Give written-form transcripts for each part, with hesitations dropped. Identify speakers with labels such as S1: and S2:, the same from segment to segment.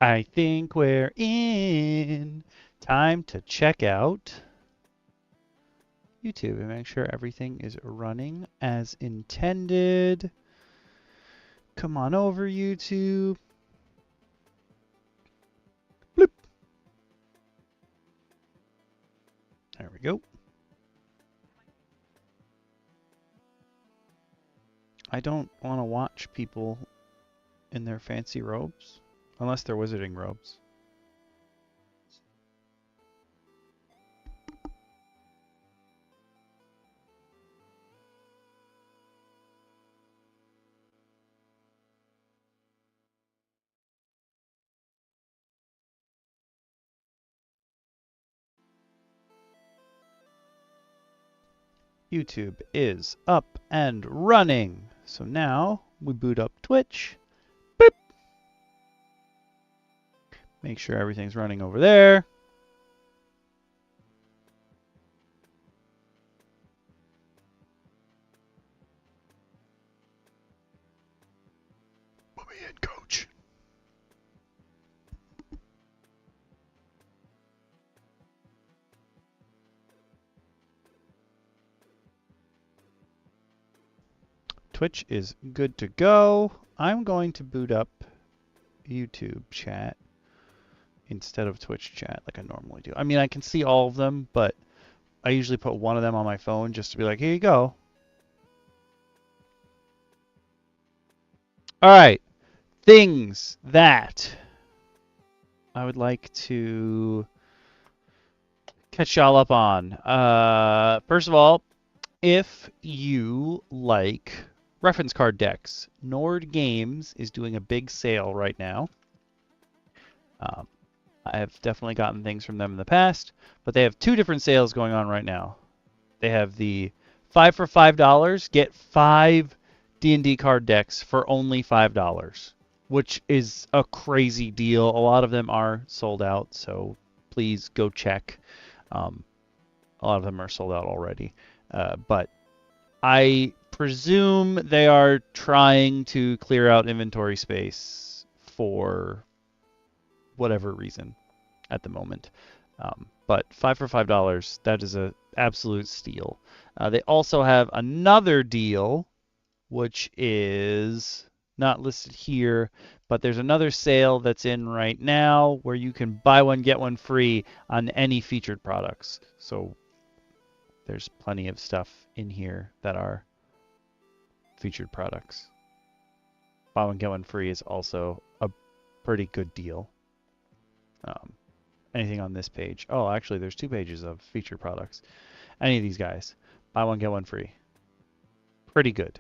S1: I think we're in. Time to check out YouTube and make sure everything is running as intended. Come on over, YouTube. Bloop. There we go. I don't want to watch people in their fancy robes, unless they're wizarding robes. YouTube is up and running. So now we boot up Twitch. Boop. Make sure everything's running over there. Put me in, coach. Twitch is good to go. I'm going to boot up YouTube chat instead of Twitch chat like I normally do. I mean, I can see all of them, but I usually put one of them on my phone just to be like, here you go. All right. Things that I would like to catch y'all up on. First of all, if you like reference card decks, Nord Games is doing a big sale right now. I have definitely gotten things from them in the past, but they have two different sales going on right now. They have the 5 for $5, get 5 D&D card decks for only $5, which is a crazy deal. A lot of them are sold out, so please go check. A lot of them are sold out already, but I presume they are trying to clear out inventory space for whatever reason at the moment. But 5 for $5, that is an absolute steal. They also have another deal, which is not listed here, but there's another sale that's in right now where you can buy one, get one free on any featured products. So there's plenty of stuff in here that are featured products. Buy one, get one free is also a pretty good deal. Anything on this page. Oh, actually, there's 2 pages of featured products. Any of these guys. Buy one, get one free. Pretty good.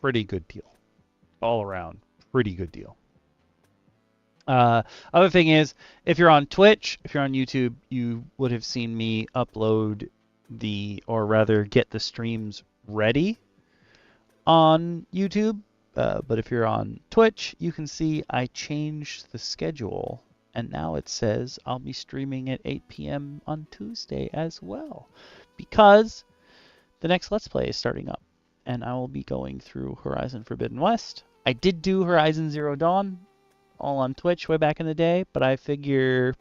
S1: Pretty good deal. All around. Pretty good deal. Other thing is, if you're on Twitch, if you're on YouTube, you would have seen me upload or rather get the streams ready on YouTube. But if you're on Twitch, you can see I changed the schedule. And now it says I'll be streaming at 8 p.m. on Tuesday as well. Because the next Let's Play is starting up. And I will be going through Horizon Forbidden West. I did do Horizon Zero Dawn all on Twitch way back in the day. But I figure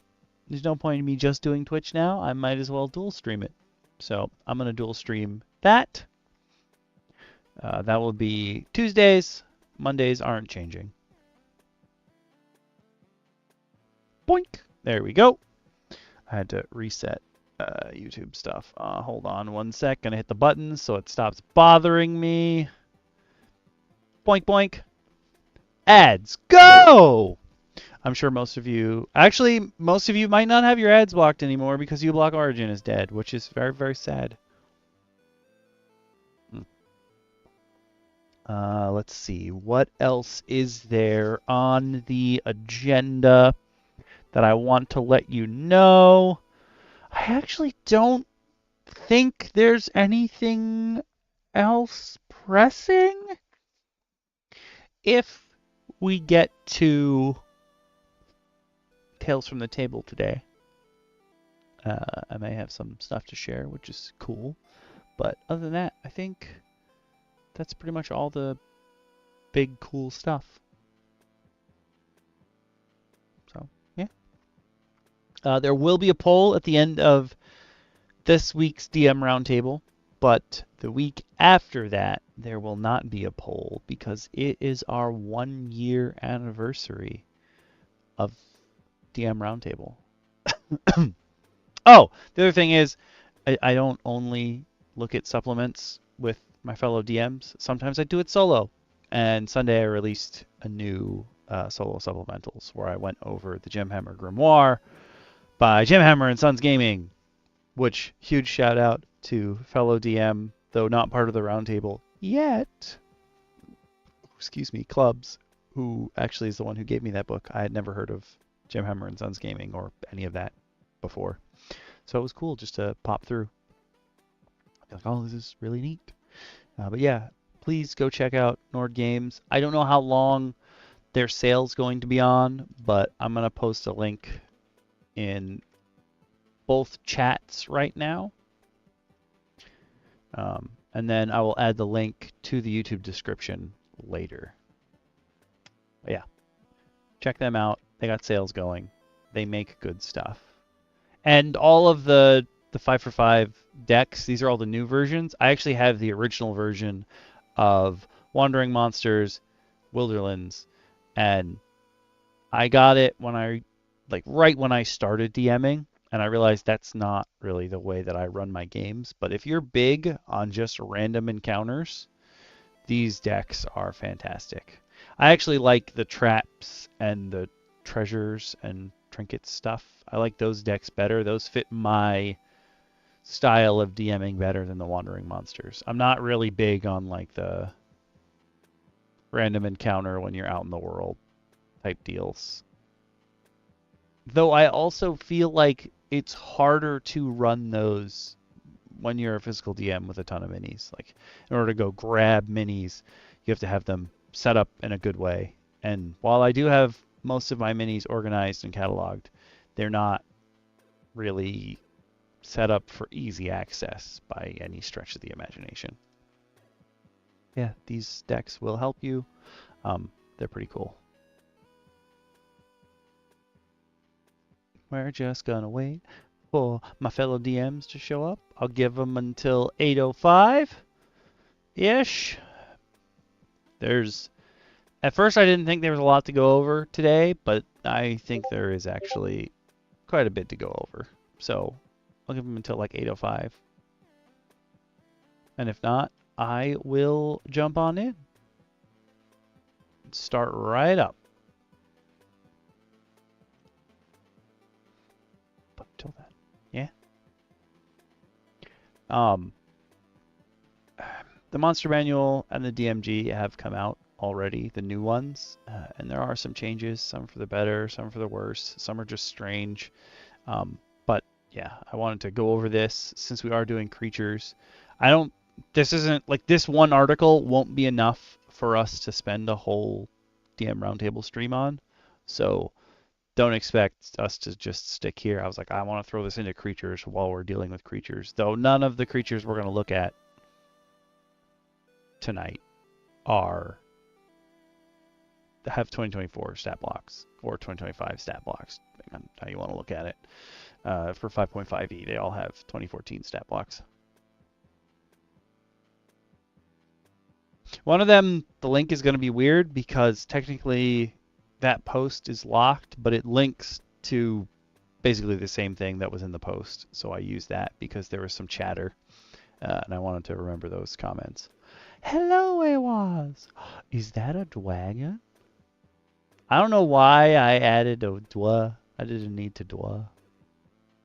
S1: there's no point in me just doing Twitch now. I might as well dual stream it. So I'm going to dual stream that. That will be Tuesdays. Mondays aren't changing. Boink! There we go. I had to reset YouTube stuff. Hold on one sec. Gonna hit the button so it stops bothering me. Boink, boink. Ads, go! I'm sure most of you might not have your ads blocked anymore because uBlock Origin is dead, which is very, very sad. Let's see. What else is there on the agenda that I want to let you know? I actually don't think there's anything else pressing. If we get to Tales from the Table today, I may have some stuff to share, which is cool. But other than that, I think that's pretty much all the big cool stuff. So yeah, there will be a poll at the end of this week's DM Roundtable, but the week after that there will not be a poll because it is our 1-year anniversary of DM Roundtable. Oh, the other thing is, I don't only look at supplements with my fellow DMs. Sometimes I do it solo. And Sunday I released a new solo supplementals where I went over the Gemhammer Grimoire by Gemhammer and Sons Gaming, which huge shout out to fellow DM, though not part of the roundtable yet. Excuse me, Clubs, who actually is the one who gave me that book. I had never heard of Gemhammer and Sons Gaming or any of that before. So it was cool just to pop through. Like, oh, this is really neat. But yeah, please go check out Nord Games. I don't know how long their sale's going to be on, but I'm going to post a link in both chats right now. And then I will add the link to the YouTube description later. But yeah, check them out. They got sales going. They make good stuff. And all of the 5-for-5 decks, these are all the new versions. I actually have the original version of Wandering Monsters, Wilderlands, and I got it when right when I started DMing, and I realized that's not really the way that I run my games. But if you're big on just random encounters, these decks are fantastic. I actually like the traps and the treasures and trinkets stuff. I like those decks better. Those fit my style of DMing better than the Wandering Monsters. I'm not really big on like the random encounter when you're out in the world type deals. Though I also feel like it's harder to run those when you're a physical DM with a ton of minis. Like in order to go grab minis, you have to have them set up in a good way. And while I do have most of my minis organized and cataloged, they're not really set up for easy access by any stretch of the imagination. Yeah, these decks will help you. They're pretty cool. We're just gonna wait for my fellow DMs to show up. I'll give them until 8:05-ish. At first I didn't think there was a lot to go over today, but I think there is actually quite a bit to go over. So I'll give them until like 8:05. And if not, I will jump on in. Start right up. But until then, yeah. The Monster Manual and the DMG have come out already, the new ones, and there are some changes, some for the better, some for the worse, some are just strange. But yeah, I wanted to go over this since we are doing creatures. This isn't like this one article won't be enough for us to spend a whole DM Roundtable stream on. So don't expect us to just stick here. I was like, I want to throw this into creatures while we're dealing with creatures. Though none of the creatures we're going to look at tonight have 2024 stat blocks or 2025 stat blocks, depending on how you want to look at it. For 5.5e, they all have 2014 stat blocks. One of them, the link is going to be weird because technically that post is locked, but it links to basically the same thing that was in the post. So I used that because there was some chatter, and I wanted to remember those comments. Hello, Awaz. Is that a dragon? I don't know why I added a dwa. I didn't need to dwa,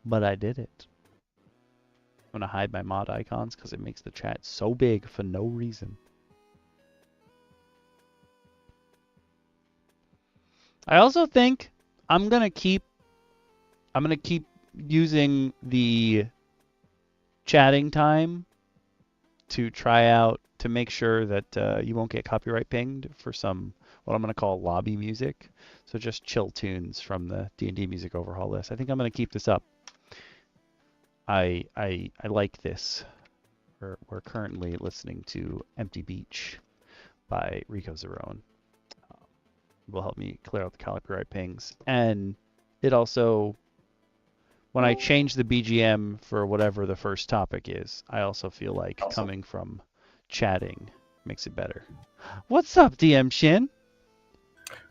S1: but I did it. I'm going to hide my mod icons because it makes the chat so big for no reason. I also think I'm gonna keep using the chatting time to try out to make sure that you won't get copyright pinged for some what I'm gonna call lobby music. So just chill tunes from the D&D music overhaul list. I think I'm gonna keep this up. I like this. We're currently listening to Empty Beach by Rico Zerone. will help me clear out the copyright pings. And it also, when I change the BGM for whatever the first topic is, I also feel like coming from chatting makes it better. What's up, DM Shin?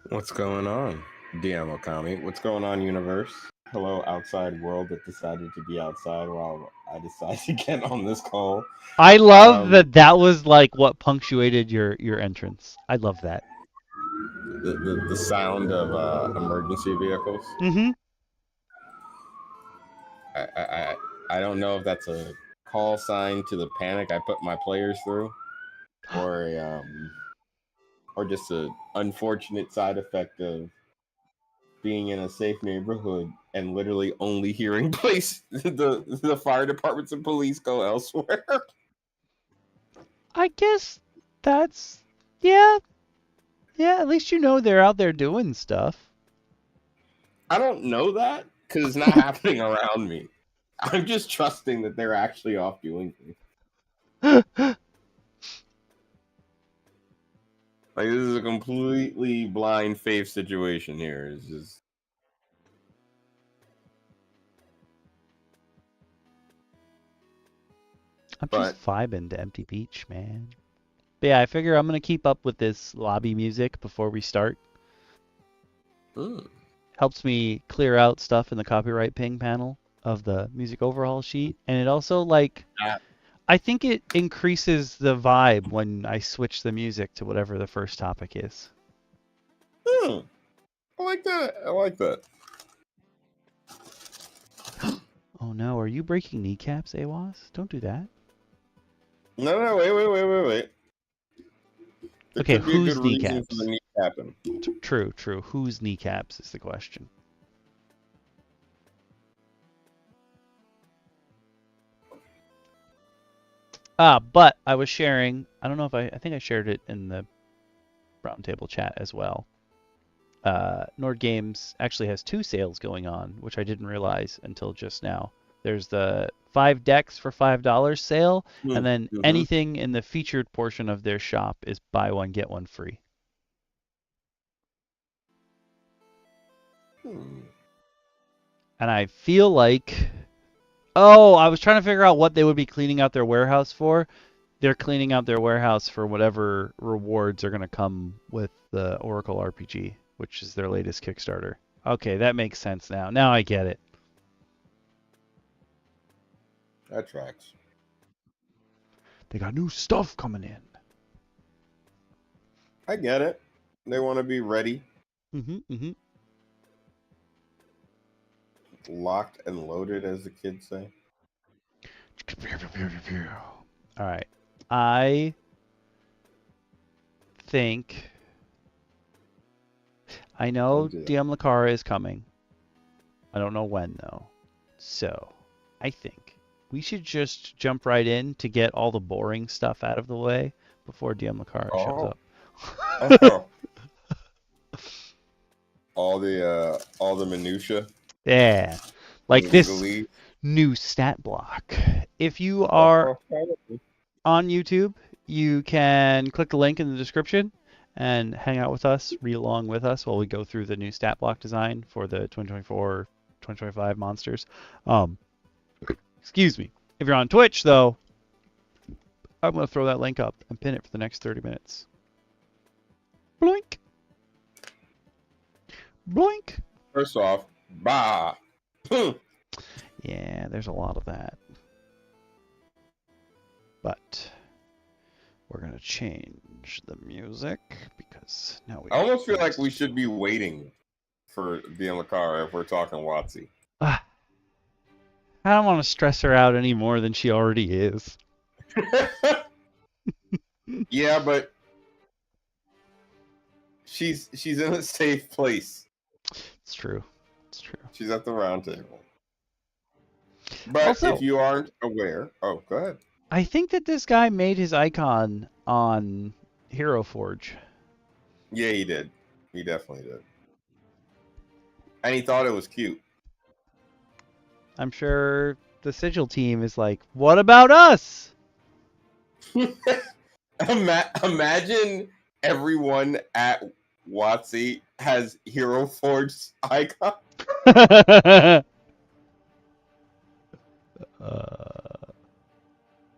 S2: What's going on, DM Okami? What's going on, universe? Hello, outside world that decided to be outside while I decided to get on this call.
S1: I love that was like what punctuated your entrance. I love that.
S2: The sound of emergency vehicles.
S1: Mm-hmm.
S2: I don't know if that's a call sign to the panic I put my players through, or just an unfortunate side effect of being in a safe neighborhood and literally only hearing the fire departments and police go elsewhere.
S1: I guess that's yeah. At least you know they're out there doing stuff.
S2: I don't know that because it's not happening around me. I'm just trusting that they're actually off doing things. Like, this is a completely blind faith situation here. It's just.
S1: I'm just vibing to Empty Beach, man. But yeah, I figure I'm gonna keep up with this lobby music before we start. Helps me clear out stuff in the copyright ping panel of the music overhaul sheet, and it also I think it increases the vibe when I switch the music to whatever the first topic is.
S2: I like that.
S1: Oh no, are you breaking kneecaps, AWAS? Don't do that.
S2: No, wait. There
S1: okay,
S2: could be
S1: whose
S2: a good
S1: kneecaps?
S2: For the kneecapping.
S1: True. Whose kneecaps is the question. But I was sharing, I don't know if I think I shared it in the Roundtable chat as well. Nord Games actually has 2 sales going on, which I didn't realize until just now. There's the 5 decks for $5 sale, and then anything in the featured portion of their shop is buy one, get one free. And I feel like, I was trying to figure out what they would be cleaning out their warehouse for. They're cleaning out their warehouse for whatever rewards are going to come with the Oracle RPG, which is their latest Kickstarter. Okay, that makes sense now. Now I get it.
S2: That tracks.
S1: They got new stuff coming in.
S2: I get it. They want to be ready. Locked and loaded, as the kids say.
S1: All right. I think I know DM Lacara is coming. I don't know when though. So I think we should just jump right in to get all the boring stuff out of the way before DM Lacara shows up.
S2: All the minutia.
S1: Yeah, like this new stat block. If you are on YouTube, you can click the link in the description and hang out with us, read along with us while we go through the new stat block design for the 2024-2025 monsters. Excuse me. If you're on Twitch, though, I'm going to throw that link up and pin it for the next 30 minutes. Blink. Blink.
S2: First off, bah.
S1: Yeah, there's a lot of that. But we're going to change the music because now we...
S2: I almost feel like we should be waiting for DM Lacara if we're talking WotC.
S1: I don't want to stress her out any more than she already is.
S2: Yeah, but she's in a safe place.
S1: It's true.
S2: She's at the round table. But also, if you aren't aware... Oh, go ahead.
S1: I think that this guy made his icon on Hero Forge.
S2: Yeah, he did. He definitely did. And he thought it was cute.
S1: I'm sure the Sigil team is like, what about us?
S2: Imagine everyone at WotC has Hero Forge's icon.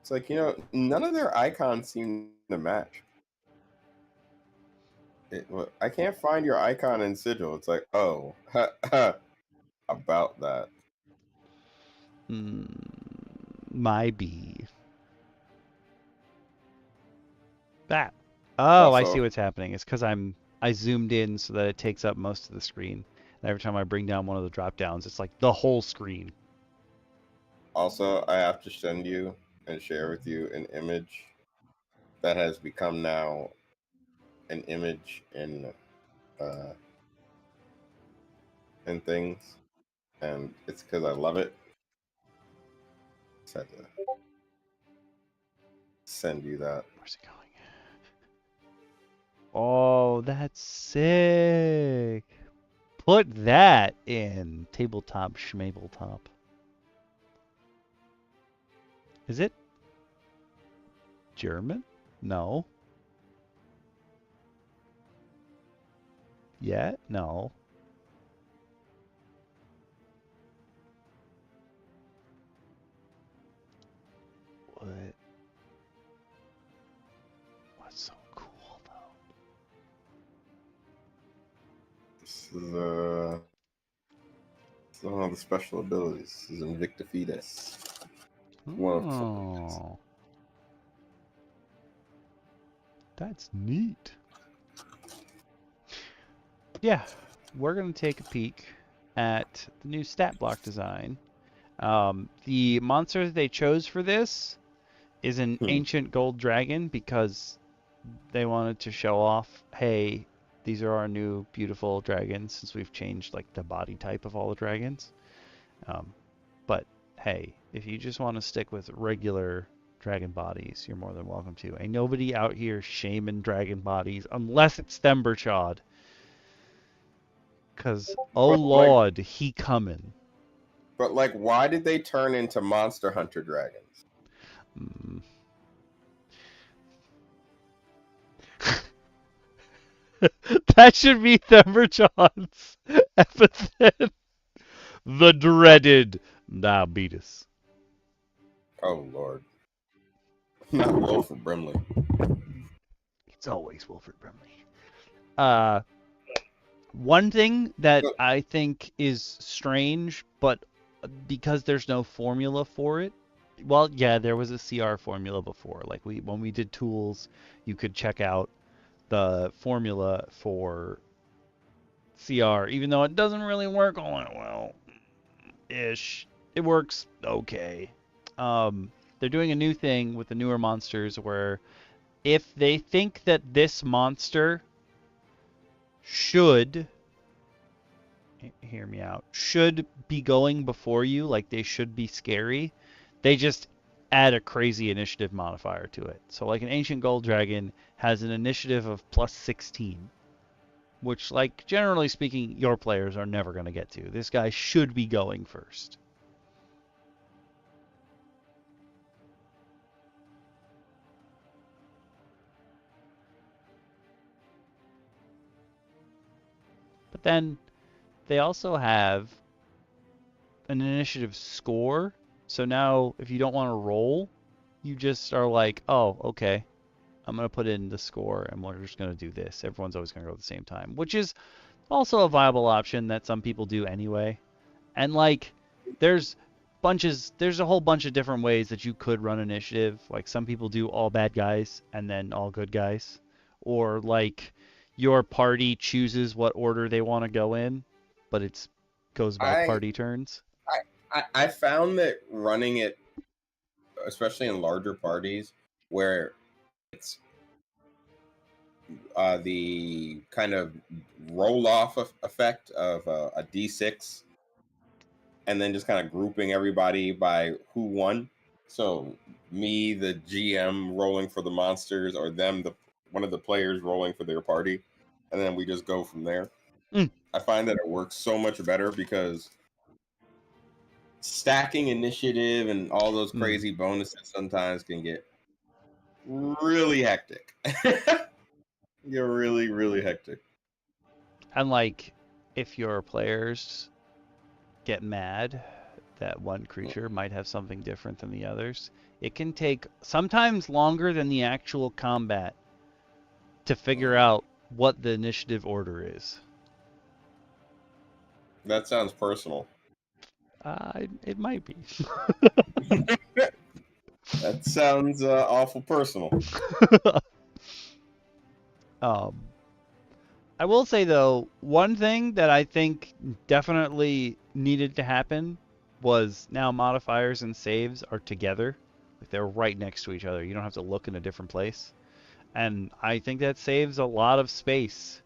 S2: It's like, none of their icons seem to match. I can't find your icon in Sigil. It's like, oh, about that.
S1: My bee. That. Oh,
S2: Also,
S1: I see what's happening. It's because I zoomed in so that it takes up most of the screen. And every time I bring down one of the drop downs, it's like the whole screen.
S2: Also, I have to send you and share with you an image that has become now an image in things, and it's because I love it. Just had to send you that.
S1: Where's it going? Oh, that's sick. Put that in tabletop schmabletop. Is it German? No. Yeah? No. What? What's so cool though?
S2: This is one of the special abilities. This is Invicta Fetus.
S1: Oh. That's neat. Yeah, we're going to take a peek at the new stat block design. The monster that they chose for this is an ancient gold dragon because they wanted to show off, hey, these are our new beautiful dragons since we've changed like the body type of all the dragons. But hey, if you just want to stick with regular dragon bodies, you're more than welcome to. Ain't nobody out here shaming dragon bodies unless it's Themberchod. Cause oh lord, he coming.
S2: But like, why did they turn into Monster Hunter dragons?
S1: That should be Themberchod's epithet. The dreaded diabetes.
S2: Oh lord. Not Wilford Brimley.
S1: It's always Wilford Brimley. One thing that I think is strange, but because there's no formula for it, well, yeah, there was a CR formula before. Like when we did tools, you could check out the formula for CR, even though it doesn't really work all that well. Ish. It works okay. They're doing a new thing with the newer monsters where if they think that this monster should, hear me out, should be going before you, like they should be scary, they just add a crazy initiative modifier to it. So like an ancient gold dragon has an initiative of plus 16, which like generally speaking your players are never going to get to. This guy should be going first. But then they also have an initiative score. So now if you don't want to roll, you just are like, oh, okay, I'm going to put in the score and we're just going to do this. Everyone's always going to go at the same time, which is also a viable option that some people do anyway. And like, there's a whole bunch of different ways that you could run initiative. Like some people do all bad guys and then all good guys. Or like your party chooses what order they want to go in, but it goes by party turns.
S2: I found that running it, especially in larger parties, where it's the kind of roll-off effect of a D6, and then just kind of grouping everybody by who won. So me, the GM, rolling for the monsters, or them, one of the players rolling for their party, and then we just go from there. I find that it works so much better because stacking initiative and all those crazy bonuses sometimes can get really hectic. You're really, really hectic.
S1: And like, if your players get mad that one creature might have something different than the others, it can take sometimes longer than the actual combat to figure out what the initiative order is.
S2: That sounds personal.
S1: It might be.
S2: That sounds awful personal.
S1: I will say though, one thing that I think definitely needed to happen was now modifiers and saves are together. Like they're right next to each other. You don't have to look in a different place. And I think that saves a lot of space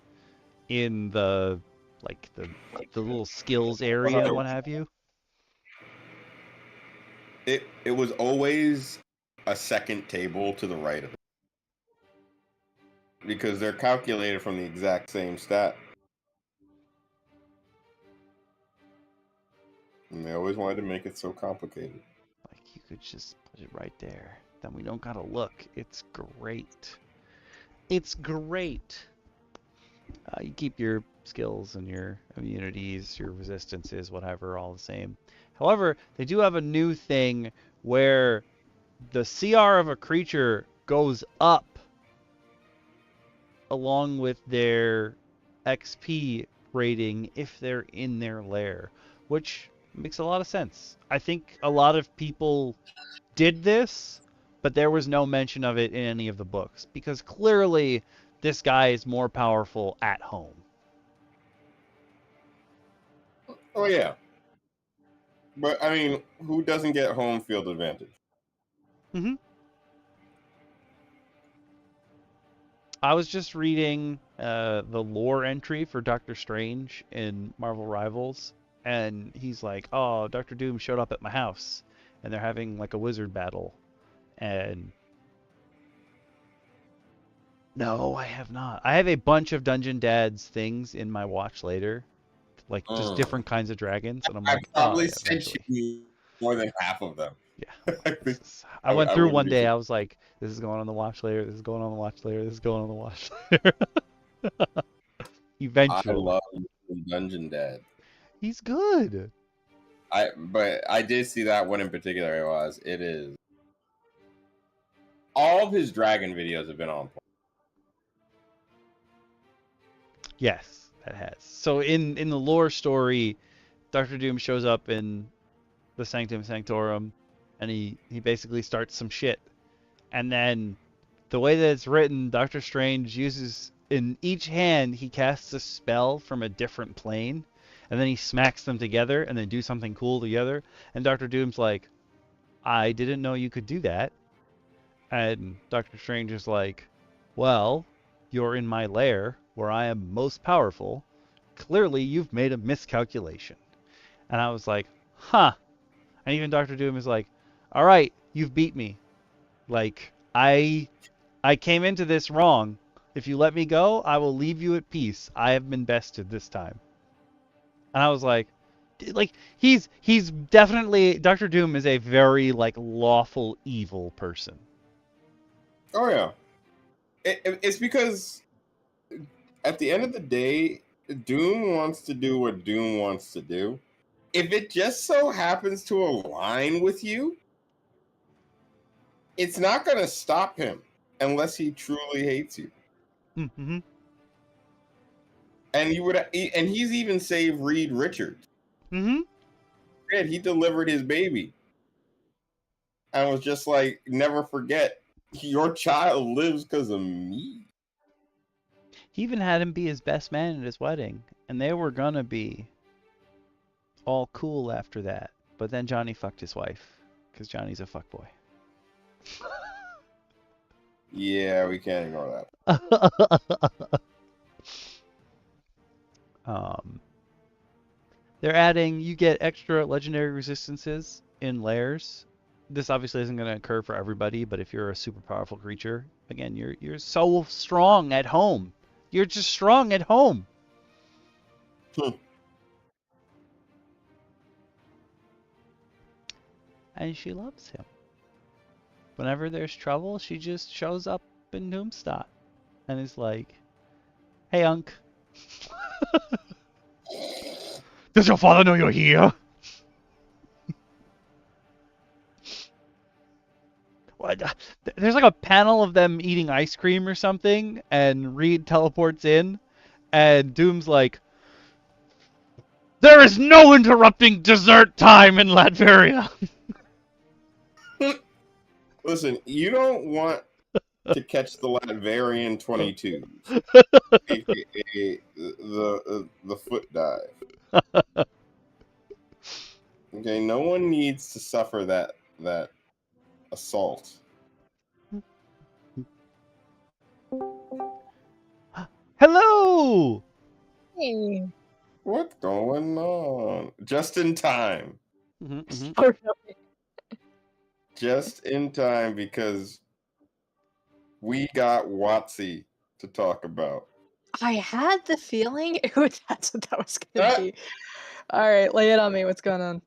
S1: in the little skills area and what have you.
S2: It was always a second table to the right of it. Because they're calculated from the exact same stat. And they always wanted to make it so complicated.
S1: Like you could just put it right there. Then we don't gotta look. It's great. It's great. You keep your skills and your immunities, your resistances, whatever, all the same. However, they do have a new thing where the CR of a creature goes up along with their XP rating if they're in their lair, which makes a lot of sense. I think a lot of people did this, but there was no mention of it in any of the books because clearly this guy is more powerful at home.
S2: Oh yeah. But I mean, who doesn't get home field advantage?
S1: Mm-hmm. I was just reading the lore entry for Doctor Strange in Marvel Rivals, and he's like, "Oh, Doctor Doom showed up at my house, and they're having like a wizard battle." And no, I have not. I have a bunch of Dungeon Dad's things in my watch later, like just different kinds of dragons, and I'm
S2: I
S1: like, "Oh
S2: probably
S1: yeah,
S2: sent
S1: eventually."
S2: you more than half of them.
S1: Yeah.
S2: I think
S1: I went through
S2: wouldn't
S1: one
S2: be
S1: day.
S2: surprised.
S1: I was like, "This is going on the watch later. This is going on the watch later. This is going on the watch later."
S2: I
S1: Eventually,
S2: love Dungeon Dad.
S1: he's good.
S2: But I did see that one in particular. It is all of his dragon videos have been on point.
S1: Yes, that has. So in the lore story, Doctor Doom shows up in the Sanctum Sanctorum, and he basically starts some shit. And then the way that it's written, Doctor Strange uses in each hand he casts a spell from a different plane, and then he smacks them together and then do something cool together. And Doctor Doom's like, I didn't know you could do that. And Doctor Strange is like, well, you're in my lair where I am most powerful. Clearly, you've made a miscalculation. And I was like, huh. And even Doctor Doom is like, all right, you've beat me. Like, I came into this wrong. If you let me go, I will leave you at peace. I have been bested this time. And I was like he's definitely Doctor Doom is a very like lawful evil person.
S2: Oh yeah, it's because at the end of the day, Doom wants to do what Doom wants to do. If it just so happens to align with you, it's not going to stop him unless he truly hates you.
S1: Mm-hmm.
S2: And he's even saved Reed Richards.
S1: Mm-hmm.
S2: He delivered his baby and was just like, never forget, your child lives because of me.
S1: He even had him be his best man at his wedding, and they were gonna be all cool after that. But then Johnny fucked his wife, because Johnny's a fuckboy.
S2: Yeah, we can't ignore
S1: that. They're adding, you get extra legendary resistances in lairs. This obviously isn't going to occur for everybody, but if you're a super powerful creature, again, you're so strong at home. You're just strong at home. And she loves him. Whenever there's trouble, she just shows up in Doomstot and is like, hey, Unc, Does your father know you're here? What? There's like a panel of them eating ice cream or something, and Reed teleports in, and Doom's like, "There is no interrupting dessert time in Latveria."
S2: Listen, you don't want to catch the Latverian 22s, aka the foot dive. Okay, no one needs to suffer that assault.
S1: Hello.
S3: Hey.
S2: What's going on? Just in time.
S1: Mm-hmm.
S3: Oh, really?
S2: Just in time because we got Watsy to talk about.
S3: I had the feeling that's what that was going to be. All right, lay it on me. What's going on?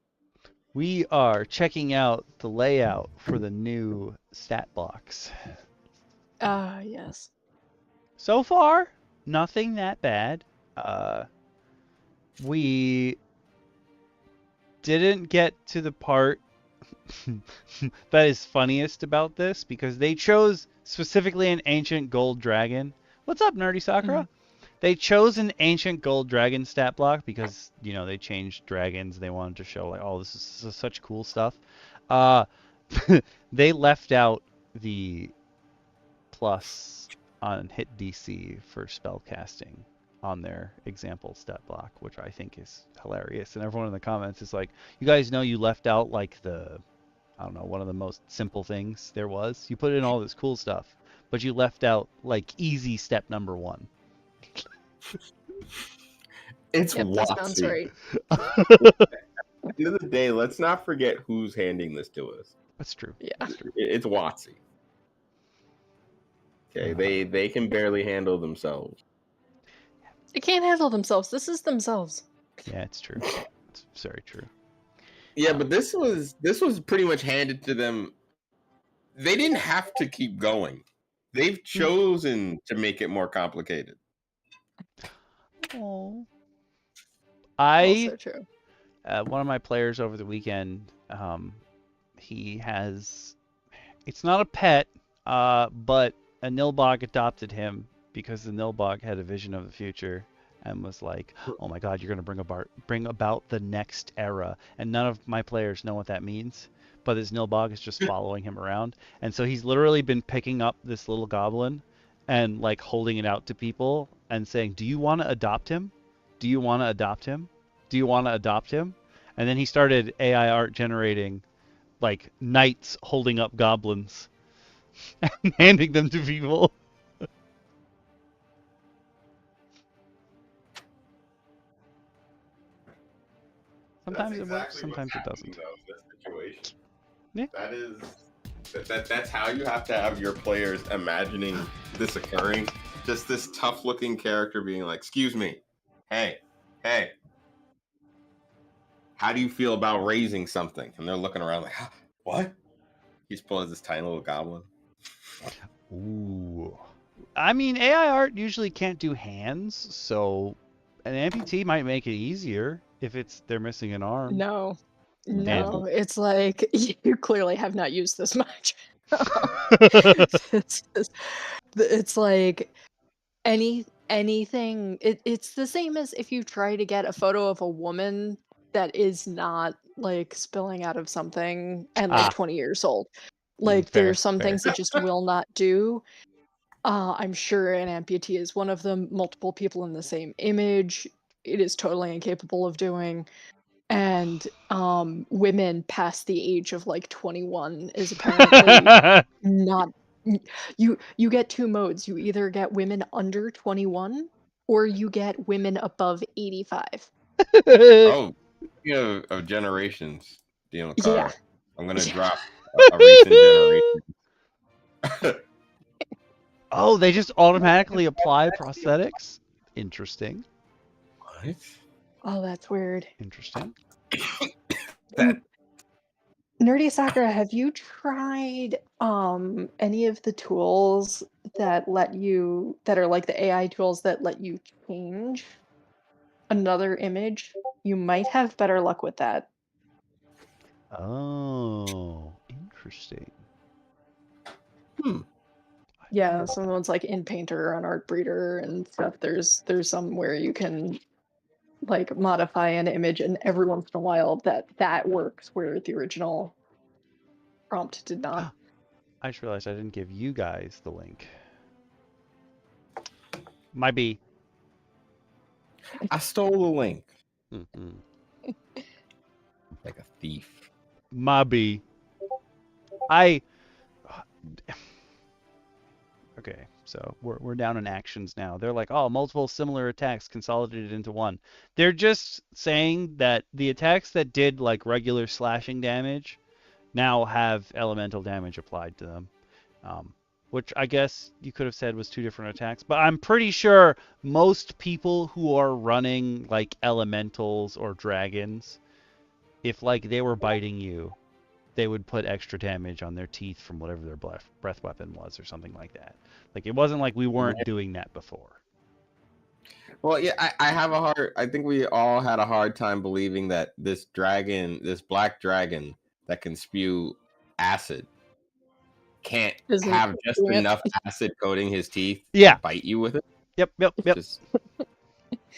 S1: We are checking out the layout for the new Statblocks.
S3: Yes.
S1: So far, nothing that bad. We didn't get to the part that is funniest about this because they chose specifically an ancient gold dragon. What's up, Nerdy Sakura? They chose an ancient gold dragon stat block because, you know, they changed dragons. They wanted to show like, oh, this is such cool stuff. They left out the plus on hit DC for spell casting on their example stat block, which I think is hilarious. And everyone in the comments is like, you guys know you left out like the, I don't know, one of the most simple things there was. You put in all this cool stuff, but you left out like easy step number 1.
S2: It's
S3: Yep, that sounds
S2: Watsy.
S3: right.
S2: At the end of the day, let's not forget who's handing this to us.
S1: That's true.
S3: Yeah.
S1: That's true.
S2: It's Watsy. Okay, they can barely handle themselves.
S3: They can't handle themselves. This is themselves.
S1: Yeah, it's true. It's very true.
S2: Yeah, but this was pretty much handed to them. They didn't have to keep going. They've chosen to make it more complicated.
S1: Oh.
S3: Also true.
S1: One of my players over the weekend, he has, it's not a pet, but a Nilbog adopted him because the Nilbog had a vision of the future and was like, oh my god, you're going to bring about the next era. And none of my players know what that means, but his Nilbog is just following him around. And so he's literally been picking up this little goblin and like holding it out to people and saying, do you want to adopt him? Do you want to adopt him? Do you want to adopt him? And then he started AI art generating like knights holding up goblins and handing them to people. Sometimes it works, sometimes it doesn't. Yeah.
S2: That's how you have to have your players imagining this occurring. Just this tough-looking character being like, "Excuse me, hey, how do you feel about raising something?" And they're looking around like, huh, "What?" He's pulling this tiny little goblin.
S1: Ooh. I mean, AI art usually can't do hands, so an amputee might make it easier if they're missing an arm.
S3: No.
S2: No.
S3: It's like you clearly have not used this much. It's like anything. It's the same as if you try to get a photo of a woman that is not like spilling out of something and like 20 years old. Like
S1: Fair,
S3: there's some
S1: fair.
S3: things it just will not do. I'm sure an amputee is one of them. Multiple people in the same image, it is totally incapable of doing. And women past the age of like 21 is apparently not. You get 2 modes. You either get women under 21 or you get women above 85.
S2: Oh, of generations, DM Lacara.
S3: Yeah.
S2: I'm gonna drop a recent generation.
S1: Oh, they just automatically apply prosthetics? Interesting.
S2: What?
S3: Oh, that's weird.
S1: Interesting.
S2: That
S3: Nerdy Sakura, have you tried any of the tools that are like the AI tools that let you change another image? You might have better luck with that.
S1: Oh, interesting.
S3: Yeah, some ones like in Painter or on Art Breeder and stuff. There's some where you can like modify an image, and every once in a while that works where the original prompt did not.
S1: I just realized I didn't give you guys the link. Might be.
S2: I stole the link
S1: Mm-mm.
S2: like a thief.
S1: Might be. Okay, so we're down in actions now. They're like, oh, multiple similar attacks consolidated into one. They're just saying that the attacks that did like regular slashing damage now have elemental damage applied to them. Which I guess you could have said was two different attacks, but I'm pretty sure most people who are running like elementals or dragons, if like they were biting you, they would put extra damage on their teeth from whatever their breath weapon was or something like that. Like it wasn't like we weren't doing that before.
S2: Well, yeah, I think we all had a hard time believing that this black dragon that can spew acid can't
S3: Isn't
S2: have just
S3: doing it.
S2: enough acid coating his teeth
S1: Yeah.
S2: to bite you with it.
S1: Yep.
S2: Just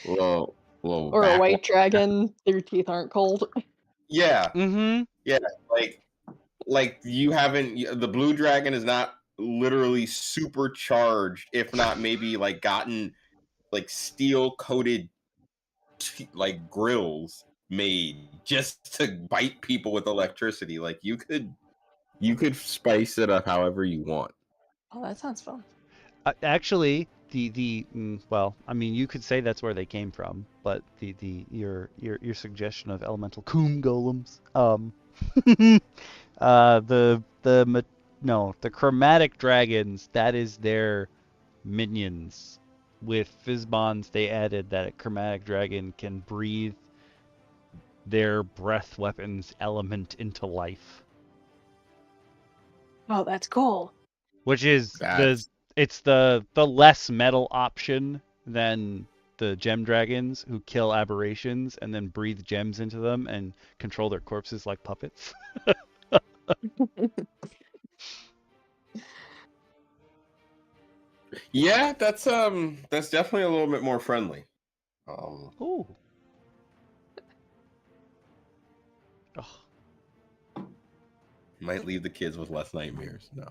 S2: little
S3: Or a
S2: back-
S3: white dragon, their teeth aren't cold.
S2: Yeah,
S1: Mm-hmm.
S2: yeah. Like the blue dragon is not literally supercharged, if not maybe like gotten like steel coated like grills made just to bite people with electricity. Like you could spice it up however you want.
S3: Oh, that sounds fun.
S1: Actually, well, I mean, you could say that's where they came from, but your suggestion of elemental coom golems, the chromatic dragons, that is their minions. With Fizzbonds, they added that a chromatic dragon can breathe their breath weapons element into life,
S3: Oh, that's cool.
S1: which is
S2: That's
S1: the less metal option than the gem dragons who kill aberrations and then breathe gems into them and control their corpses like puppets.
S2: yeah, that's definitely a little bit more friendly.
S1: Ooh. Oh.
S2: Might leave the kids with less nightmares. No.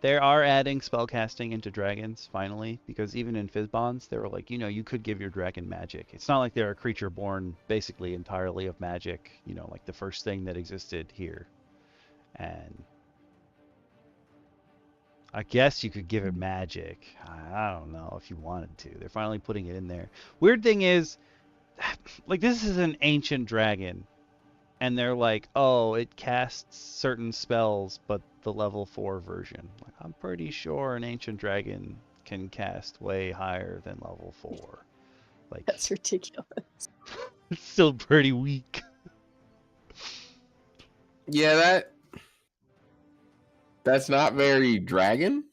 S1: They are adding spellcasting into dragons finally, because even in Fizzbonds, they were like, you could give your dragon magic. It's not like they're a creature born basically entirely of magic, like the first thing that existed here. And I guess you could give it magic. I don't know if you wanted to. They're finally putting it in there. Weird thing is, like, this is an ancient dragon. And they're like, oh, it casts certain spells, but the level 4 version. Like, I'm pretty sure an ancient dragon can cast way higher than level 4. Like,
S3: That's ridiculous.
S1: it's still pretty weak.
S2: Yeah, that's not very dragon.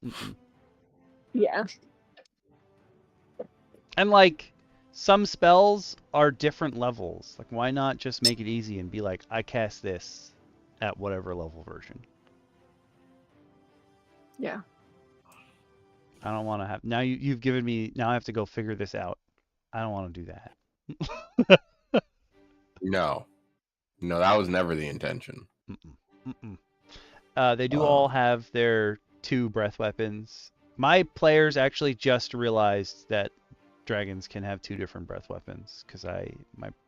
S1: Mm-mm.
S3: Yeah.
S1: And like, some spells are different levels. Like, why not just make it easy and be like, I cast this at whatever level version?
S3: Yeah.
S1: I don't want to have. Now you've given me. Now I have to go figure this out. I don't want to do that.
S2: No, that was never the intention.
S1: Mm-mm. Mm-mm. They do all have their 2 breath weapons. My players actually just realized that dragons can have 2 different breath weapons, because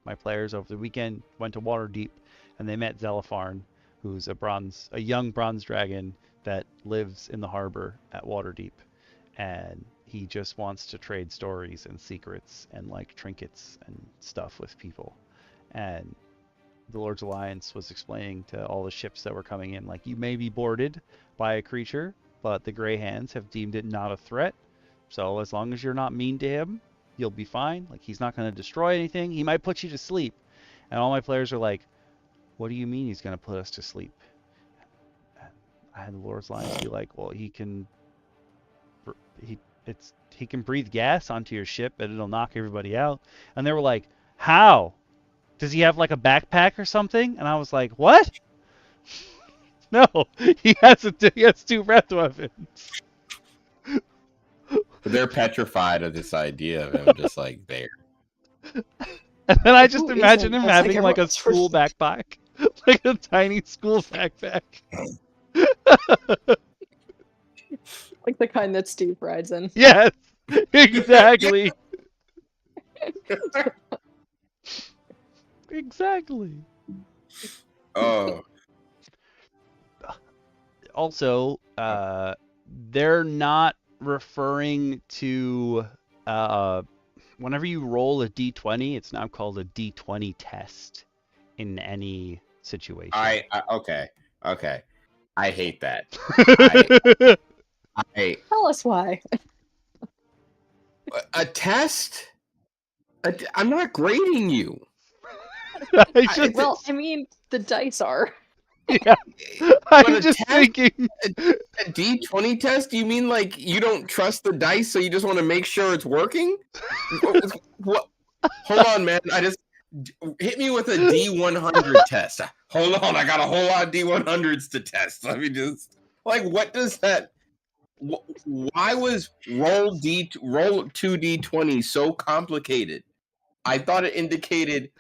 S1: my players over the weekend went to Waterdeep and they met Zelipharn, who's a young bronze dragon that lives in the harbor at Waterdeep, and he just wants to trade stories and secrets and like trinkets and stuff with people. And the Lord's Alliance was explaining to all the ships that were coming in, like, you may be boarded by a creature, but the Grey Hands have deemed it not a threat. So as long as you're not mean to him, you'll be fine. Like, he's not going to destroy anything. He might put you to sleep. And all my players are like, what do you mean he's going to put us to sleep? And I had the Lord's Lions be like, well, he can breathe gas onto your ship and it'll knock everybody out. And they were like, how? Does he have like a backpack or something? And I was like, what? No, he has 2 breath weapons.
S2: But they're petrified of this idea of him just like there.
S1: And then I just
S3: Who
S1: imagine
S3: isn't?
S1: him
S3: That's
S1: having
S3: like
S1: like a
S3: everyone's first-
S1: school backpack. Like a tiny school backpack.
S3: Like the kind that Steve rides in.
S1: Yes, exactly. Exactly.
S2: Oh,
S1: Also, they're not referring to whenever you roll a d20, it's now called a d20 test in any situation.
S2: okay. I hate that. I
S3: Tell us why.
S2: a test. I'm not grading you.
S3: Well, I mean, the dice are.
S1: Yeah.
S2: But
S1: I'm
S2: a
S1: just
S2: test-
S1: thinking.
S2: A D20 test? You mean like you don't trust the dice, so you just want to make sure it's working? What? Hold on, man. I just hit me with a D100 test. Hold on, I got a whole lot of D100s to test. Let me just what does that? Why was roll 2D20 so complicated? I thought it indicated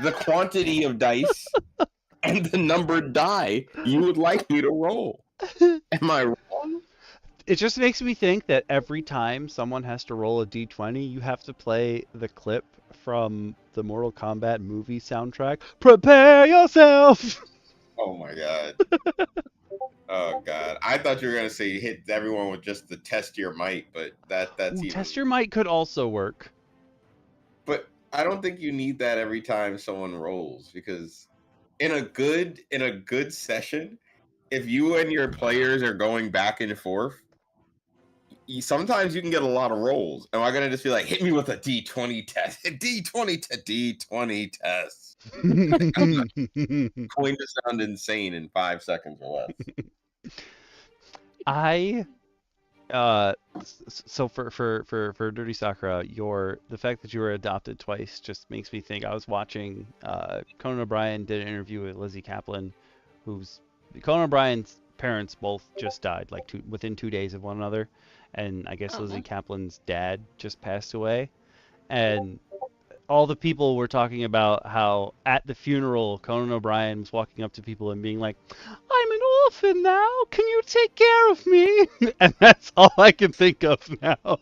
S2: the quantity of dice and the numbered die you would like me to roll. Am I wrong?
S1: It just makes me think that every time someone has to roll a d20, you have to play the clip from the Mortal Kombat movie soundtrack. Prepare yourself!
S2: Oh my god. Oh god. I thought you were gonna say hit everyone with just the test your might, but that's
S1: Ooh,
S2: even...
S1: test your might could also work.
S2: But I don't think you need that every time someone rolls, because in a good session, if you and your players are going back and forth, sometimes you can get a lot of rolls. Am I gonna just be like, hit me with a D20 test? D20 test. I'm going to sound insane in 5 seconds or less.
S1: So for Dirty Sakura, the fact that you were adopted twice just makes me think. I was watching Conan O'Brien did an interview with Lizzie Kaplan, Conan O'Brien's parents both just died within 2 days of one another, and I guess Lizzie Kaplan's dad just passed away, and all the people were talking about how at the funeral Conan O'Brien was walking up to people and being like, I'm an orphan now, can you take care of me? And that's all I can think of now.
S3: Oh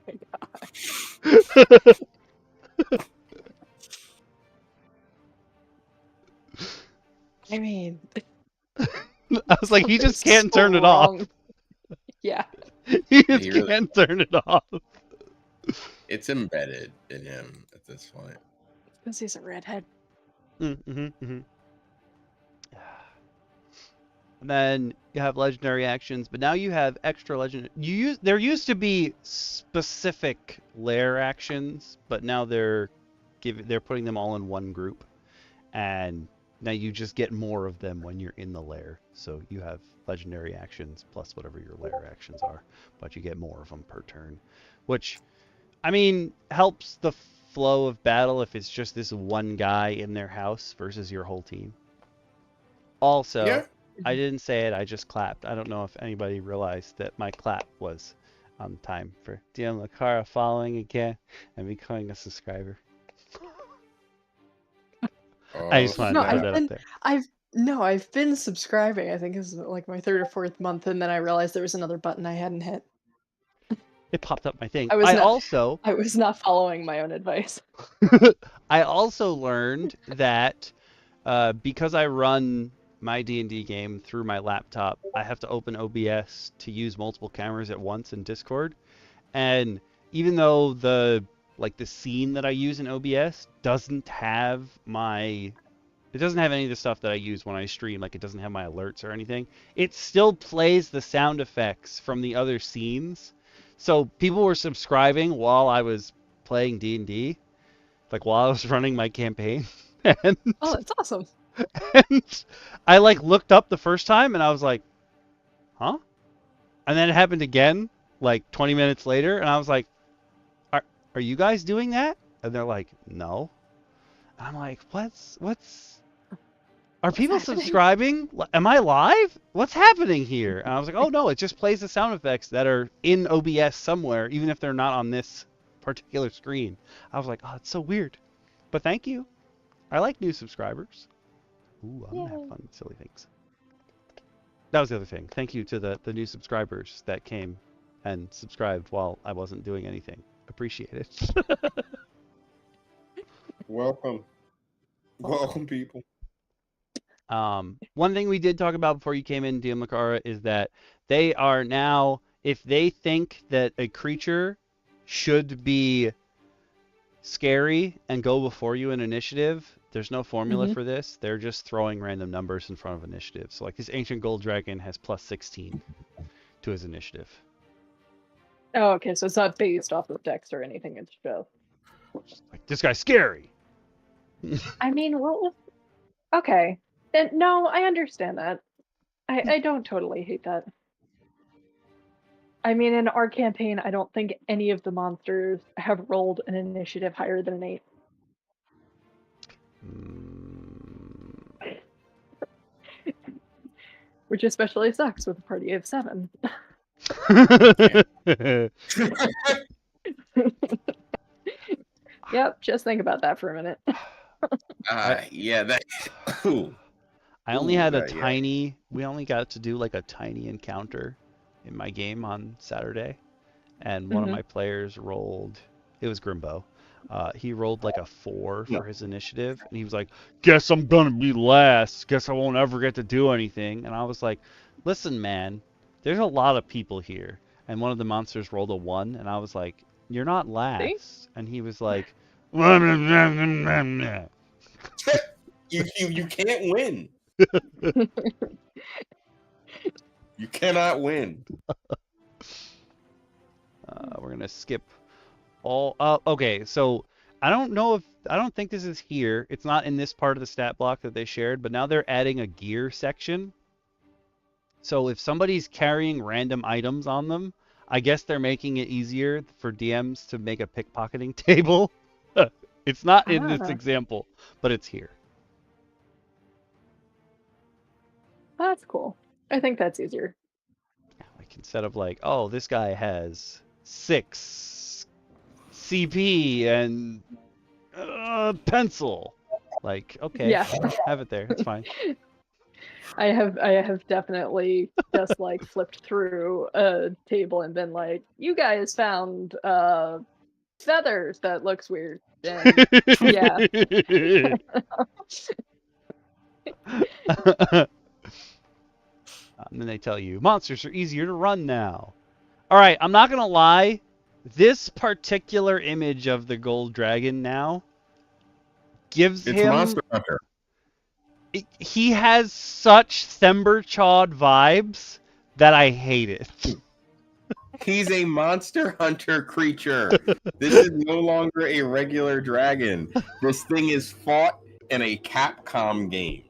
S3: my god. I mean,
S1: I was like, he just can't turn it off.
S3: Yeah.
S1: He just can't turn it off.
S2: It's embedded in him at this point.
S3: Because he's a redhead.
S1: And then you have legendary actions, but now you have extra legend. There used to be specific lair actions, but now they're putting them all in one group, and now you just get more of them when you're in the lair. So you have legendary actions plus whatever your lair actions are, but you get more of them per turn, which, I mean, helps the flow of battle if it's just this one guy in their house versus your whole team. Also,
S2: Yeah.
S1: I didn't say it, I just clapped. I don't know if anybody realized that my clap was on time for DM Lacara following again and becoming a subscriber. I just wanted to put that up there.
S3: I've been subscribing. I think it's like my 3rd or 4th month, and then I realized there was another button I hadn't hit.
S1: It popped up my thing.
S3: I was not following my own advice.
S1: I also learned that because I run my D&D game through my laptop, I have to open OBS to use multiple cameras at once in Discord. And even though the scene that I use in OBS doesn't have any of the stuff that I use when I stream, like it doesn't have my alerts or anything, it still plays the sound effects from the other scenes. So people were subscribing while I was playing D&D, like while I was running my campaign, and
S3: Oh, that's awesome.
S1: and I like looked up the first time and I was like, huh? And then it happened again, like 20 minutes later, and I was like, are you guys doing that? And they're like, no. And I'm like, what's are people
S3: happening?
S1: subscribing? Am I live? What's happening here? And I was like, oh no, it just plays the sound effects that are in OBS somewhere, even if they're not on this particular screen. I was like, oh, it's so weird. But thank you. I like new subscribers. Ooh, I'm gonna have fun with silly things. That was the other thing. Thank you to the new subscribers that came and subscribed while I wasn't doing anything. Appreciate it.
S2: Welcome. Welcome, people.
S1: One thing we did talk about before you came in, DM Lacara, is that they are now, if they think that a creature should be scary and go before you in initiative, there's no formula for this. They're just throwing random numbers in front of initiative. So like this ancient gold dragon has plus 16 to his initiative.
S3: Oh, okay, so it's not based off of Dex or anything, it's just...
S1: Like, this guy's scary!
S3: I mean, okay. No, I understand that. I don't totally hate that. I mean, in our campaign, I don't think any of the monsters have rolled an initiative higher than an 8. Which especially sucks with a party of 7. Yep, just think about that for a minute.
S2: Yeah, that.
S1: I only had a tiny. We only got to do like a tiny encounter in my game on Saturday, and one of my players rolled. It was Grimbo. He rolled like a 4 for his initiative, and he was like, "Guess I'm gonna be last. Guess I won't ever get to do anything." And I was like, "Listen, man, there's a lot of people here." And one of the monsters rolled a 1, and I was like, "You're not last."
S3: See?
S1: And he was like,
S2: You can't win. You cannot win.
S1: We're gonna skip all. Okay, so I don't think this is here. It's not in this part of the stat block that they shared, but now they're adding a gear section. So if somebody's carrying random items on them, I guess they're making it easier for DMs to make a pickpocketing table. It's not in this example, but it's here.
S3: That's cool. I think that's easier.
S1: Like instead of like, oh, this guy has 6 CP and pencil. Like, okay,
S3: Yeah.
S1: have it there. It's fine.
S3: I have definitely just like flipped through a table and been like, you guys found feathers that looks weird. And, yeah.
S1: And then they tell you monsters are easier to run now. All right, I'm not gonna lie. This particular image of the gold dragon now gives
S2: It's
S1: him
S2: Monster Hunter.
S1: He has such Themberchawd vibes that I hate it.
S2: He's a Monster Hunter creature. This is no longer a regular dragon. This thing is fought in a Capcom game.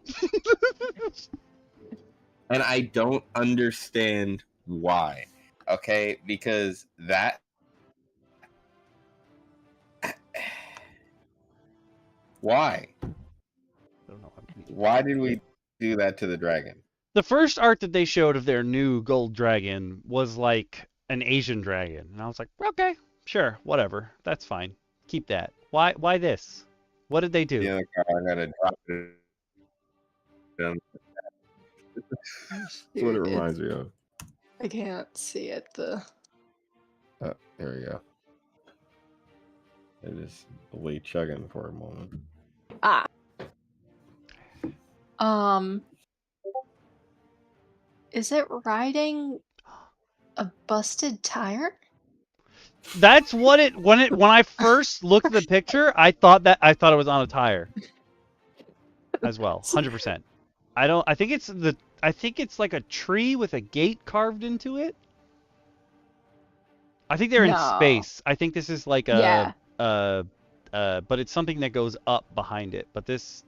S2: And I don't understand why. Okay, because that... Why?
S1: I don't know.
S2: Why did we do that to the dragon?
S1: The first art that they showed of their new gold dragon was like an Asian dragon. And I was like, okay, sure, whatever. That's fine. Keep that. Why this? What did they do?
S2: Yeah, I gotta drop it. That's what it reminds me of.
S3: I can't see it.
S2: There we go. I just lay chugging for a moment.
S3: Is it riding a busted tire?
S1: That's what when I first looked at the picture, I thought it was on a tire. As well, 100%. I think it's like a tree with a gate carved into it. I think they're in space. I think this is like a but it's something that goes up behind it. But this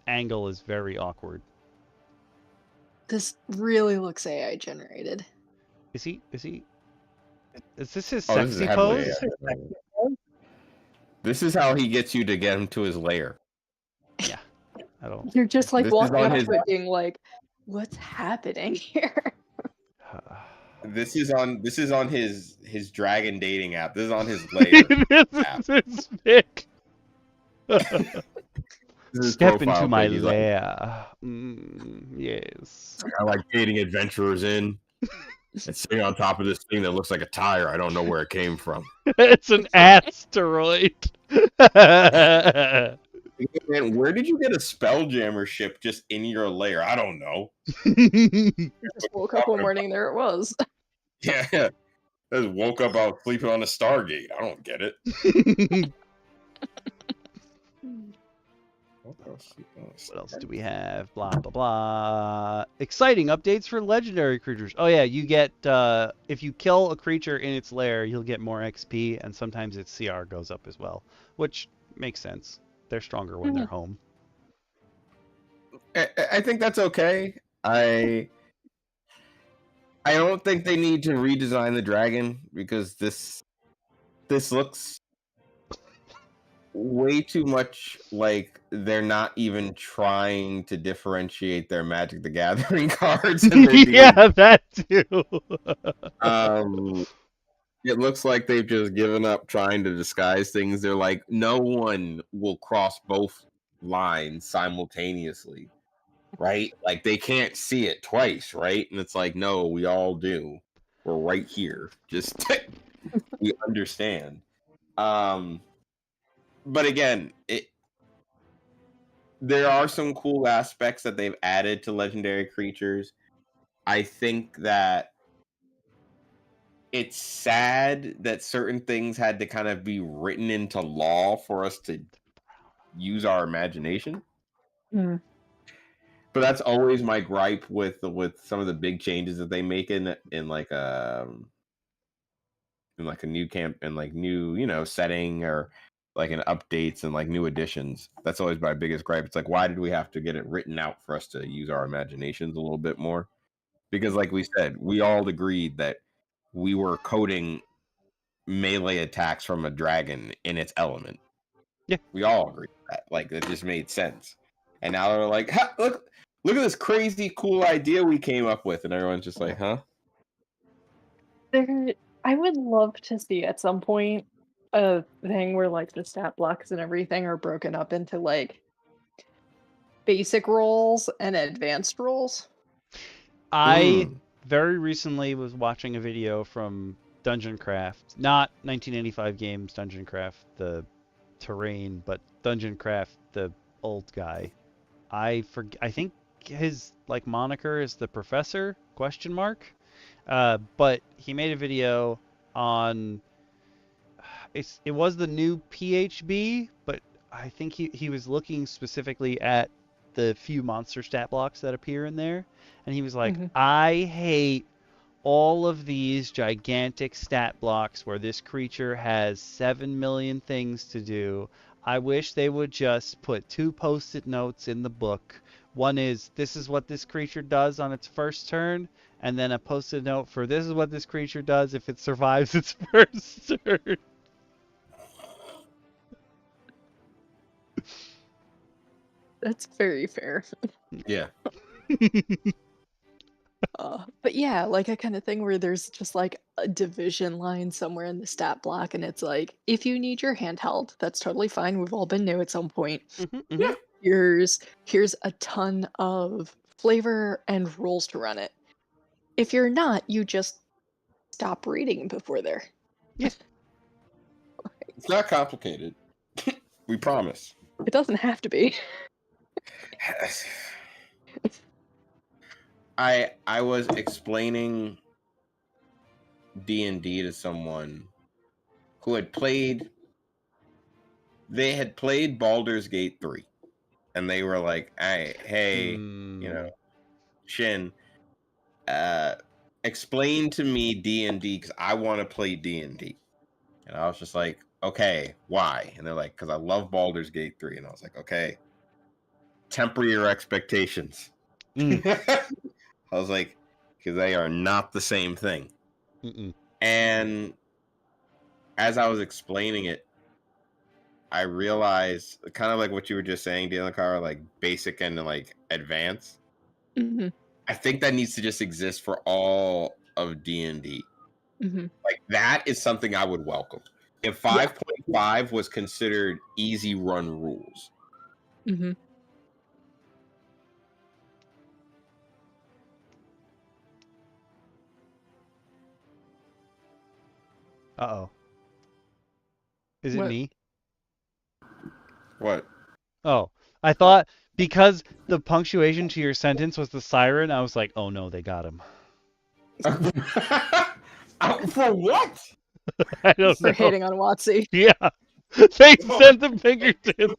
S1: angle is very awkward.
S3: This really looks AI generated.
S1: Is he? Is this his
S2: Oh, this is
S1: sexy
S2: heavily
S1: pose?
S2: AI. This is how he gets you to get him to his lair.
S1: Yeah, I don't.
S3: You're just like
S2: This is
S3: walking
S2: on
S3: up
S2: his-
S3: to it being like, what's happening here?
S2: This is on his dragon dating app. This is on his lair.
S1: This is his pic.
S2: This is his
S1: Step
S2: profile
S1: into my
S2: pic. He's like,
S1: lair. Yes.
S2: I like dating adventurers in and sitting on top of this thing that looks like a tire. I don't know where it came from.
S1: It's an asteroid.
S2: Man, where did you get a Spelljammer ship just in your lair? I don't know.
S3: Just woke up one morning, there it was.
S2: Yeah. I just woke up out sleeping on a Stargate. I don't get it.
S1: What else do we have? Blah, blah, blah. Exciting updates for legendary creatures. Oh, yeah, you get, if you kill a creature in its lair, you'll get more XP, and sometimes its CR goes up as well, which makes sense. They're stronger when they're home.
S2: I think that's okay. I don't think they need to redesign the dragon because this looks way too much like they're not even trying to differentiate their Magic the Gathering cards. In their
S1: Yeah, that too.
S2: It looks like they've just given up trying to disguise things. They're like, no one will cross both lines simultaneously, right? Like they can't see it twice, right? And it's like, no, we all do. We're right here. Just we understand. But again, there are some cool aspects that they've added to legendary creatures. I think that it's sad that certain things had to kind of be written into law for us to use our imagination.
S3: Mm.
S2: But that's always my gripe with some of the big changes that they make in like a new camp and like new setting or like in updates and like new additions. That's always my biggest gripe. It's like, why did we have to get it written out for us to use our imaginations a little bit more? Because like we said, we all agreed that we were coding melee attacks from a dragon in its element.
S1: Yeah,
S2: we all agreed with that. Like it just made sense. And now they're like, look at this crazy cool idea we came up with, and everyone's just like, huh?
S3: I would love to see at some point a thing where like the stat blocks and everything are broken up into like basic roles and advanced roles.
S1: I very recently was watching a video from Dungeon Craft, not 1985 games Dungeon Craft, the terrain, but Dungeon Craft, the old guy. I think his like moniker is the Professor ? But he made a video on it was the new PHB, but I think he was looking specifically at the few monster stat blocks that appear in there, and he was like, I hate all of these gigantic stat blocks where this creature has 7 million things to do. I wish they would just put 2 post-it notes in the book. One is, this is what this creature does on its first turn, and then a post-it note for this is what this creature does if it survives its first turn.
S3: That's very fair.
S2: Yeah.
S3: But yeah, like a kind of thing where there's just like a division line somewhere in the stat block, and it's like, if you need your handheld, that's totally fine. We've all been new at some point.
S2: Yeah.
S3: Here's a ton of flavor and rules to run it. If you're not, you just stop reading before there.
S1: Yeah.
S2: It's not complicated. We promise.
S3: It doesn't have to be.
S2: I was explaining D&D to someone who had played Baldur's Gate 3, and they were like, hey, Shin, explain to me D&D because I want to play D&D. And I was just like, okay, why? And they're like, because I love Baldur's Gate 3. And I was like, okay, temper your expectations. I was like, because they are not the same thing. And as I was explaining it, I realized, kind of like what you were just saying, DM Lacara, like basic and like advanced. I think that needs to just exist for all of D&D. Like that is something I would welcome. If 5.5 was considered easy run rules.
S1: Uh-oh. Is it me?
S2: What?
S1: Oh, I thought because the punctuation to your sentence was the siren, I was like, oh no, they got him.
S2: For what?
S1: I don't know.
S3: For hitting on Watsy.
S1: Yeah. They sent the Pinkertons.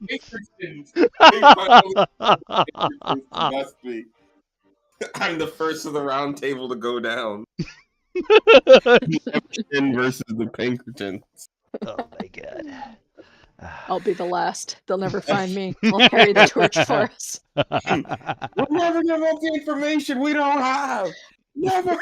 S2: Must be. I'm the first of the round table to go down. Versus the Pinkertons.
S1: Oh my god.
S3: I'll be the last. They'll never find me. I'll carry the torch for us.
S2: We'll never give up the information we don't have. Never.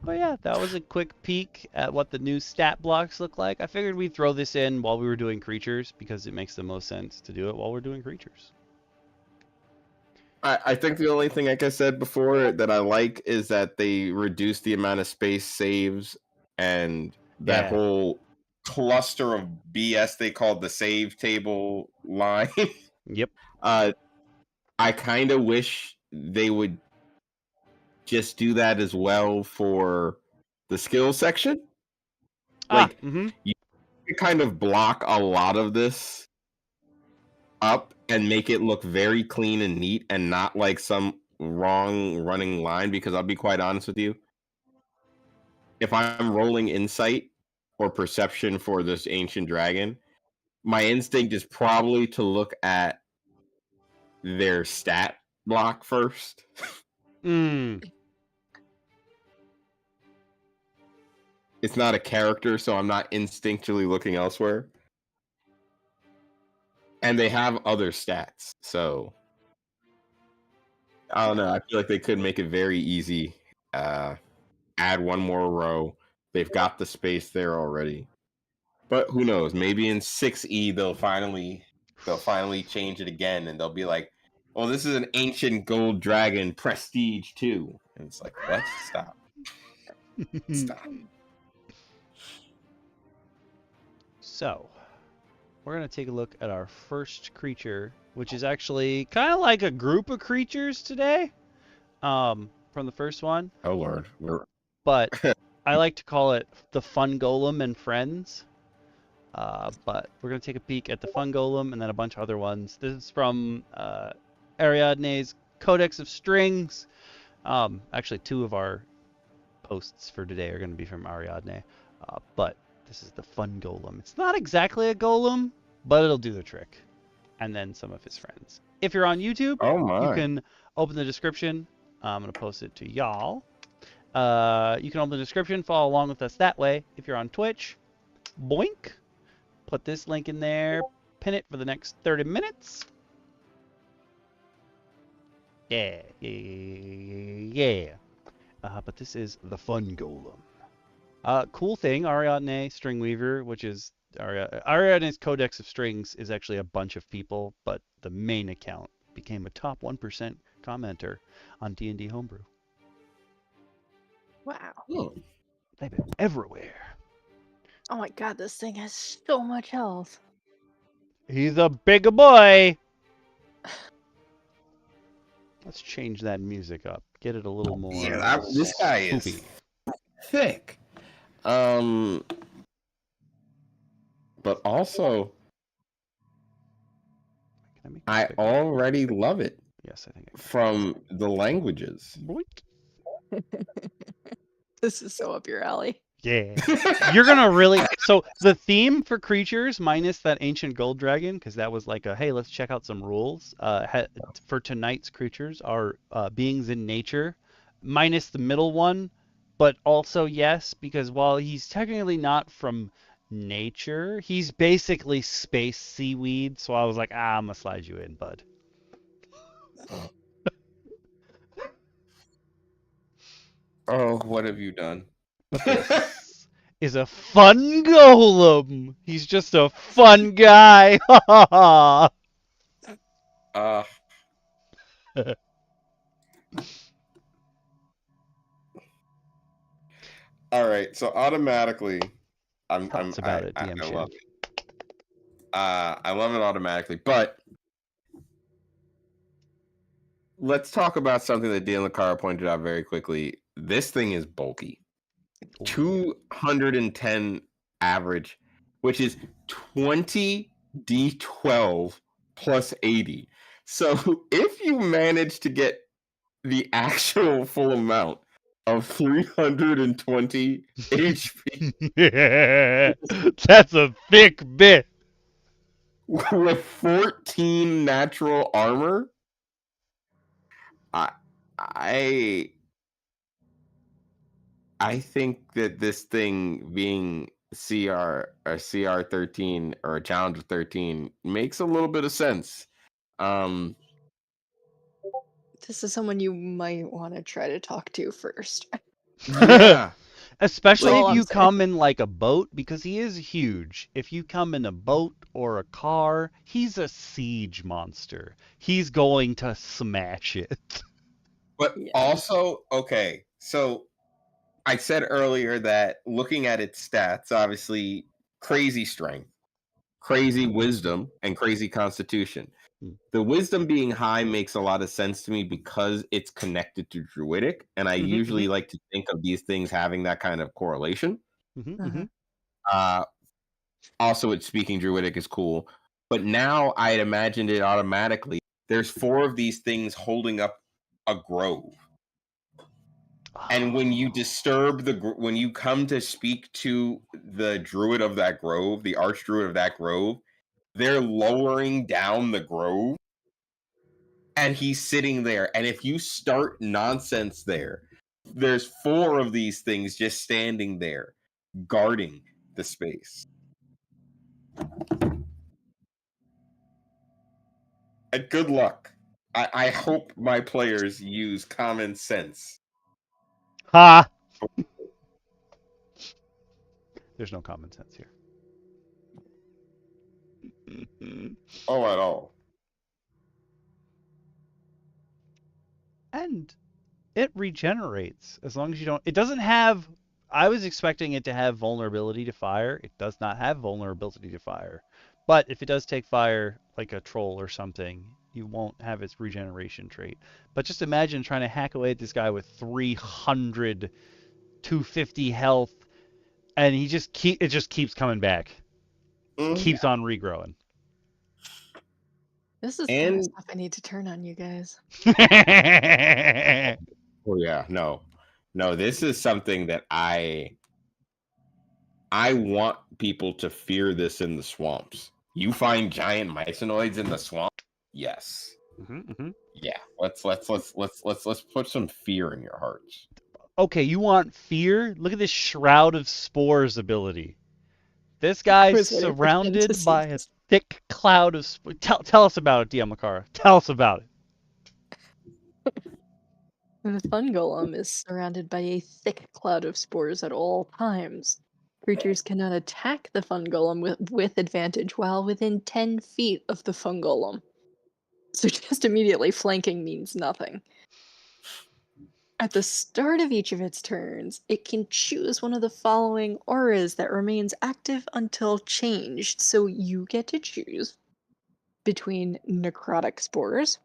S1: But yeah, that was a quick peek at what the new stat blocks look like. I figured we'd throw this in while we were doing creatures because it makes the most sense to do it while we're doing creatures.
S2: I think the only thing, like I said before, that I like is that they reduce the amount of space saves and that whole cluster of BS they called the save table line.
S1: Yep.
S2: I kind of wish they would just do that as well for the skill section. Like, you kind of block a lot of this up and make it look very clean and neat and not like some wrong running line, because I'll be quite honest with you. If I'm rolling insight or perception for this ancient dragon, my instinct is probably to look at their stat block first. It's not a character, so I'm not instinctually looking elsewhere. And they have other stats, so I don't know. I feel like they could make it very easy. Add one more row. They've got the space there already. But who knows? Maybe in 6E they'll finally change it again, and they'll be like, "Oh, this is an ancient gold dragon prestige 2." And it's like, what? Stop. Stop.
S1: So, we're going to take a look at our first creature, which is actually kind of like a group of creatures today, from the first one.
S2: Oh, Lord.
S1: But I like to call it the Fungolem and Friends. But we're going to take a peek at the Fungolem and then a bunch of other ones. This is from Ariadne's Codex of Strings. Actually, 2 of our posts for today are going to be from Ariadne. But this is the Fungolem. It's not exactly a golem, but it'll do the trick. And then some of his friends. If you're on YouTube, you can open the description. I'm going to post it to y'all. You can open the description, follow along with us that way. If you're on Twitch, boink. Put this link in there, pin it for the next 30 minutes. Yeah. But this is the Fungolem. Cool thing, Ariadne Stringweaver, which is Ariadne's Codex of Strings, is actually a bunch of people, but the main account became a top 1% commenter on D&D Homebrew.
S3: Wow.
S1: They've been everywhere.
S3: Oh my god, this thing has so much health.
S1: He's a big boy. Let's change that music up. Get it a little more.
S2: Yeah, this guy
S1: spoopy.
S2: is thick. But also, I already love it.
S1: Yes, I think
S2: from the languages.
S3: This is so up your alley.
S1: Yeah. You're gonna really. So the theme for creatures, minus that ancient gold dragon, because that was like a hey, let's check out some rules. For tonight's creatures are beings in nature, minus the middle one, but also yes, because while he's technically not from nature, he's basically space seaweed. So I was like, I'm gonna slide you in, bud.
S2: Oh, what have you done?
S1: But this is a Fungolem. He's just a fun guy.
S2: uh, all right. So automatically,
S1: Tell us about it, DM
S2: I
S1: Shin.
S2: love it. I love it automatically, but let's talk about something that DM Lacara pointed out very quickly. This thing is bulky. 210 average, which is 20 D12 plus 80. So if you manage to get the actual full amount of 320 HP
S1: That's a thick bit.
S2: with 14 natural armor, I think that this thing being CR or CR 13 or a Challenger 13 makes a little bit of sense.
S3: This is someone you might want to try to talk to first.
S2: Yeah.
S1: Especially
S3: all
S1: if
S3: I'm
S1: you
S3: saying.
S1: come in like a boat, because he is huge. If you come in a boat or a car, he's a siege monster. He's going to smash it.
S2: But
S3: Yeah.
S2: also, okay, so I said earlier that looking at its stats, obviously crazy strength, crazy wisdom, and crazy constitution. The wisdom being high makes a lot of sense to me because it's connected to druidic, and I usually like to think of these things having that kind of correlation. Also, it's speaking druidic is cool, but now I had imagined it automatically. There's 4 of these things holding up a grove. And when you disturb when you come to speak to the druid of that grove, the archdruid of that grove, they're lowering down the grove, and he's sitting there. And if you start nonsense there, there's 4 of these things just standing there, guarding the space. And good luck. I hope my players use common sense.
S1: Ha! There's no common sense here.
S2: Oh, at all.
S1: And it regenerates as long as you don't. It doesn't have. I was expecting it to have vulnerability to fire. It does not have vulnerability to fire. But if it does take fire, like a troll or something, you won't have its regeneration trait. But just imagine trying to hack away at this guy with 300, 250 health, and it just keeps coming back. Keeps on regrowing.
S3: This is the kind of stuff I need to turn on you guys.
S2: Oh yeah, no, this is something that I want people to fear this in the swamps. You find giant mycenoids in the swamp? Yes. Yeah. Let's put some fear in your hearts.
S1: Okay, you want fear? Look at this Shroud of Spores ability. This guy's surrounded by a thick cloud of... Tell us about it, DM Lacara. Tell us about it.
S3: The Fungolem is surrounded by a thick cloud of spores at all times. Creatures cannot attack the Fungolem with advantage while within 10 feet of the Fungolem. So just immediately flanking means nothing. At the start of each of its turns, it can choose one of the following auras that remains active until changed. So you get to choose between necrotic spores,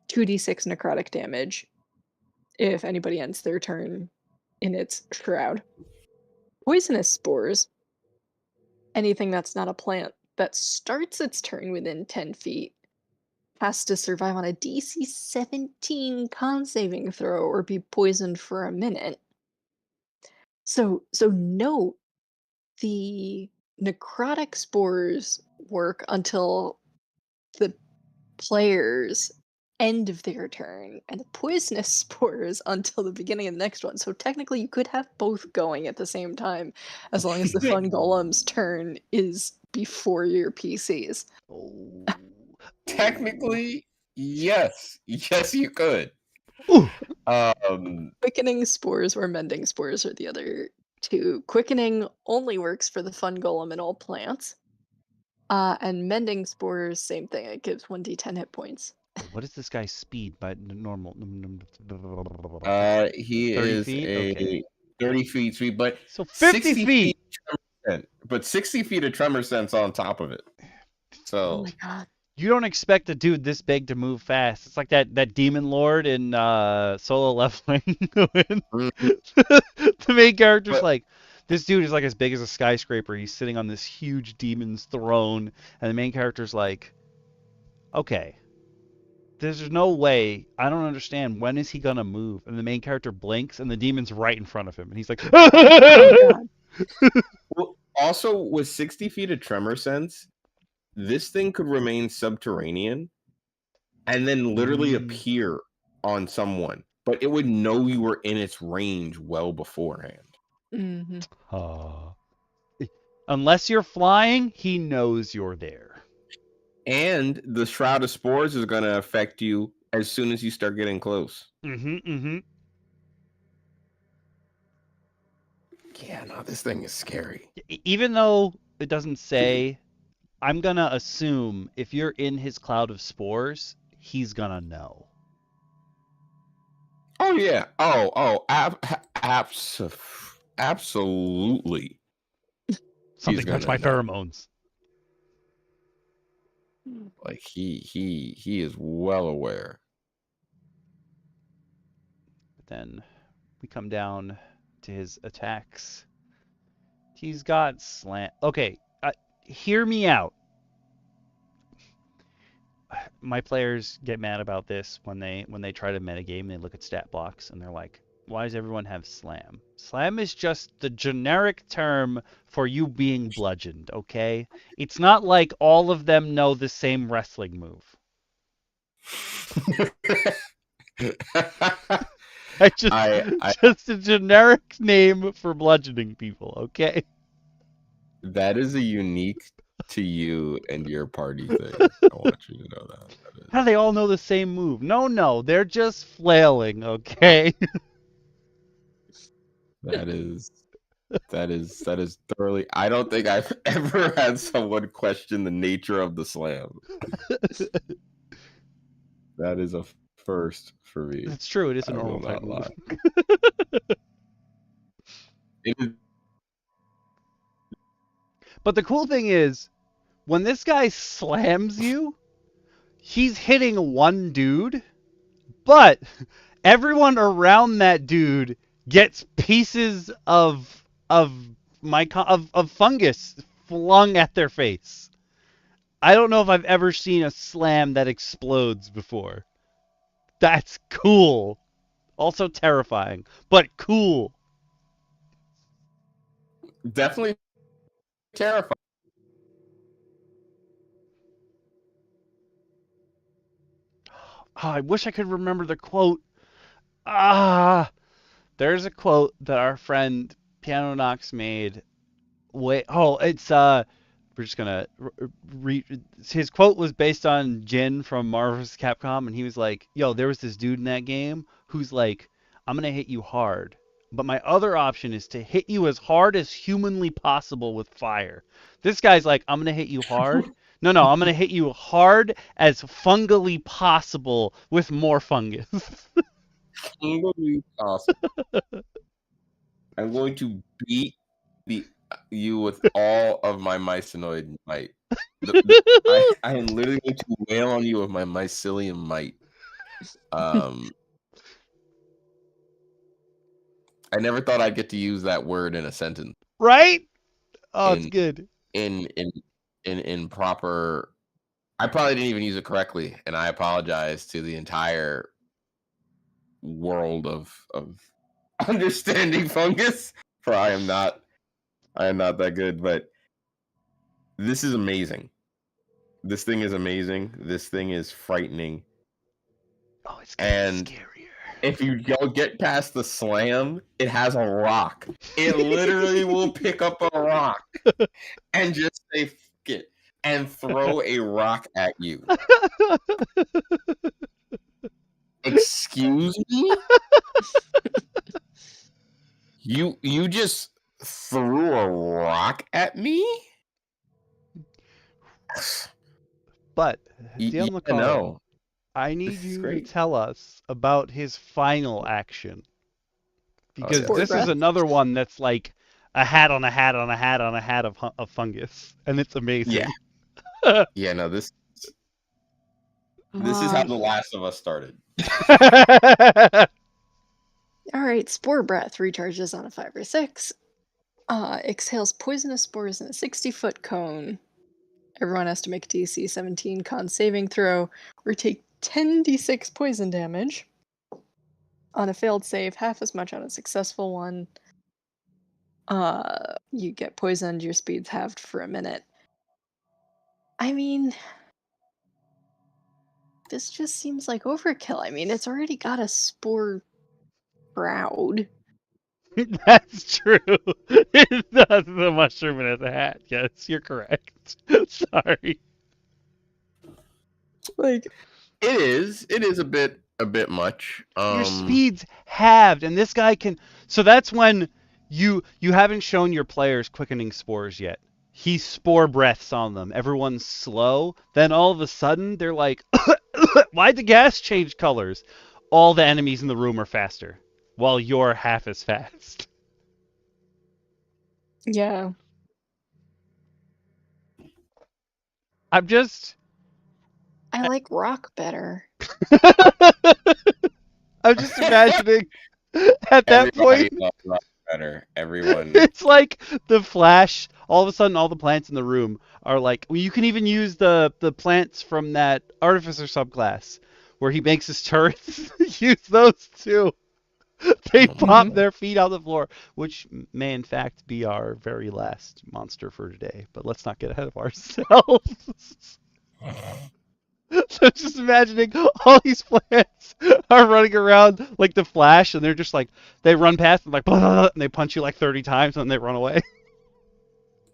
S3: 2d6 necrotic damage if anybody ends their turn in its shroud, poisonous spores, anything that's not a plant that starts its turn within 10 feet has to survive on a DC 17 con saving throw or be poisoned for a minute. So note the necrotic spores work until the players end of their turn, and the poisonous spores until the beginning of the next one. So technically, you could have both going at the same time, as long as the Fungolem's turn is before your PCs.
S1: Oh.
S2: Technically, yes. Yes, you could.
S1: Ooh.
S3: Quickening spores or mending spores are the other two. Quickening only works for the Fungolem and all plants. And mending spores, same thing. It gives 1d10 hit points.
S1: What is this guy's speed by normal?
S2: He
S1: 30
S2: is
S1: feet?
S2: a
S1: Okay.
S2: 30 feet speed, but
S1: So 50 feet.
S2: But 60 feet of tremor sense on top of it. So
S3: Oh my god.
S1: You don't expect a dude this big to move fast. It's like that demon lord in solo leveling. The main character's like, this dude is like as big as a skyscraper. He's sitting on this huge demon's throne, and the main character's like, okay, there's no way. I don't understand. When is he gonna move? And the main character blinks, and the demon's right in front of him, and he's like,
S3: Oh god.
S2: well, also with 60 feet of tremor sense, this thing could remain subterranean and then literally appear on someone, but it would know you were in its range well beforehand.
S3: Mm-hmm.
S1: Unless you're flying, he knows you're there.
S2: And the Shroud of Spores is going to affect you as soon as you start getting close.
S1: Mm-hmm.
S2: Yeah, no, this thing is scary.
S1: Even though it doesn't say, I'm gonna assume if you're in his cloud of spores, he's gonna know.
S2: Oh yeah. Absolutely.
S1: Something touched my pheromones.
S2: Like he is well aware.
S1: But then we come down to his attacks. He's got slant. Okay, hear me out. My players get mad about this when they try to metagame and they look at stat blocks and they're like, why does everyone have slam? Slam is just the generic term for you being bludgeoned, okay? It's not like all of them know the same wrestling move. Just a generic name for bludgeoning people, okay?
S2: That is a unique to you and your party thing. I want you to know that.
S1: How do they all know the same move? No, they're just flailing, okay?
S2: That is thoroughly. I don't think I've ever had someone question the nature of the slam. That is a first for me.
S1: That's true. It is a normal type move. But the cool thing is, when this guy slams you, he's hitting one dude, but everyone around that dude gets pieces of fungus flung at their face. I don't know if I've ever seen a slam that explodes before. That's cool. Also terrifying, but cool.
S2: Definitely terrifying.
S1: Oh, I wish I could remember the quote. There's a quote that our friend Piano Knox made. It's we're just gonna read. His quote was based on Jin from Marvel vs. Capcom, and he was like, "Yo, there was this dude in that game who's like, I'm gonna hit you hard, but my other option is to hit you as hard as humanly possible with fire. This guy's like, I'm gonna hit you hard. No, I'm gonna hit you hard as fungally possible with more fungus."
S2: Fungally possible. I'm going to beat you with all of my mycenoid might. I am literally going to wail on you with my mycelium might. I never thought I'd get to use that word in a sentence.
S1: Right? Oh, it's good.
S2: In proper. I probably didn't even use it correctly, and I apologize to the entire world of understanding fungus, for I am not that good, but this is amazing. This thing is amazing. This thing is frightening.
S1: Oh, it's gonna
S2: And
S1: be scarier.
S2: if you don't get past the slam, it has a rock. It literally will pick up a rock and just say "F it" and throw a rock at you. Excuse me? You just threw a rock at me?
S1: But DM
S2: Yeah,
S1: Lacara,
S2: no.
S1: I need
S2: This is
S1: you to
S2: great.
S1: tell us about his final action. Because
S2: yes.
S3: Spore
S1: this is
S3: breath?
S1: another one that's like a hat on a hat on a hat on a hat of fungus. And it's amazing.
S2: Yeah, no, this is how The Last of Us started.
S3: Alright, Spore Breath recharges on a 5 or 6. Exhales poisonous spores in a 60-foot cone. Everyone has to make a DC 17 con saving throw or take 10d6 poison damage. On a failed save, half as much on a successful one. You get poisoned, your speed's halved for a minute. I mean, this just seems like overkill. I mean, it's already got a spore shroud.
S1: That's true. It does the mushroom and the hat. Yes, you're correct. Sorry.
S3: Like,
S2: It is a bit much.
S1: Your speed's halved, and this guy can. So that's when you haven't shown your players quickening spores yet. He spore breaths on them. Everyone's slow. Then all of a sudden they're like, "Why'd the gas change colors?" All the enemies in the room are faster, while you're half as fast.
S3: yeah.
S1: I'm just.
S3: I like rock better.
S1: I'm just imagining at that
S2: Everybody
S1: point.
S2: loves Rock better. Everyone.
S1: It's like the Flash. All of a sudden, all the plants in the room are like. Well, you can even use the plants from that Artificer subclass where he makes his turrets. Use those too. They pop their feet on the floor, which may in fact be our very last monster for today. But let's not get ahead of ourselves. So just imagining all these plants are running around like the Flash, and they're just like they run past and like blah, blah, blah, and they punch you like 30 times and then they run away.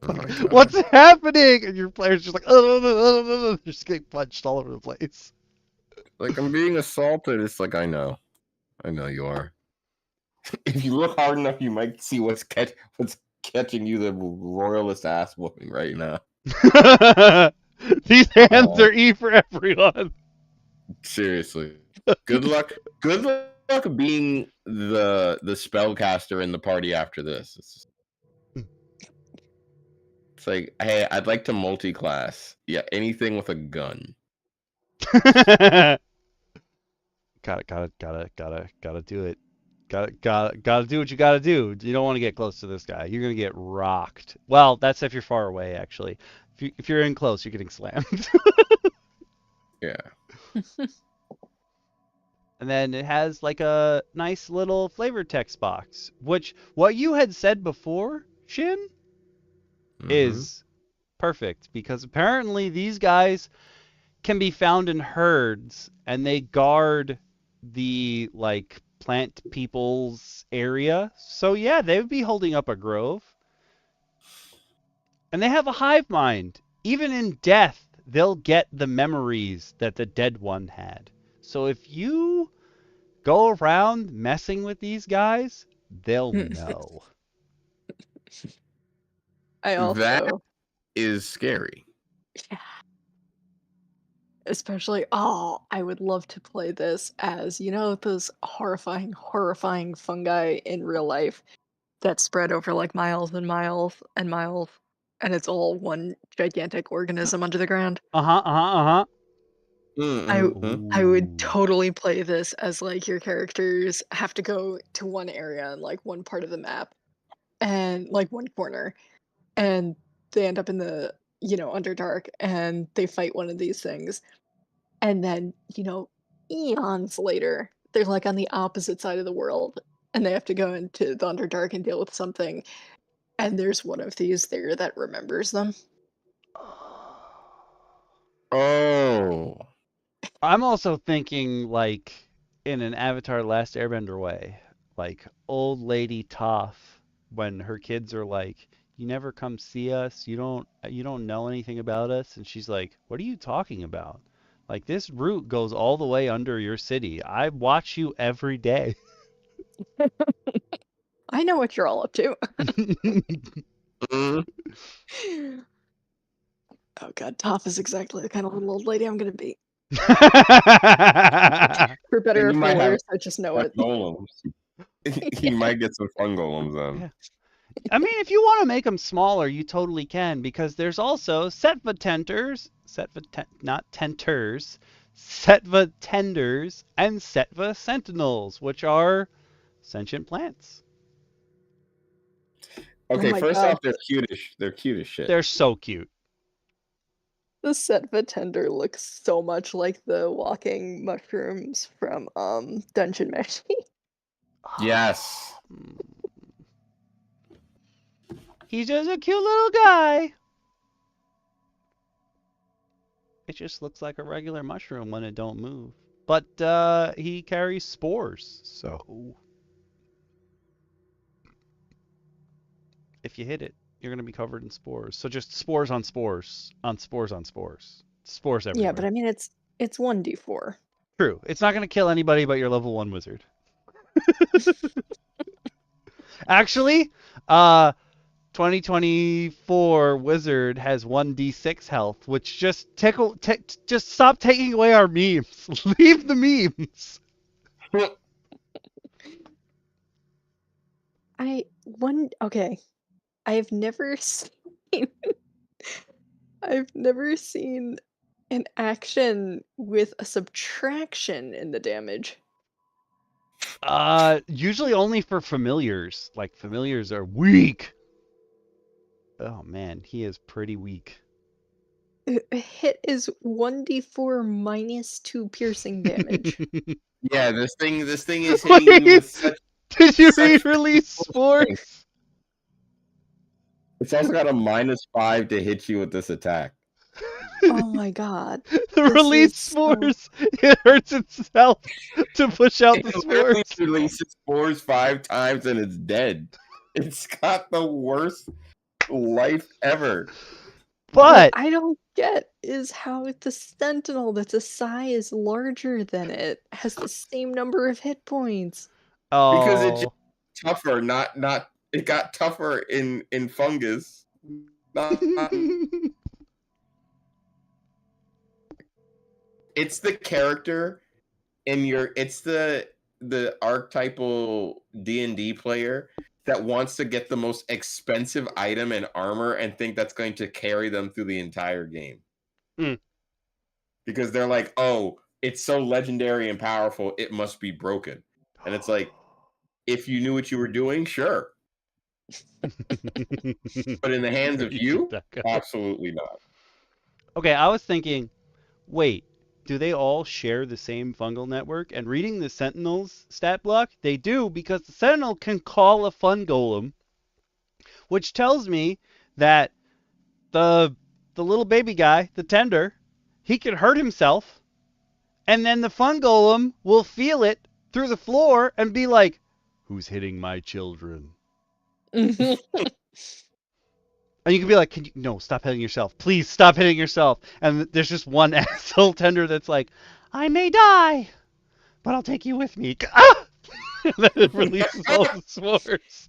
S2: Oh my God.
S1: What's happening? And your player's just like they're just getting punched all over the place.
S2: Like, I'm being assaulted. It's like, I know you are. If you look hard enough, you might see what's catching you the royalist ass whooping right now.
S1: These hands are E for everyone.
S2: Seriously. Good luck. Good luck being the spellcaster in the party after this. It's like, hey, I'd like to multi-class. Yeah, anything with a gun.
S1: Gotta do it. Gotta do what you gotta do. You don't want to get close to this guy. You're gonna get rocked. Well, that's if you're far away, actually. If you're in close, you're getting slammed.
S2: Yeah.
S1: And then it has like a nice little flavor text box, which what you had said before, Shin, is perfect because apparently these guys can be found in herds and they guard the like plant people's area. So yeah, they would be holding up a grove. And they have a hive mind. Even in death, they'll get the memories that the dead one had. So if you go around messing with these guys, they'll know.
S3: I also,
S2: That is scary.
S3: yeah. Especially, I would love to play this as, those horrifying fungi in real life that spread over like miles and miles and miles, and it's all one gigantic organism under the ground. I would
S1: Ooh.
S3: totally play this as like your characters have to go to one area and like one part of the map and like one corner, and they end up in the Underdark and they fight one of these things, and then eons later they're like on the opposite side of the world and they have to go into the Underdark and deal with something, and there's one of these there that remembers them.
S2: Oh.
S1: I'm also thinking like in an Avatar Last Airbender way, like old lady Toph when her kids are like, "You never come see us. You don't know anything about us." And she's like, "What are you talking about? Like this route goes all the way under your city. I watch you every day."
S3: I know what you're all up to.
S2: Mm.
S3: Oh god, Toph is exactly the kind of little old lady I'm gonna be. For better
S2: And
S3: or
S2: you
S3: for
S2: might have
S3: worse, I just know it.
S2: golems. You might get some fungolems then.
S1: Yeah. I mean, if you want to make them smaller, you totally can because there's also Setva tenters, not tenters, Setva tenders, and Setva sentinels, which are sentient plants.
S2: Okay,
S3: my
S2: first
S3: God.
S2: off, they're cutish. They're cute as shit.
S1: They're so cute.
S3: The Setva tender looks so much like the walking mushrooms from Dungeon Meshi.
S2: Yes.
S1: He's just a cute little guy. It just looks like a regular mushroom when it don't move. But he carries spores, so if you hit it, you're going to be covered in spores. So just spores on spores on spores on spores. Spores everywhere.
S3: Yeah, but I mean it's 1d4.
S1: True. It's not going to kill anybody but your level 1 wizard. Actually, 2024 wizard has 1d6 health, which just just stop taking away our memes. Leave the memes.
S3: Okay. I've never seen I've never seen an action with a subtraction in the damage.
S1: Usually only for familiars. Like familiars are weak. Oh man, he is pretty weak.
S3: A hit is 1d4 minus 2 piercing damage.
S2: Yeah, this thing is hitting you with such.
S1: Did you
S2: such
S1: re-release spores?
S2: It's also got a -5 to hit you with this attack.
S3: Oh my god.
S1: The
S3: This
S1: release
S3: is so-
S1: spores. It hurts itself to push out
S2: It
S1: the
S2: literally
S1: spores.
S2: releases spores 5 times and it's dead. It's got the worst life ever.
S1: But
S3: what I don't get is how the Sentinel that's a size larger than it has the same number of hit points.
S2: Because it's
S1: oh,
S2: tougher, not it got tougher in fungus. It's the character in it's the archetypal D&D player that wants to get the most expensive item and armor and think that's going to carry them through the entire game.
S1: Mm.
S2: Because they're like, "Oh, it's so legendary and powerful, it must be broken." And it's like, if you knew what you were doing, sure. But in the hands of you, absolutely not.
S1: Okay, I was thinking, wait, do they all share the same fungal network? And reading the Sentinel's stat block, they do because the Sentinel can call a Fungolem, which tells me that the little baby guy, the tender, he can hurt himself, and then the Fungolem will feel it through the floor and be like, "Who's hitting my children?" And you can be like, no, stop hitting yourself. Please stop hitting yourself. And there's just one asshole tender that's like, "I may die, but I'll take you with me." Ah! And then it releases all the spores.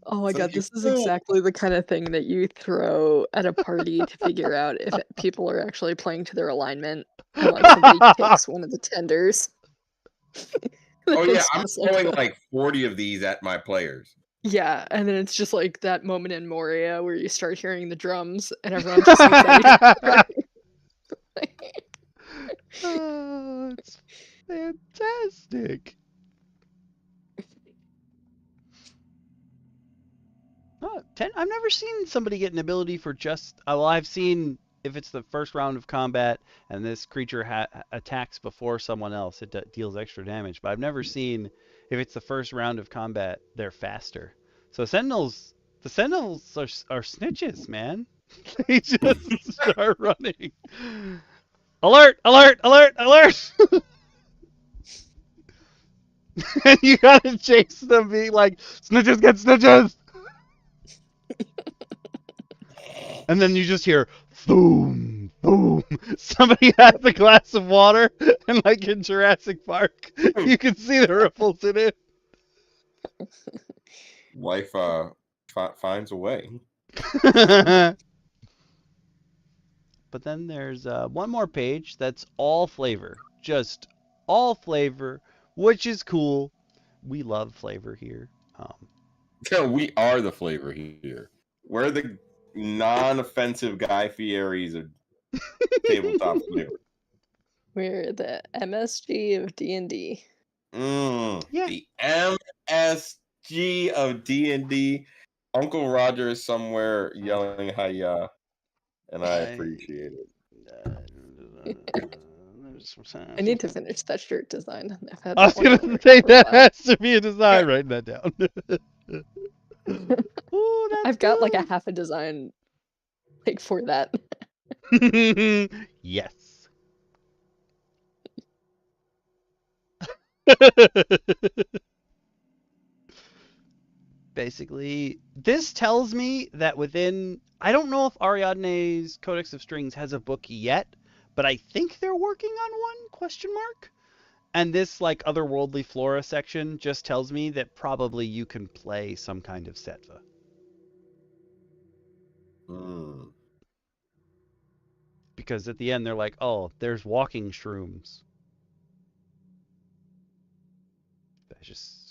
S3: Oh my god, this is exactly the kind of thing that you throw at a party to figure out if people are actually playing to their alignment. And like somebody kicks one of the tenders.
S2: Oh yeah,
S3: It's
S2: I'm
S3: just like
S2: throwing
S3: the-
S2: like 40 of these at my players.
S3: Yeah, and then it's just like that moment in Moria where you start hearing the drums and everyone just looks at each other.
S1: Oh, it's fantastic. Oh, I've never seen somebody get an ability for just. Well, I've seen if it's the first round of combat and this creature attacks before someone else, it deals extra damage. But I've never seen if it's the first round of combat, they're faster. So the Sentinels are snitches, man. They just start running. alert, alert, alert, alert! And you gotta chase them, being like, snitches get stitches! And then you just hear, boom, boom. Somebody has a glass of water, and like in Jurassic Park, you can see the ripples in it.
S2: Life finds a way.
S1: But then there's one more page that's all flavor. Just all flavor, which is cool. We love flavor here.
S2: We are the flavor here. We're the non-offensive Guy Fieri's of tabletop flavor.
S3: We're the MSG of D&D.
S1: Yeah.
S2: The MSG of D&D. Uncle Roger is somewhere yelling "Hiya," and I appreciate it.
S3: I need to finish that shirt design.
S1: I was going to say that has to be a design. Writing that down. Ooh,
S3: I've got like a half a design like for that.
S1: Yes. Basically, this tells me that I don't know if Ariadne's Codex of Strings has a book yet, but I think they're working on one, ? And this like otherworldly flora section just tells me that probably you can play some kind of Setva. Because at the end they're like, oh, there's walking shrooms.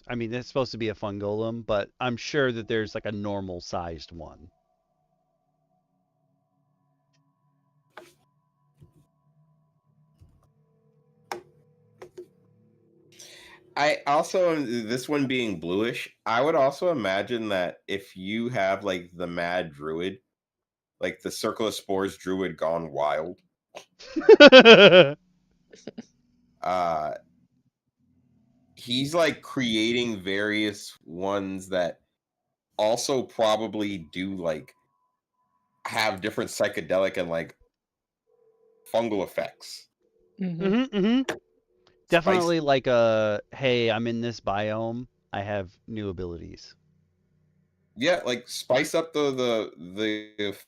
S1: I mean, it's supposed to be a Fungolem, but I'm sure that there's like a normal sized one.
S2: I also, this one being bluish, I would also imagine that if you have like the Mad Druid, like the Circle of Spores Druid gone wild, he's like creating various ones that also probably do like have different psychedelic and like fungal effects.
S1: Definitely like hey, I'm in this biome. I have new abilities.
S2: Yeah, like spice up the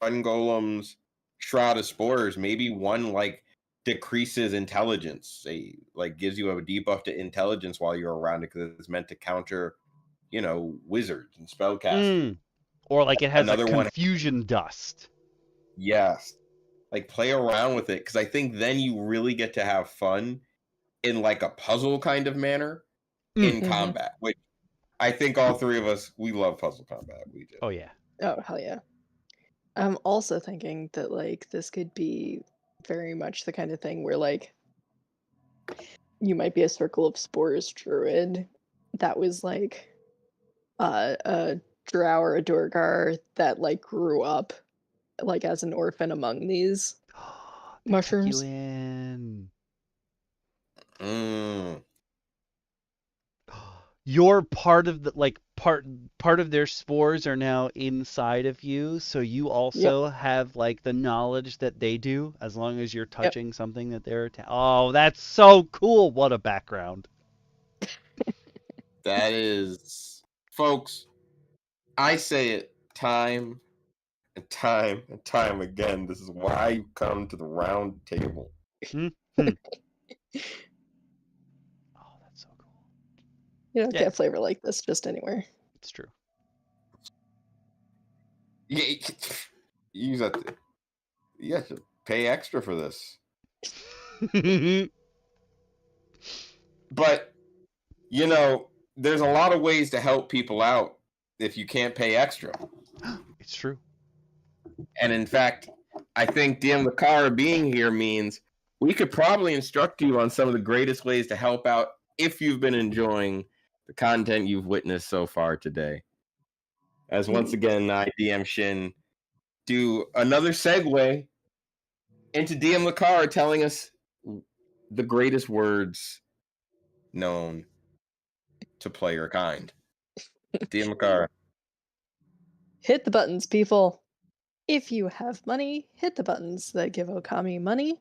S2: Fungolem's Shroud of Spores. Maybe one like decreases intelligence. Say like gives you a debuff to intelligence while you're around it because it's meant to counter, wizards and spellcasters.
S1: Or like it has
S2: Another
S1: a confusion dust.
S2: Yes. Like play around with it because I think then you really get to have fun in like a puzzle kind of manner in combat. Which I think all three of us, we love puzzle combat. We do.
S1: Oh yeah.
S3: Oh hell yeah. I'm also thinking that like this could be very much the kind of thing where like you might be a Circle of Spores druid that was like a drow or a Durgar that like grew up like as an orphan among these mushrooms.
S1: Took you in. You're part of the part of their spores are now inside of you, so you also have like the knowledge that they do as long as you're touching something that they're oh, that's so cool. What a background.
S2: That is, folks, I say it time and time and time again. This is why you come to the round table.
S1: Oh, that's so cool.
S3: You don't get flavor like this just anywhere.
S1: It's true.
S2: Yeah, you have to pay extra for this. But, there's a lot of ways to help people out if you can't pay extra.
S1: It's true.
S2: And in fact, I think DM Lacara being here means we could probably instruct you on some of the greatest ways to help out if you've been enjoying the content you've witnessed so far today. As once again, I, DM Shin, do another segue into DM Lacara telling us the greatest words known to player kind. DM Lacara.
S3: Hit the buttons, people. If you have money, hit the buttons that give Okami money.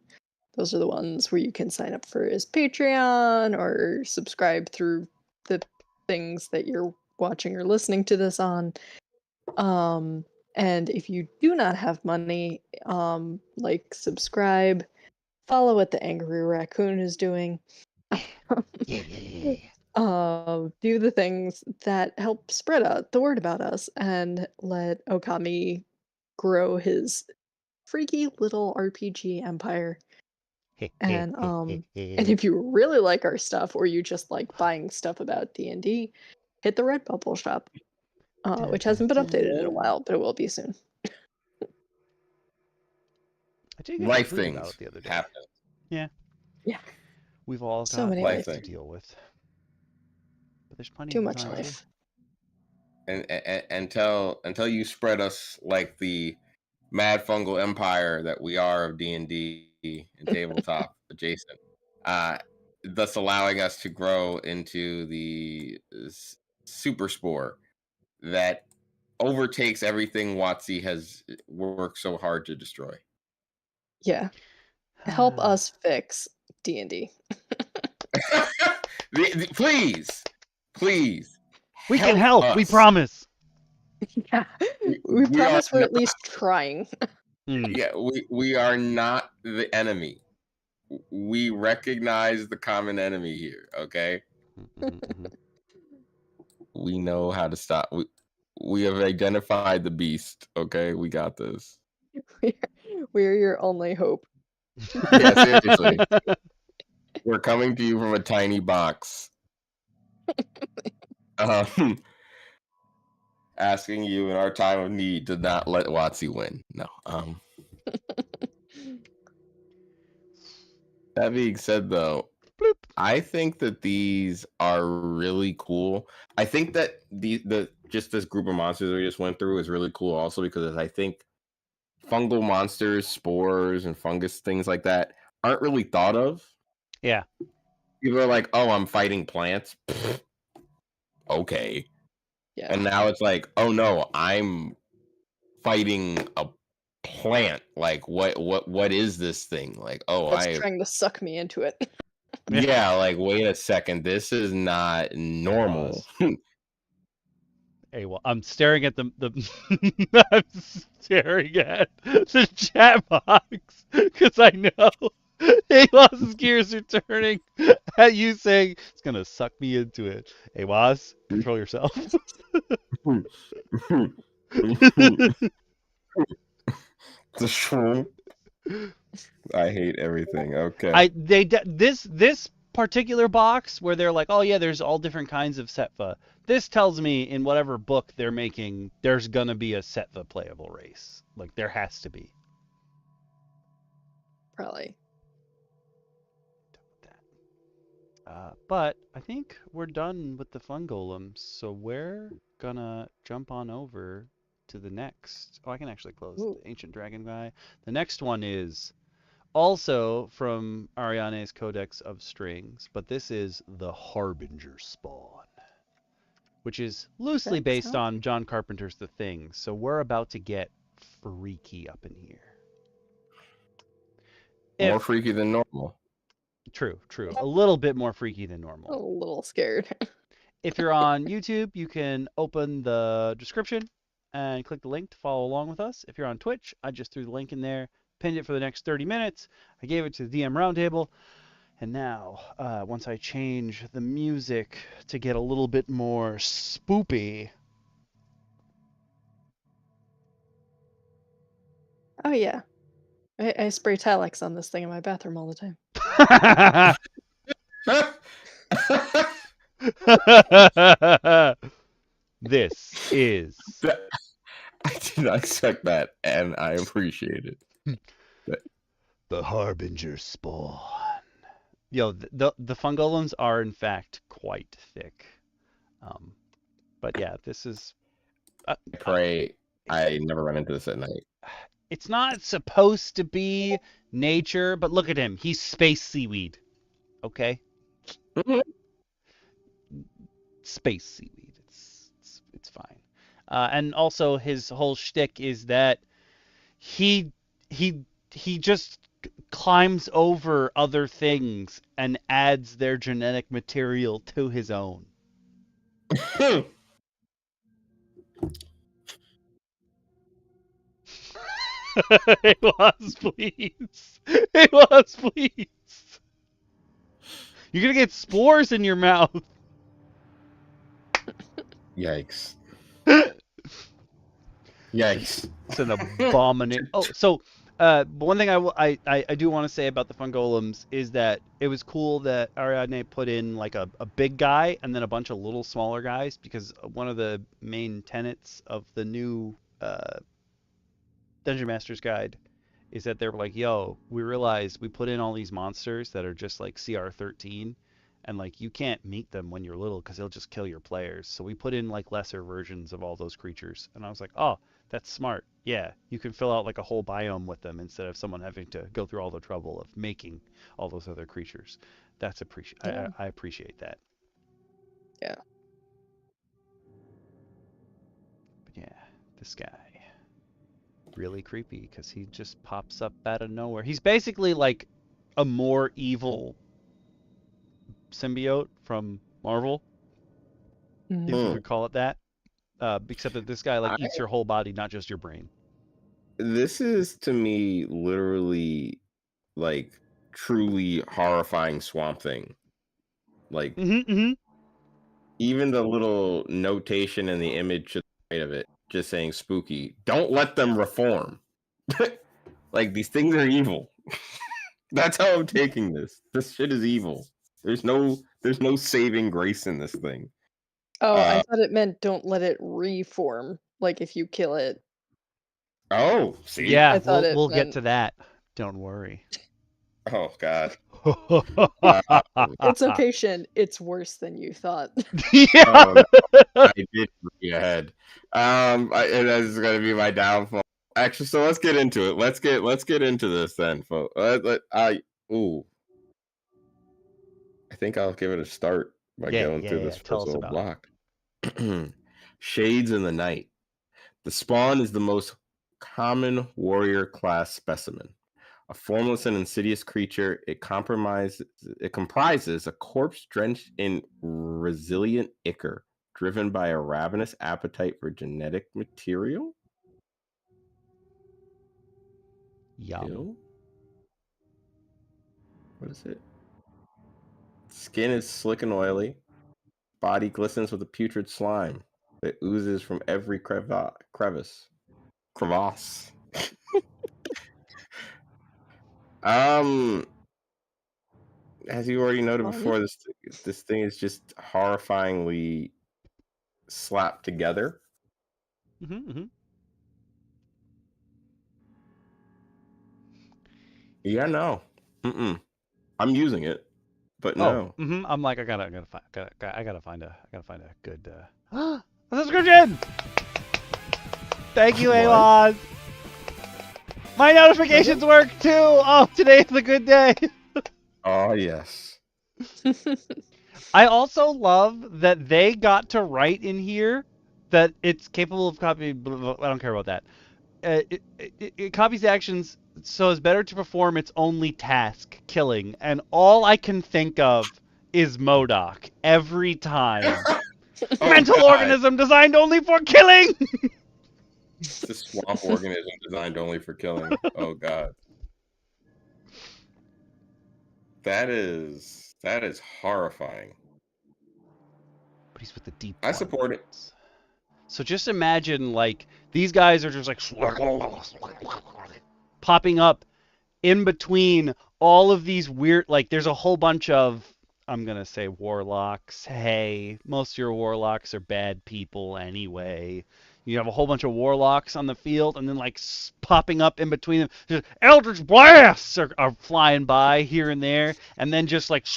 S3: Those are the ones where you can sign up for his Patreon or subscribe through the things that you're watching or listening to this on. And if you do not have money, like subscribe, follow what the Angry Raccoon is doing. Do the things that help spread out the word about us and let Okami grow his freaky little RPG empire. And if you really like our stuff, or you just like buying stuff about D&D, hit the Redbubble shop, which hasn't been updated in a while, but it will be soon.
S1: I did get
S2: Life
S1: tweet about
S2: things
S1: it the other day.
S2: happen.
S1: Yeah.
S3: Yeah.
S1: We've all
S3: So
S1: got
S3: many
S1: life
S3: life
S1: to deal with. But there's plenty
S3: Too
S1: of
S3: much
S1: time
S3: life.
S2: And until you spread us like the mad fungal empire that we are of D&D and tabletop adjacent, thus allowing us to grow into the super spore that overtakes everything WotC has worked so hard to destroy.
S3: Yeah. Help us fix D&D.
S2: Please.
S1: We can help.
S2: us.
S1: We promise.
S3: Yeah. We promise we're at least trying.
S2: Yeah, we are not the enemy. We recognize the common enemy here, okay? We know how to stop. We have identified the beast, okay? We got this.
S3: We're your only hope.
S2: Yeah, seriously. We're coming to you from a tiny box. Asking you in our time of need to not let WotC win. No. That being said, though,
S1: Bloop.
S2: I think that these are really cool. I think that the just this group of monsters we just went through is really cool also because I think fungal monsters, spores, and fungus things like that aren't really thought of.
S1: Yeah.
S2: People are like, "Oh, I'm fighting plants." Okay.
S3: Yeah.
S2: And now it's like, "Oh no, I'm fighting a plant. Like, what is this thing? Like, oh,
S3: That's trying to suck me into it.
S2: yeah, like, wait a second, this is not normal."
S1: Hey, well, I'm staring at the I'm staring at the chat box because I know Awaz's gears are turning at you saying it's gonna suck me into it. Awaz, control yourself.
S2: The shroom. I hate everything. Okay.
S1: This particular box where they're like, oh yeah, there's all different kinds of Setva. This tells me in whatever book they're making, there's gonna be a Setva playable race. Like there has to be.
S3: Probably.
S1: But I think we're done with the Fungolems, so we're gonna jump on over to the next. Oh, I can actually close
S3: Ooh.
S1: the Ancient Dragon guy. The next one is also from Ariadne's Codex of Strings, but this is the Harbinger spawn, which is loosely based on John Carpenter's The Thing. So we're about to get freaky up in here.
S2: More freaky than normal.
S1: True. A little bit more freaky than normal.
S3: A little scared.
S1: If you're on YouTube, you can open the description and click the link to follow along with us. If you're on Twitch, I just threw the link in there, pinned it for the next 30 minutes. I gave it to the DM Roundtable. And now, once I change the music to get a little bit more spoopy.
S3: Oh, yeah. I spray Tilex on this thing in my bathroom all the time.
S1: This is...
S2: I did not expect that, and I appreciate it.
S1: The Harbinger spawn. Yo, the Fungolems are, in fact, quite thick. But yeah, this is...
S2: I pray I never run into this at night.
S1: It's not supposed to be nature, but look at him. He's space seaweed. Okay? Space seaweed. It's fine. And also his whole shtick is that he just climbs over other things and adds their genetic material to his own. It was, please. It was, please. You're gonna get spores in your mouth.
S2: Yikes. Yikes.
S1: It's an abomination. Oh, so one thing I do want to say about the Fungolems is that it was cool that Ariadne put in like a big guy and then a bunch of little smaller guys, because one of the main tenets of the new Dungeon Master's Guide is that they're like, yo, we realize we put in all these monsters that are just like CR13, and like you can't meet them when you're little because they'll just kill your players. So we put in like lesser versions of all those creatures. And I was like, oh, that's smart. Yeah, you can fill out like a whole biome with them instead of someone having to go through all the trouble of making all those other creatures. That's I appreciate that.
S3: Yeah.
S1: But yeah, this guy. Really creepy because he just pops up out of nowhere. He's basically like a more evil symbiote from Marvel, if you could call it that. Except that this guy like eats your whole body, not just your brain.
S2: This is to me literally like truly horrifying Swamp Thing. Like even the little notation in the image to the right of it, just saying spooky. Don't let them reform. Like these things are evil. That's how I'm taking this. This shit is evil. There's no saving grace in this thing.
S3: Oh, I thought it meant don't let it reform. Like if you kill it.
S2: Oh, see?
S1: Yeah, we'll get to that. Don't worry.
S2: Oh God.
S3: It's okay, Shin. It's worse than you thought.
S1: Yeah.
S2: Oh, no. I did read ahead. That is gonna be my downfall. Actually, so let's get into it. Let's get into this then, folks. I think I'll give it a start by going through this first little block. Shades in the Night. The Spawn is the most common warrior class specimen. A formless and insidious creature, it comprises a corpse drenched in resilient ichor, driven by a ravenous appetite for genetic material.
S1: Yum.
S2: Ew. What is it? Skin is slick and oily. Body glistens with a putrid slime that oozes from every crevice. As you already noted before, this thing is just horrifyingly slapped together. Yeah, no. I'm using it, but no.
S1: I'm like, I gotta find a good subscription. Thank you, Elon. My notifications work too. Oh, today's a good day.
S2: Oh yes.
S1: I also love that they got to write in here that it's capable of copying. I don't care about that. It copies actions, so it's better to perform its only task, killing. And all I can think of is MODOK every time. Mental organism designed only for killing.
S2: It's a swamp organism designed only for killing. Oh God. That is horrifying.
S1: But he's with the deep.
S2: I support it.
S1: So just imagine, like, these guys are just like popping up in between all of these weird, like, there's a whole bunch of, I'm gonna say warlocks. Hey, most of your warlocks are bad people anyway. You have a whole bunch of warlocks on the field, and then like popping up in between them, just eldritch blasts are flying by here and there, and then just like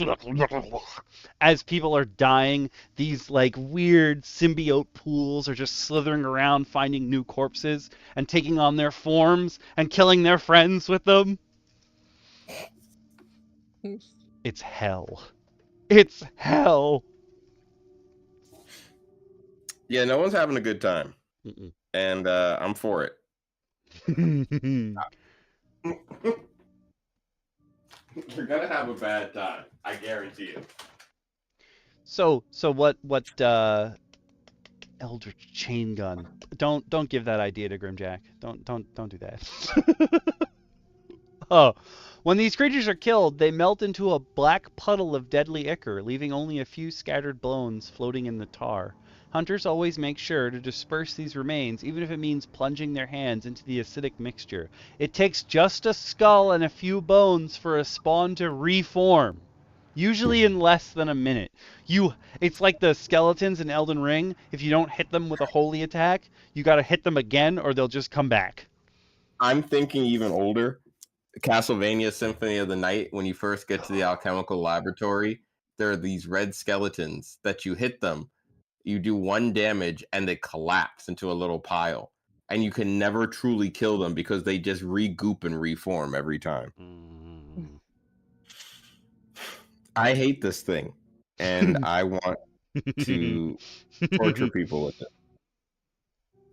S1: as people are dying, these like weird symbiote pools are just slithering around, finding new corpses and taking on their forms and killing their friends with them. It's hell. It's hell.
S2: Yeah, no one's having a good time. And I'm for it. You're gonna have a bad time. I guarantee you.
S1: So what Eldritch Chain Gun. Don't give that idea to Grimjack. Don't do that. Oh. When these creatures are killed, they melt into a black puddle of deadly ichor, leaving only a few scattered bones floating in the tar. Hunters always make sure to disperse these remains, even if it means plunging their hands into the acidic mixture. It takes just a skull and a few bones for a spawn to reform, usually in less than a minute. It's like the skeletons in Elden Ring. If you don't hit them with a holy attack, you gotta hit them again or they'll just come back.
S2: I'm thinking even older. Castlevania Symphony of the Night, when you first get to the alchemical laboratory, there are these red skeletons that you hit them, you do 1 damage, and they collapse into a little pile. And you can never truly kill them because they just regoop and reform every time. I hate this thing, and I want to torture people with it.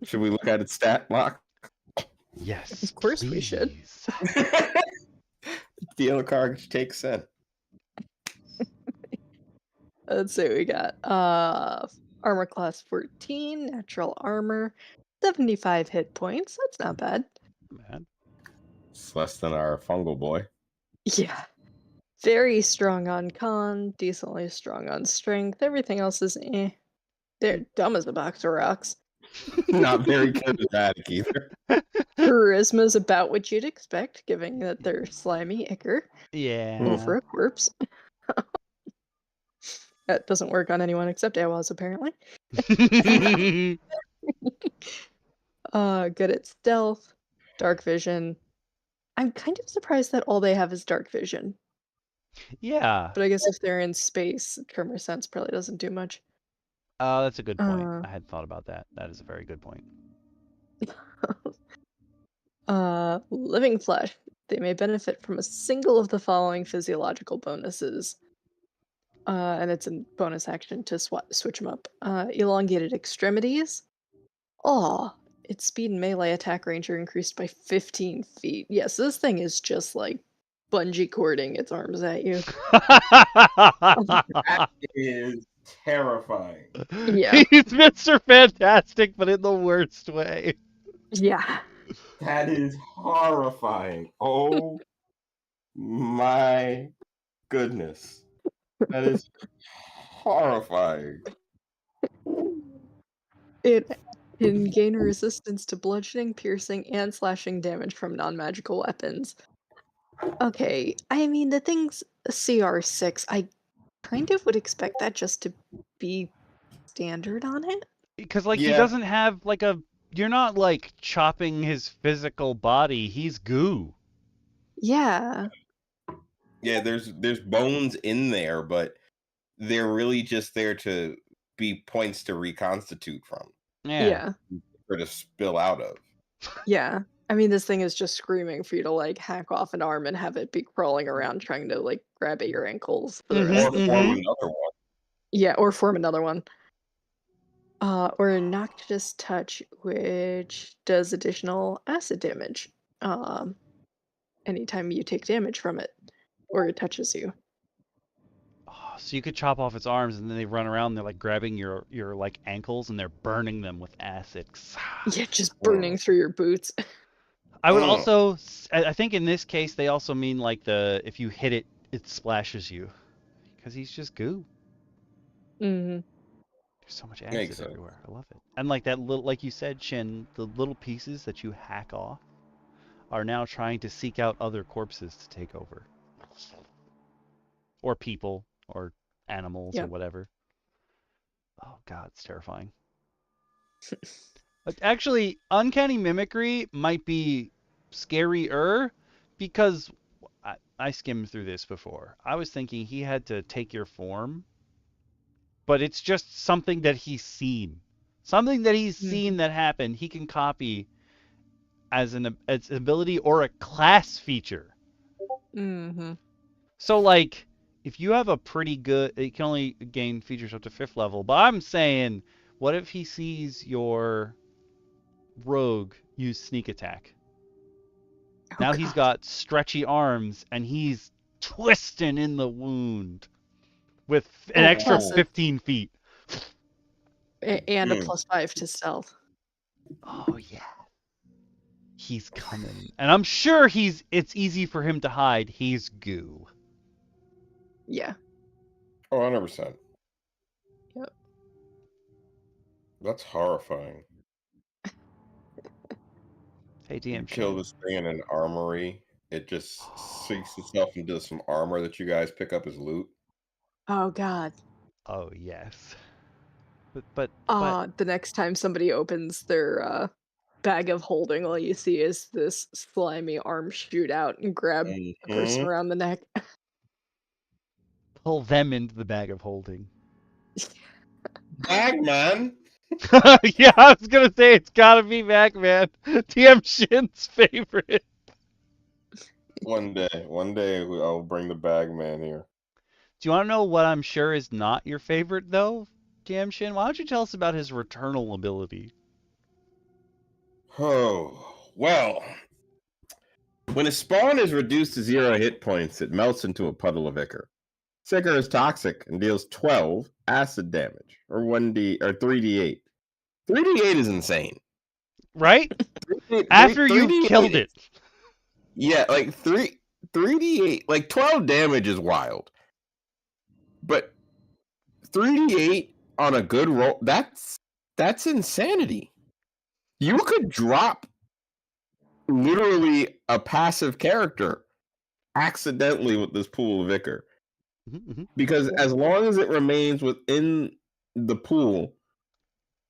S2: Should we look at its stat block?
S1: Yes,
S3: Of course we should.
S2: DM Lacara takes in.
S3: Let's see what we got. Armor class 14, natural armor, 75 hit points. That's not bad.
S1: Man.
S2: It's less than our fungal boy.
S3: Yeah. Very strong on con, decently strong on strength. Everything else is eh. They're dumb as a box of rocks.
S2: Not very charismatic either.
S3: Charisma's about what you'd expect, given that they're slimy ichor
S1: Yeah.
S3: over a corpse. That doesn't work on anyone except Awas, apparently. Good at stealth, dark vision. I'm kind of surprised that all they have is dark vision.
S1: Yeah.
S3: But I guess if they're in space, tremor sense probably doesn't do much.
S1: That's a good point. I hadn't thought about that. That is a very good point.
S3: Living flesh. They may benefit from a single of the following physiological bonuses. And it's a bonus action to switch them up. Elongated extremities. Oh, its speed and melee attack range are increased by 15 feet. Yes, this thing is just like bungee cording its arms at you.
S2: That is terrifying.
S3: Yeah.
S1: He's Mr. Fantastic, but in the worst way.
S3: Yeah.
S2: That is horrifying. Oh my goodness. That is horrifying.
S3: It can gain resistance to bludgeoning, piercing, and slashing damage from non-magical weapons. Okay, I mean, the thing's CR6. I kind of would expect that just to be standard on it.
S1: Because, like,
S2: Yeah.
S1: he doesn't have, like, you're not, like, chopping his physical body. He's goo.
S3: Yeah.
S2: Yeah, there's bones in there, but they're really just there to be points to reconstitute from.
S3: Yeah.
S2: Or to spill out of.
S3: Yeah. I mean, this thing is just screaming for you to, like, hack off an arm and have it be crawling around trying to, like, grab at your ankles for the rest
S2: Or
S3: of the
S2: form
S3: day.
S2: another one.
S3: Yeah, or form another one. Or a Noctis Touch, which does additional acid damage. Anytime you take damage from it, or it touches you.
S1: Oh, so you could chop off its arms, and then they run around. And they're like grabbing your like ankles, and they're burning them with acid.
S3: Yeah, just burning through your boots.
S1: I would also, I think in this case, they also mean like if you hit it, it splashes you, because he's just goo.
S3: Mm-hmm.
S1: There's so much acid everywhere. I love it. And like that little, like you said, Shin, the little pieces that you hack off are now trying to seek out other corpses to take over, or people, or animals, or whatever. Oh God, it's terrifying. Actually, uncanny mimicry might be scarier because I skimmed through this before. I was thinking he had to take your form, but it's just something that he's seen. Something that he's seen that happened, he can copy as an ability or a class feature.
S3: Mm-hmm.
S1: So, like, if you have a pretty good... It can only gain features up to 5th level, but I'm saying, what if he sees your rogue use sneak attack? Now he's got stretchy arms, and he's twisting in the wound with an extra
S3: plus
S1: 15 feet.
S3: and a +5 to stealth.
S1: Oh yeah. He's coming. And I'm sure it's easy for him to hide. He's goo.
S3: Yeah.
S2: Oh, 100%.
S3: Yep.
S2: That's horrifying.
S1: Hey,
S2: You
S1: DM
S2: kill
S1: Shin.
S2: this thing in an armory. It just sinks itself into some armor that you guys pick up as loot.
S3: Oh god.
S1: Oh yes. But
S3: The next time somebody opens their bag of holding, all you see is this slimy arm shoot out and grab the person around the neck.
S1: pull them into the bag of holding.
S2: Bagman!
S1: Yeah, I was gonna say it's gotta be Bagman. DM Shin's favorite.
S2: One day I'll bring the Bagman here.
S1: Do you want to know what I'm sure is not your favorite though, DM Shin? Why don't you tell us about his returnal ability?
S2: Oh, well. When a spawn is reduced to 0 hit points, it melts into a puddle of ichor. This ichor is toxic and deals 12 acid damage, or 3d8. 3d8 is insane.
S1: Right? After you've killed it.
S2: Yeah, like 3d8, like 12 damage is wild. But 3d8 on a good roll, that's insanity. You could drop literally a passive character accidentally with this pool of ichor.
S1: Mm-hmm.
S2: Because as long as it remains within the pool,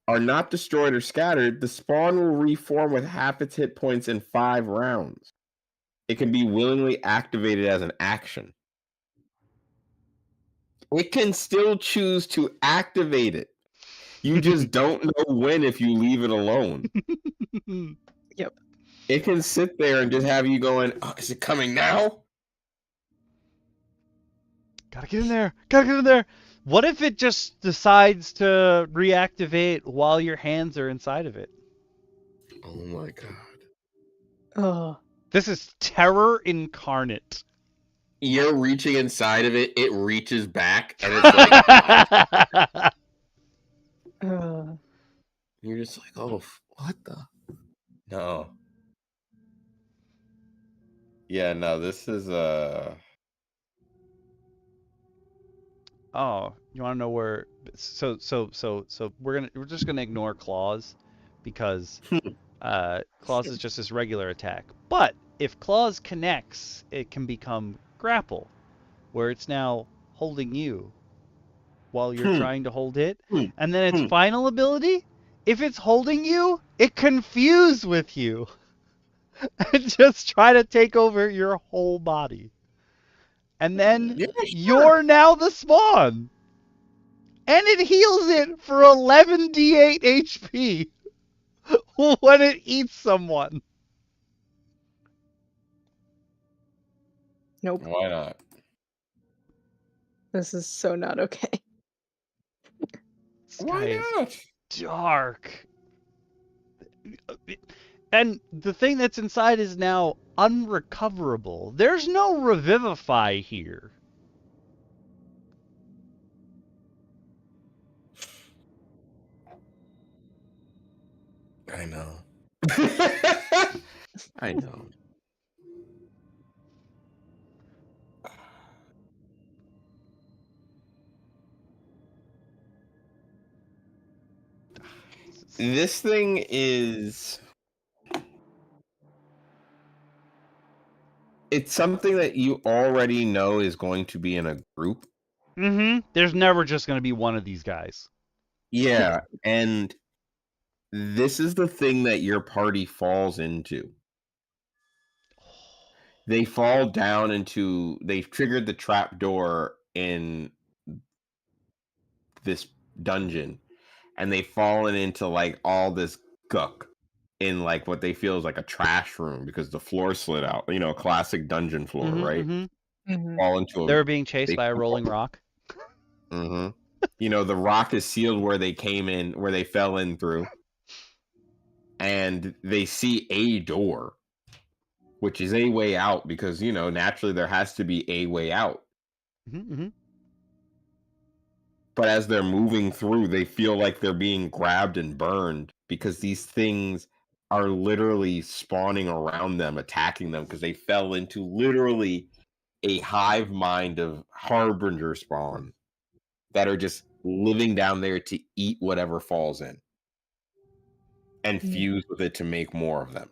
S2: are not destroyed or scattered, the spawn will reform with half its hit points in 5 rounds. It can be willingly activated as an action. It can still choose to activate it. You just don't know when if you leave it alone.
S3: Yep.
S2: It can sit there and just have you going, oh, is it coming now?
S1: Gotta get in there. Gotta get in there. What if it just decides to reactivate while your hands are inside of it?
S2: Oh my god.
S3: Oh.
S1: This is terror incarnate.
S2: You're reaching inside of it, it reaches back, and it's like... You're just like, oh, what the? No. Yeah, no, this is
S1: Oh, you want to know where? So we're just gonna ignore claws, because claws is just this regular attack. But if claws connects, it can become grapple, where it's now holding you while you're trying to hold it. And then its final ability, if it's holding you, it confuse with you and just try to take over your whole body. And then you're now the spawn. And it heals it for 11d8 HP when it eats someone.
S3: Nope.
S2: Why not?
S3: This is so not okay.
S1: This guy is dark. And the thing that's inside is now unrecoverable. There's no revivify here.
S2: I know. I know. This thing is... It's something that you already know is going to be in a group.
S1: Mm-hmm. There's never just going to be one of these guys.
S2: Yeah, and this is the thing that your party falls into. They fall down into... They've triggered the trapdoor in this dungeon, and they've fallen into, like, all this guck in, like, what they feel is like a trash room because the floor slid out. You know, classic dungeon floor, right? Fall into
S1: They were being chased by a rolling rock.
S2: You know, the rock is sealed where they came in, where they fell in through. And they see a door which is a way out because, you know, naturally there has to be a way out.
S1: Mm-hmm.
S2: But as they're moving through, they feel like they're being grabbed and burned because these things are literally spawning around them, attacking them because they fell into literally a hive mind of Harbinger spawn that are just living down there to eat whatever falls in and fuse with it to make more of them.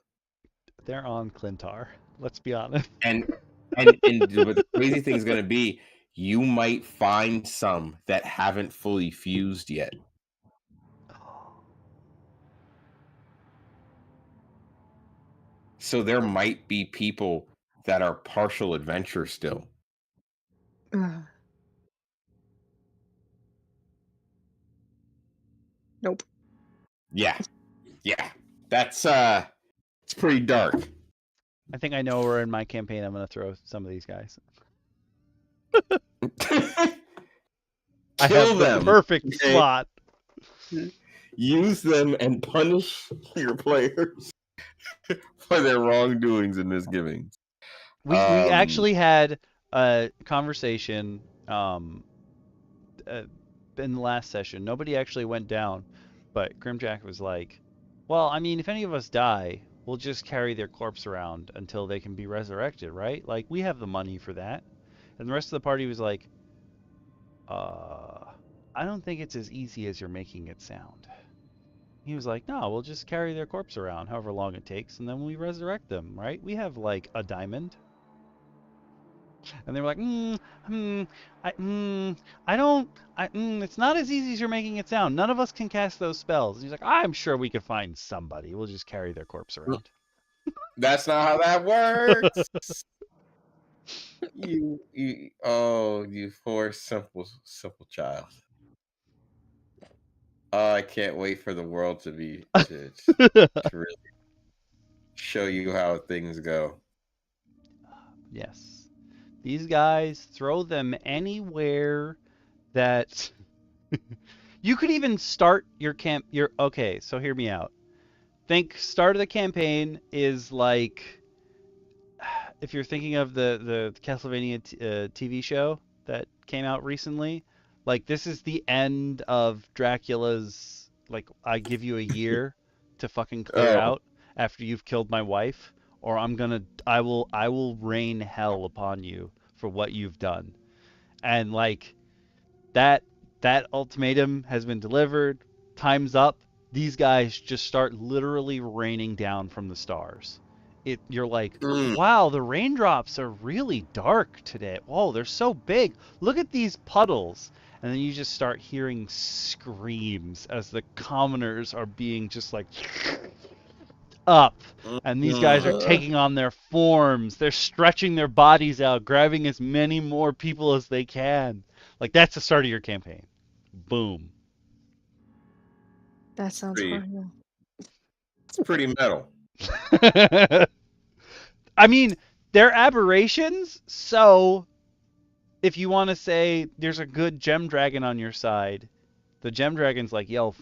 S1: They're on Clintar. Let's be honest.
S2: And but the crazy thing is going to be, you might find some that haven't fully fused yet. So there might be people that are partial adventure still.
S3: Nope.
S2: Yeah. That's it's pretty dark.
S1: I think I know where in my campaign I'm going to throw some of these guys. I have the perfect slot.
S2: Use them and punish your players for their wrongdoings and misgivings.
S1: We actually had a conversation in the last session. Nobody actually went down, but Grimjack was like, well, I mean, if any of us die, we'll just carry their corpse around until they can be resurrected, right? Like, we have the money for that. And the rest of the party was like, I don't think it's as easy as you're making it sound. He was like, no, we'll just carry their corpse around however long it takes, and then we resurrect them, right? We have, like, a diamond. And they were like, it's not as easy as you're making it sound. None of us can cast those spells. And he's like, I'm sure we could find somebody. We'll just carry their corpse around.
S2: That's not how that works. you poor simple child. Oh, I can't wait for the world to really show you how things go.
S1: Yes. These guys, throw them anywhere that you could even start your camp. Okay, so hear me out. Think start of the campaign is like, if you're thinking of the Castlevania TV show that came out recently, like this is the end of Dracula's, like, I give you a year to fucking clear out after you've killed my wife, or I will rain hell upon you for what you've done. And like that ultimatum has been delivered. Time's up. These guys just start literally raining down from the stars. You're like, wow, the raindrops are really dark today. Whoa, they're so big. Look at these puddles. And then you just start hearing screams as the commoners are being just like up. And these guys are taking on their forms. They're stretching their bodies out, grabbing as many more people as they can. Like, that's the start of your campaign. Boom.
S3: That sounds horrible.
S2: It's pretty metal.
S1: I mean, they're aberrations, so if you want to say there's a good gem dragon on your side, the gem dragon's like, yo,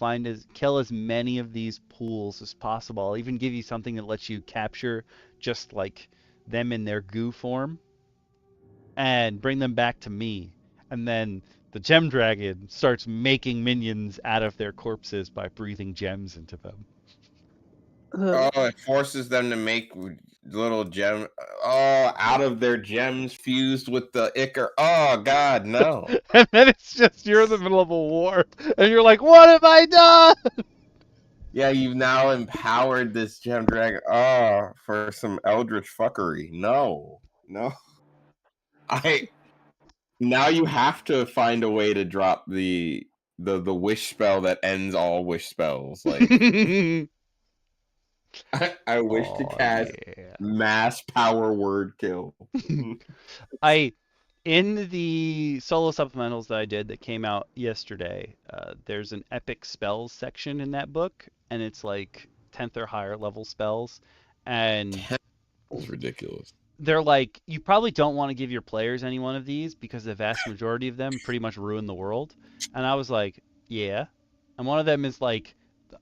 S1: kill as many of these pools as possible. I'll even give you something that lets you capture just like them in their goo form and bring them back to me. And then the gem dragon starts making minions out of their corpses by breathing gems into them.
S2: Oh, it forces them to make little gem out of their gems fused with the ichor. Oh God, no.
S1: And then it's just you're in the middle of a war and you're like, what have I done?
S2: Yeah, you've now empowered this gem dragon for some eldritch fuckery. No. Now you have to find a way to drop the wish spell that ends all wish spells. Like I wish to cast mass power word kill.
S1: In the solo supplementals that I did that came out yesterday, there's an epic spells section in that book, and it's like 10th or higher level spells, and
S2: it's ridiculous.
S1: They're like, you probably don't want to give your players any one of these because the vast majority of them pretty much ruin the world. And I was like, yeah. And one of them is like,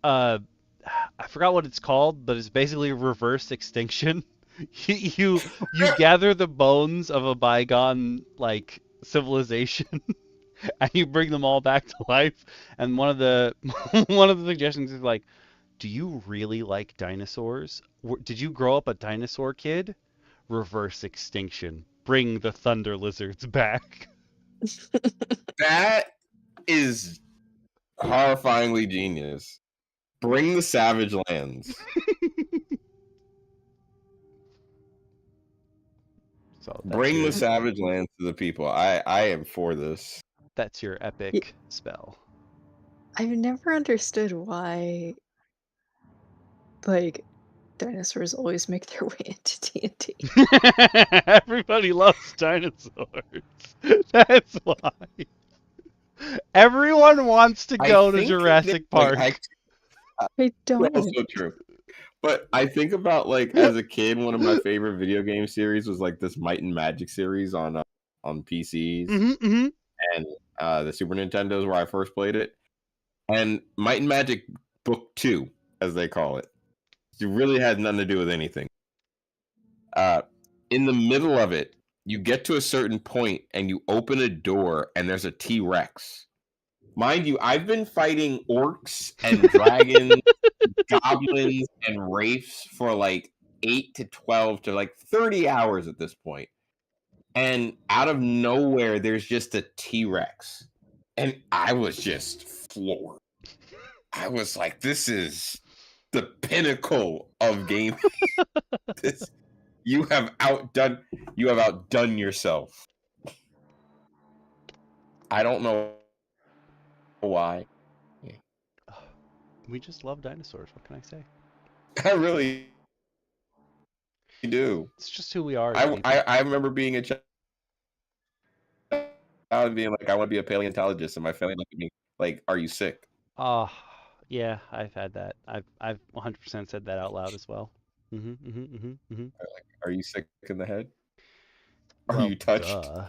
S1: I forgot what it's called, but it's basically reverse extinction. You gather the bones of a bygone like civilization, and you bring them all back to life. And one of the one of the suggestions is like, do you really like dinosaurs? Did you grow up a dinosaur kid? Reverse extinction. Bring the thunder lizards back.
S2: That is horrifyingly genius. Bring the savage lands.
S1: So
S2: Bring the savage lands to the people. I am for this.
S1: that's your epic spell.
S3: I've never understood why, like, dinosaurs always make their way into D&D.
S1: Everybody loves dinosaurs. That's why. Everyone wants to go to Jurassic Park.
S3: I don't.
S2: Also true. But I think about, like, as a kid, one of my favorite video game series was like this Might and Magic series on PCs and the Super Nintendos, where I first played it. And Might and Magic Book 2, as they call it. It really had nothing to do with anything. In the middle of it, you get to a certain point and you open a door and there's a T-Rex. Mind you, I've been fighting orcs and dragons, goblins and wraiths for like 8 to 12 to like 30 hours at this point. And out of nowhere, there's just a T-Rex. And I was just floored. I was like, this is the pinnacle of gaming. You have outdone yourself. I don't know why.
S1: We just love dinosaurs. What can I say?
S2: I really do.
S1: It's just who we are.
S2: I remember being a child and being like, I want to be a paleontologist, and my family looked at me like, "Are you sick?"
S1: Yeah, I've had that. I've 100% said that out loud as well.
S2: Are you sick in the head? Are
S1: Well,
S2: you touched?
S1: duh.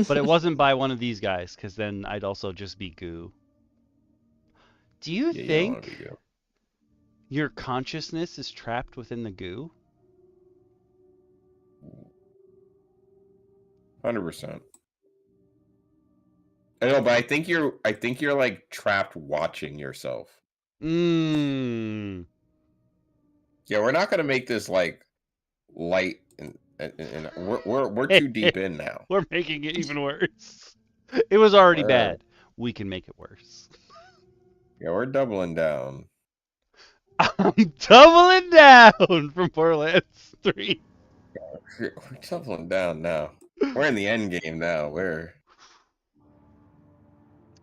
S1: But it wasn't by one of these guys, because then I'd also just be goo. Do you think your consciousness is trapped within the goo?
S2: 100%. I know, but I think you're like trapped watching yourself.
S1: Yeah,
S2: we're not gonna make this like light, and we're too deep in now.
S1: We're making it even worse. It was already bad. We can make it worse.
S2: Yeah, we're doubling down.
S1: I'm doubling down from Borderlands 3.
S2: We're doubling down now. We're in the end game now.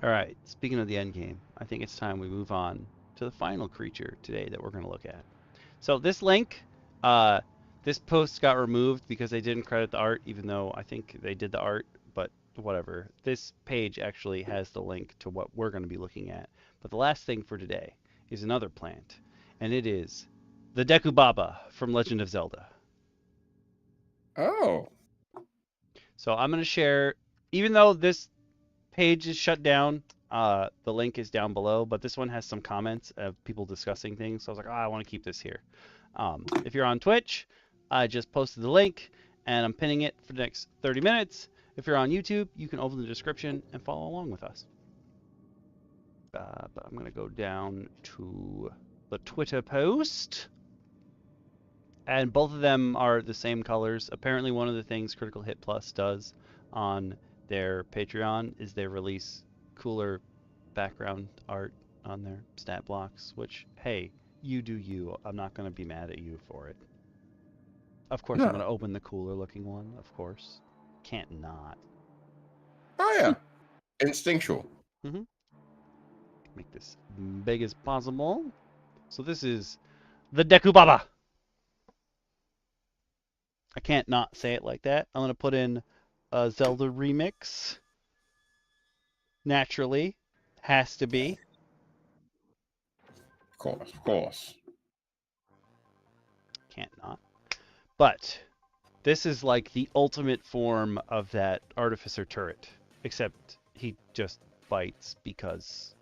S1: All right, speaking of the end game, I think it's time we move on to the final creature today that we're going to look at. So this link, this post got removed because they didn't credit the art, even though I think they did the art, but whatever. This page actually has the link to what we're going to be looking at. But the last thing for today is another plant, and it is the Deku Baba from Legend of Zelda.
S2: Oh.
S1: So I'm going to share, even though this page is shut down, the link is down below, but this one has some comments of people discussing things. So I was like, I want to keep this here. If you're on Twitch, I just posted the link and I'm pinning it for the next 30 minutes. If you're on YouTube, you can open the description and follow along with us. But I'm going to go down to the Twitter post. And both of them are the same colors. Apparently one of the things Critical Hit Plus does on their Patreon is they release cooler background art on their stat blocks, which, hey, you do you. I'm not going to be mad at you for it. Of course, I'm going to open the cooler looking one, of course. Can't not.
S2: Oh, yeah. Instinctual.
S1: Make this big as possible. So this is the Deku Baba. I can't not say it like that. I'm going to put in a Zelda remix. Naturally. Has to be.
S2: Of course.
S1: Can't not. But this is like the ultimate form of that Artificer turret. Except he just fights because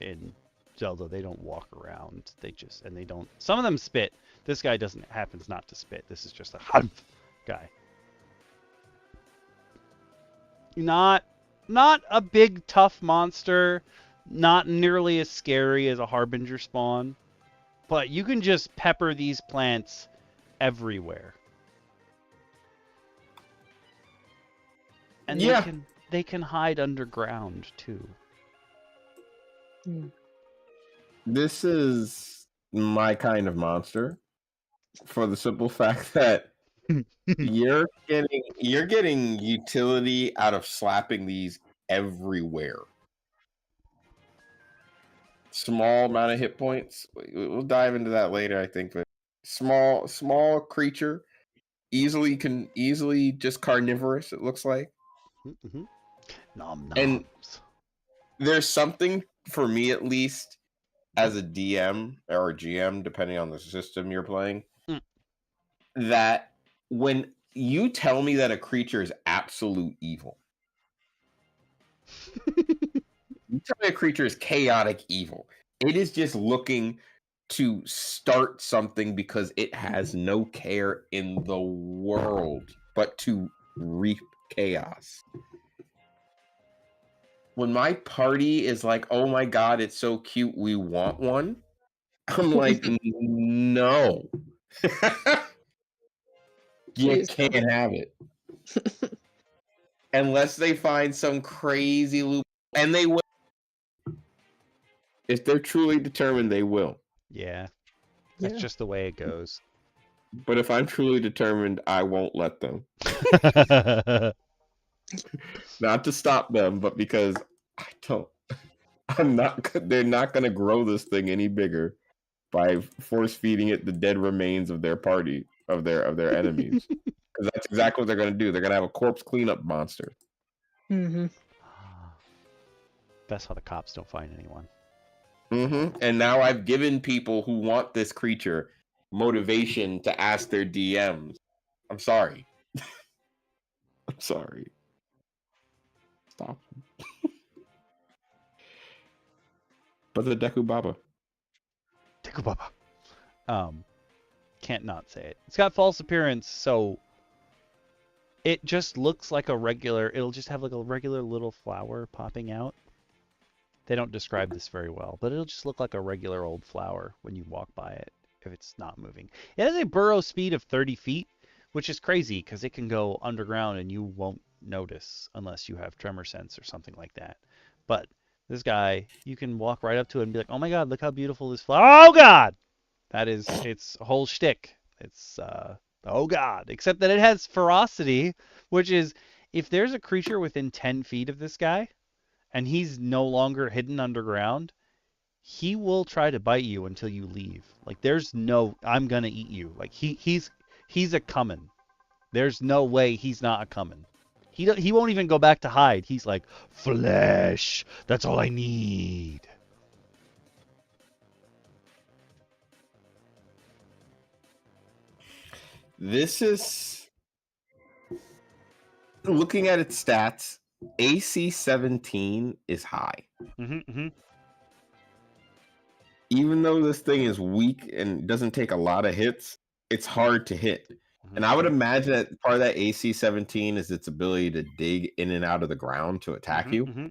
S1: in Zelda, they don't walk around. They just, and they don't, some of them spit. This guy happens not to spit. This is just a humph guy. Not a big tough monster, not nearly as scary as a Harbinger spawn, but you can just pepper these plants everywhere. And
S2: Yeah.
S1: they can hide underground too.
S2: This is my kind of monster, for the simple fact that you're getting utility out of slapping these everywhere. Small amount of hit points. We'll dive into that later, I think. But small creature, easily just carnivorous. It looks like.
S1: Mm-hmm. Nom noms.
S2: And there's something for me, at least, as a DM or a GM, depending on the system you're playing, that when you tell me that a creature is absolute evil, you tell me a creature is chaotic evil, it is just looking to start something because it has no care in the world but to reap chaos. When my party is like, oh my god, it's so cute, we want one, I'm like, no. You can't have it. Unless they find some crazy loop. And they will. If they're truly determined, they will.
S1: Yeah. That's just the way it goes.
S2: But if I'm truly determined, I won't let them. Not to stop them, but because they're not going to grow this thing any bigger by force feeding it the dead remains of their party, of their enemies. Because that's exactly what they're going to do. They're going to have a corpse cleanup monster.
S3: Mm-hmm.
S1: That's how the cops don't find anyone.
S2: Mm-hmm. And now I've given people who want this creature motivation to ask their DMs. I'm sorry. I'm sorry. Stop. But the Deku Baba.
S1: Deku Baba. Can't not say it. It's got false appearance, so it just looks like a regular, it'll just have like a regular little flower popping out. They don't describe this very well, but it'll just look like a regular old flower when you walk by it if it's not moving. It has a burrow speed of 30 feet, which is crazy because it can go underground and you won't notice unless you have tremor sense or something like that. But this guy, you can walk right up to it and be like, oh my god, look how beautiful this flower. Oh god! That is, it's a whole shtick. It's, oh god. Except that it has ferocity, which is, if there's a creature within 10 feet of this guy, and he's no longer hidden underground, he will try to bite you until you leave. Like, there's no, I'm gonna eat you. Like, he's a coming. There's no way he's not a coming. He won't even go back to hide. He's like, flesh. That's all I need.
S2: This is, looking at its stats, AC 17 is high. Even though this thing is weak and doesn't take a lot of hits, it's hard to hit. And I would imagine that part of that AC 17 is its ability to dig in and out of the ground to attack you.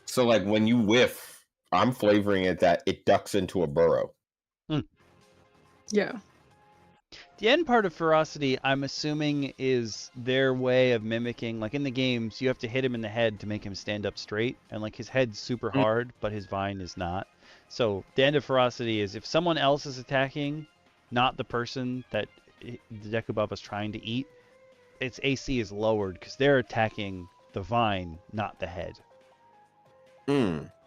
S2: So, like, when you whiff, I'm flavoring it that it ducks into a burrow.
S3: Yeah.
S1: The end part of ferocity, I'm assuming, is their way of mimicking, like in the games, you have to hit him in the head to make him stand up straight, and like his head's super hard, but his vine is not. So the end of ferocity is if someone else is attacking, not the person that the Deku Baba's trying to eat, its AC is lowered because they're attacking the vine, not the head.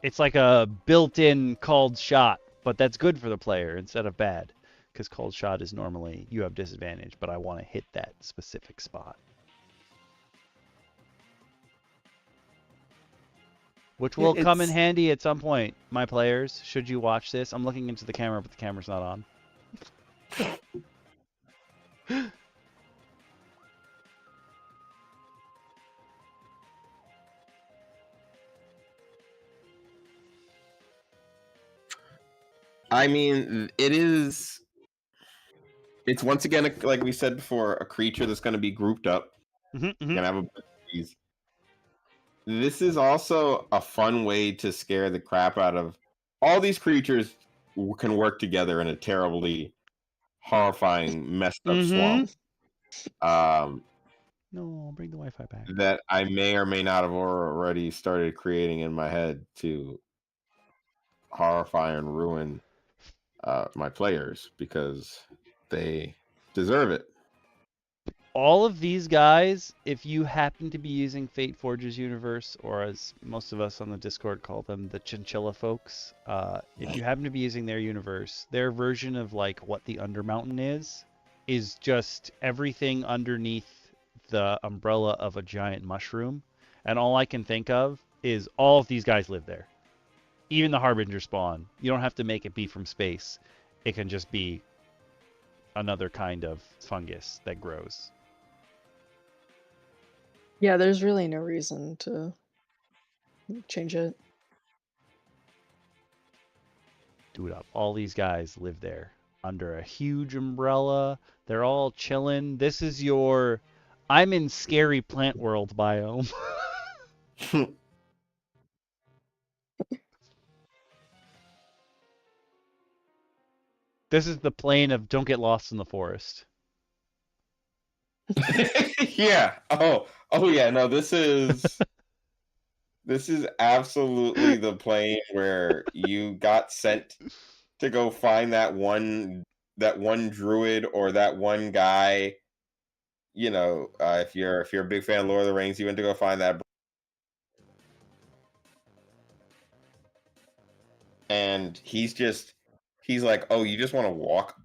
S1: It's like a built-in called shot, but that's good for the player instead of bad. Because cold shot is normally you have disadvantage, but I want to hit that specific spot. Which will come in handy at some point, my players, should you watch this. I'm looking into the camera, but the camera's not on.
S2: I mean, it is. It's once again, like we said before, a creature that's going to be grouped up. Gonna have a bunch of these. This is also a fun way to scare the crap out of all these creatures. Can work together in a terribly horrifying, messed up swamp.
S1: No, I'll bring the Wi-Fi back.
S2: That I may or may not have already started creating in my head to horrify and ruin my players because they deserve it.
S1: All of these guys, if you happen to be using Fate Forge's universe, or as most of us on the Discord call them, the Chinchilla folks, if you happen to be using their universe, their version of like what the Undermountain is just everything underneath the umbrella of a giant mushroom. And all I can think of is all of these guys live there. Even the Harbinger spawn. You don't have to make it be from space. It can just be another kind of fungus that grows.
S3: Yeah, there's really no reason to change it.
S1: Do it up. All these guys live there under a huge umbrella. They're all chilling. This is your I'm in scary plant world biome. This is the plane of don't get lost in the forest.
S2: Yeah. Oh yeah. No, this is absolutely the plane where you got sent to go find that one druid or that one guy. You know, if you're a big fan of Lord of the Rings, you went to go find that. And he's like, oh, you just want to walk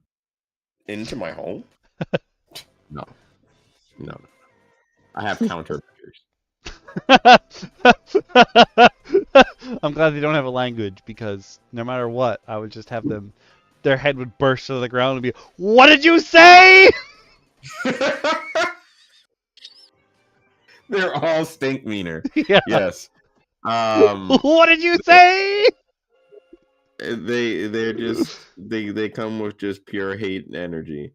S2: into my home? No. I have counter measures.
S1: I'm glad they don't have a language because no matter what, I would just have them, their head would burst to the ground and be, what did you say?
S2: They're all stink meaner.
S1: Yeah.
S2: Yes.
S1: What did you say?
S2: They come with just pure hate and energy.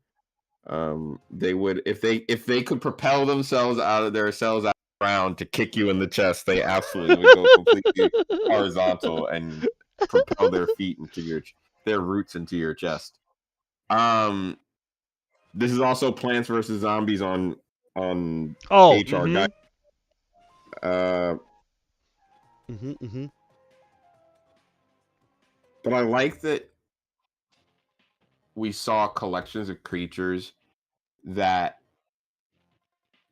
S2: They would if they could propel themselves out of their cells out of the ground to kick you in the chest, they absolutely would go completely horizontal and propel their feet into their roots into your chest. This is also Plants vs Zombies on HR Guide. But I like that we saw collections of creatures that,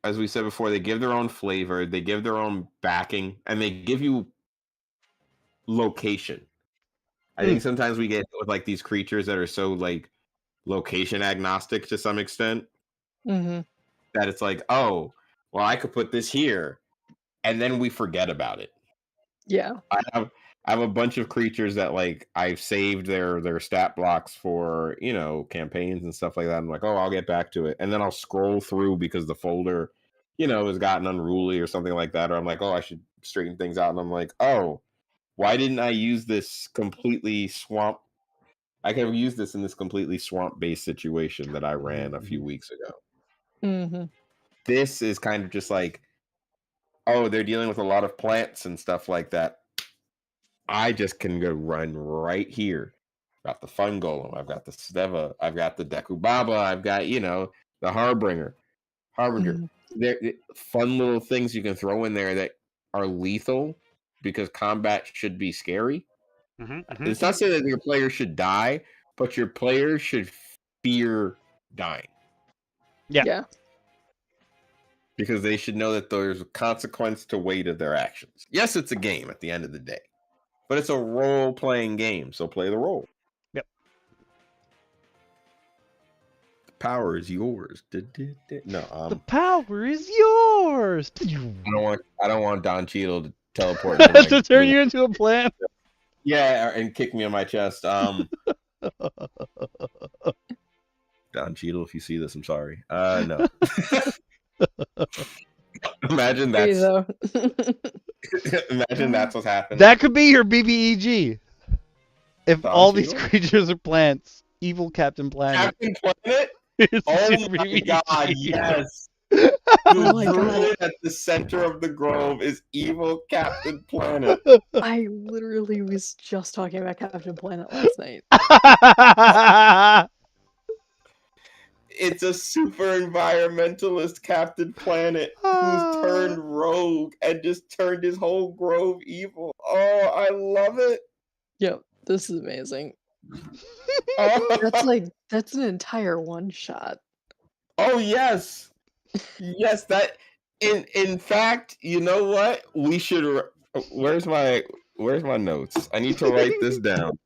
S2: as we said before, they give their own flavor, they give their own backing, and they give you location. I think sometimes we get with like these creatures that are so like location agnostic to some extent that it's like, oh, well, I could put this here, and then we forget about it.
S3: Yeah.
S2: I have a bunch of creatures that like I've saved their stat blocks for, you know, campaigns and stuff like that. I'm like, oh, I'll get back to it. And then I'll scroll through because the folder, you know, has gotten unruly or something like that. Or I'm like, oh, I should straighten things out. And I'm like, oh, why didn't I use this completely swamp? I could have used this in this completely swamp-based situation that I ran a few weeks ago. This is kind of just like, oh, they're dealing with a lot of plants and stuff like that. I just can go run right here. I've got the Fungolem, I've got the Steva, I've got the Deku Baba, I've got, you know, the Harbinger. They're fun little things you can throw in there that are lethal because combat should be scary. It's not saying that your players should die, but your players should fear dying.
S1: Yeah.
S2: Because they should know that there's a consequence to weight of their actions. Yes, it's a game at the end of the day. But it's a role-playing game, so play the role.
S1: Yep.
S2: The power is yours. No,
S1: the power is yours.
S2: I don't want Don Cheadle to teleport
S1: to turn you into a plant.
S2: Yeah, and kick me in my chest. Don Cheadle, if you see this, I'm sorry. No. Imagine that's Imagine that's what's happening.
S1: That could be your BBEG. If
S2: Tom
S1: all these
S2: Cheadle?
S1: creatures are plants, evil Captain Planet
S2: Captain Planet?
S1: is
S2: Oh
S1: Super
S2: my god,
S1: BG.
S2: yes!
S3: Oh
S2: The
S3: my god.
S2: druid at the center of the grove is evil Captain Planet.
S3: I literally was just talking about Captain Planet last night.
S2: It's a super environmentalist Captain Planet who's turned rogue and just turned his whole grove evil. Oh, I love it.
S3: Yep, this is amazing.
S2: Oh,
S3: That's an entire one shot.
S2: oh yes. Yes, that in fact, you know what? We should where's my notes? I need to write this down.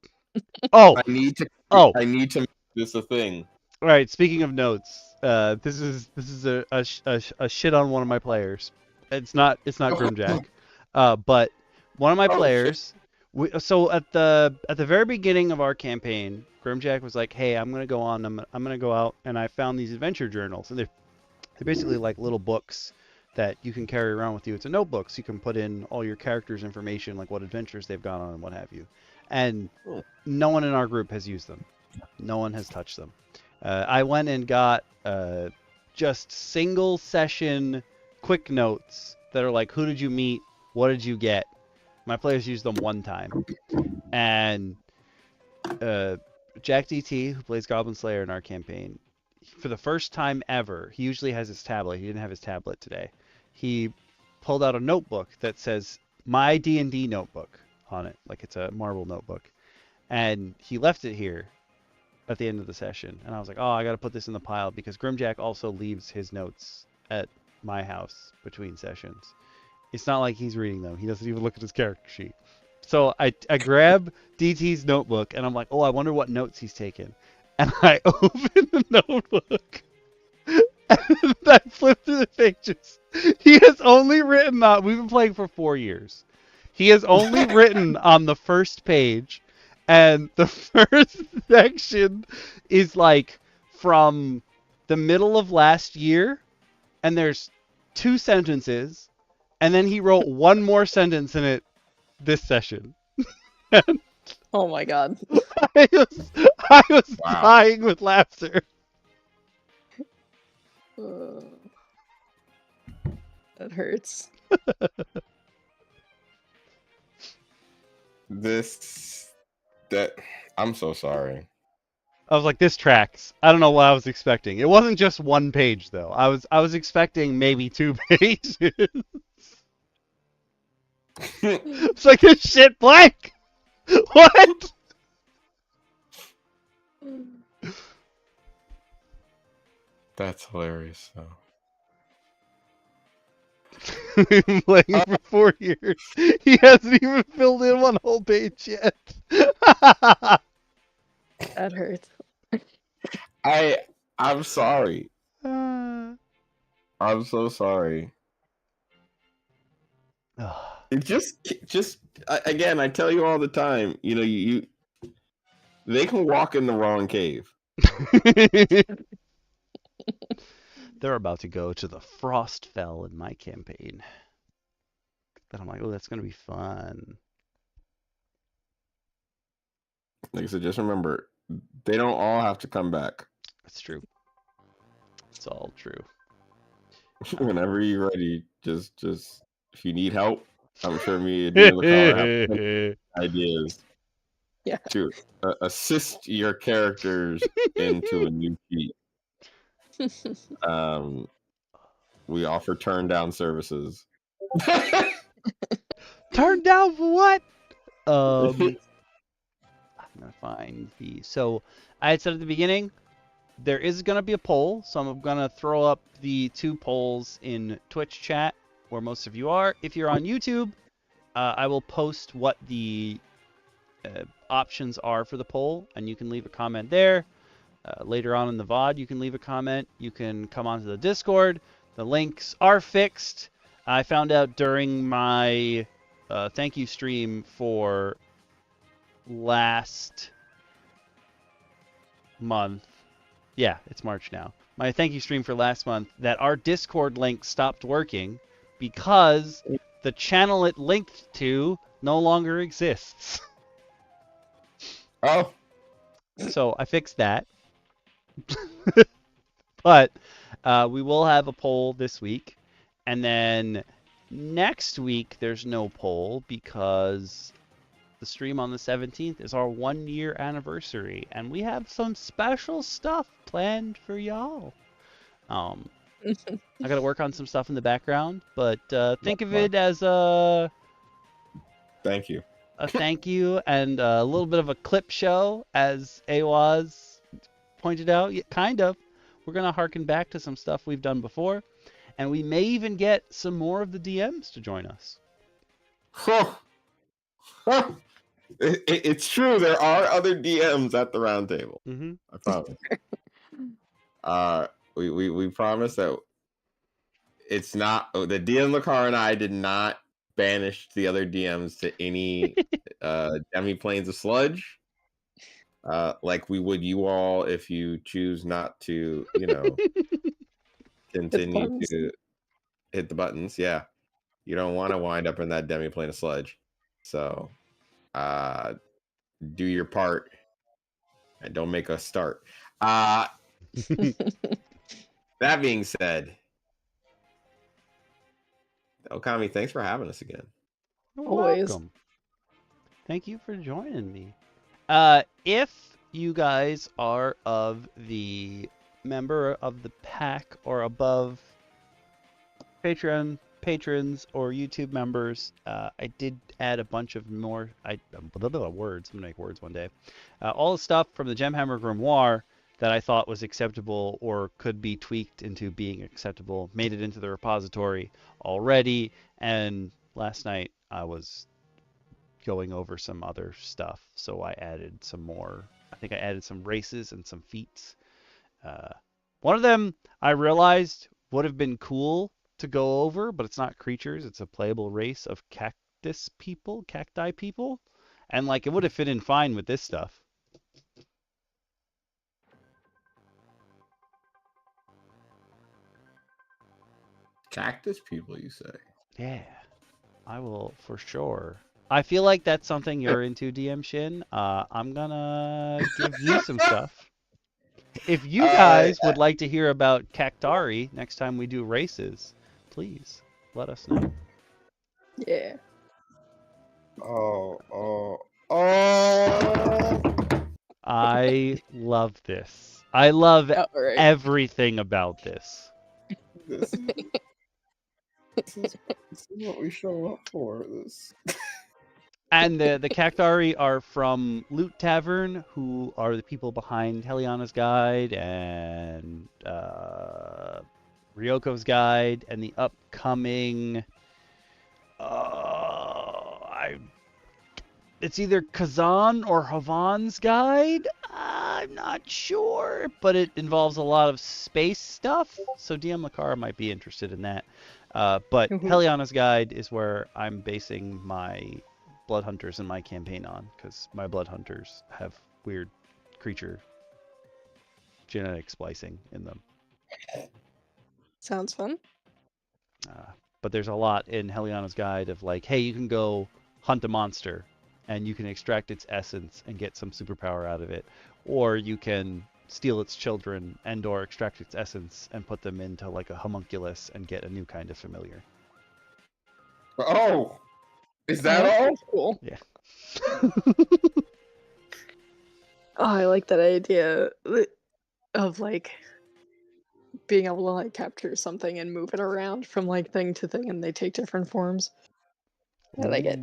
S1: Oh,
S2: I need to
S1: oh.
S2: make this a thing.
S1: All right. Speaking of notes, this is a shit on one of my players. It's not Grimjack, but one of my
S2: Oh,
S1: players. So at the very beginning of our campaign, Grimjack was like, "Hey, I'm gonna go on. I'm gonna go out, and I found these adventure journals, and they're basically like little books that you can carry around with you. It's a notebook, so you can put in all your characters' information, like what adventures they've gone on and what have you. And no one in our group has used them. No one has touched them. I went and got just single session quick notes that are like, who did you meet? What did you get? My players used them one time. And Jack DT, who plays Goblin Slayer in our campaign, for the first time ever, he usually has his tablet. He didn't have his tablet today. He pulled out a notebook that says my D&D notebook on it, like it's a marble notebook. And he left it here at the end of the session. And I was like, oh, I got to put this in the pile because Grimjack also leaves his notes at my house between sessions. It's not like he's reading them. He doesn't even look at his character sheet. So I grab DT's notebook and I'm like, oh, I wonder what notes he's taken. And I open the notebook and I flip through the pages. He has only written on, we've been playing for 4 years. He has only written on the first page, and the first section is like from the middle of last year, and there's 2 sentences, and then he wrote one more sentence in it this session.
S3: Oh my god.
S1: I was dying with laughter.
S3: That hurts.
S2: I'm so sorry.
S1: I was like, this tracks. I don't know what I was expecting. It wasn't just 1 page though. I was expecting maybe 2 pages. It's like this shit blank. What?
S2: That's hilarious though.
S1: We've been playing for 4 years. He hasn't even filled in 1 whole page yet.
S3: That hurts.
S2: I'm sorry. I'm so sorry. It just again, I tell you all the time, you know, they can walk in the wrong cave.
S1: They're about to go to the Frostfell in my campaign. Then I'm like, oh, that's gonna be fun.
S2: Like I said, just remember, they don't all have to come back.
S1: That's true. It's all true.
S2: Whenever you're ready, just if you need help, I'm sure me and DM Lacara have ideas to assist your characters into a new feat. We offer turn down services.
S1: Turn down for what? I'm gonna find the. So I had said at the beginning, there is gonna be a poll, so I'm gonna throw up the 2 polls in Twitch chat where most of you are. If you're on YouTube, I will post what the options are for the poll, and you can leave a comment there. Later on in the VOD, you can leave a comment. You can come onto the Discord. The links are fixed. I found out during my thank you stream for last month. Yeah, it's March now. My thank you stream for last month that our Discord link stopped working because the channel it linked to no longer exists.
S2: Oh,
S1: So I fixed that. But we will have a poll this week. And then next week, there's no poll because the stream on the 17th is our 1-year anniversary. And we have some special stuff planned for y'all. I got to work on some stuff in the background, but think of it as
S2: thank you.
S1: a thank you and a little bit of a clip show, as Awaz pointed out. Yeah, kind of. We're going to harken back to some stuff we've done before, and we may even get some more of the DMs to join us.
S2: It's true. There are other DMs at the round table.
S1: Mm-hmm.
S2: I promise. We promise that it's not the DM Lacara and I did not banish the other DMs to any demi-planes of sludge. Like we would you all if you choose not to, continue to hit the buttons. Yeah. You don't want to wind up in that demi-plane of sludge. So do your part and don't make us start. That being said, Okami, thanks for having us again.
S1: You're
S3: Always.
S1: welcome. Thank you for joining me. If you guys are of the member of the pack or above patrons or YouTube members, I did add a bunch of more words. I'm gonna make words one day. All the stuff from the Gemhammer Grimoire that I thought was acceptable or could be tweaked into being acceptable made it into the repository already. And last night I was going over some other stuff, so I added some more. I think I added some races and some feats. One of them I realized would have been cool to go over, but it's not creatures. It's a playable race of cacti people, and like it would have fit in fine with this stuff.
S2: Cactus people, you say?
S1: Yeah, I will for sure. I feel like that's something you're into, DM Shin. I'm gonna give you some stuff. If you guys would like to hear about Cactari next time we do races, please let us know.
S3: Yeah.
S2: Oh.
S1: I love this. I love
S3: Right.
S1: everything about this.
S2: This is what we show up for. This.
S1: And the Cactari are from Loot Tavern, who are the people behind Heliana's Guide and Ryoko's Guide and the upcoming. It's either Kazan or Havan's Guide. I'm not sure, but it involves a lot of space stuff, so DM Lacara might be interested in that. But Heliana's Guide is where I'm basing my Blood Hunters in my campaign on, because my Blood Hunters have weird creature genetic splicing in them.
S3: Sounds fun.
S1: But there's a lot in Heliana's Guide of like, hey, you can go hunt a monster and you can extract its essence and get some superpower out of it, or you can steal its children and or extract its essence and put them into like a homunculus and get a new kind of familiar.
S2: Oh, is that all?
S3: Cool.
S1: Yeah.
S3: I like that idea of like being able to like capture something and move it around from like thing to thing, and they take different forms. I like it.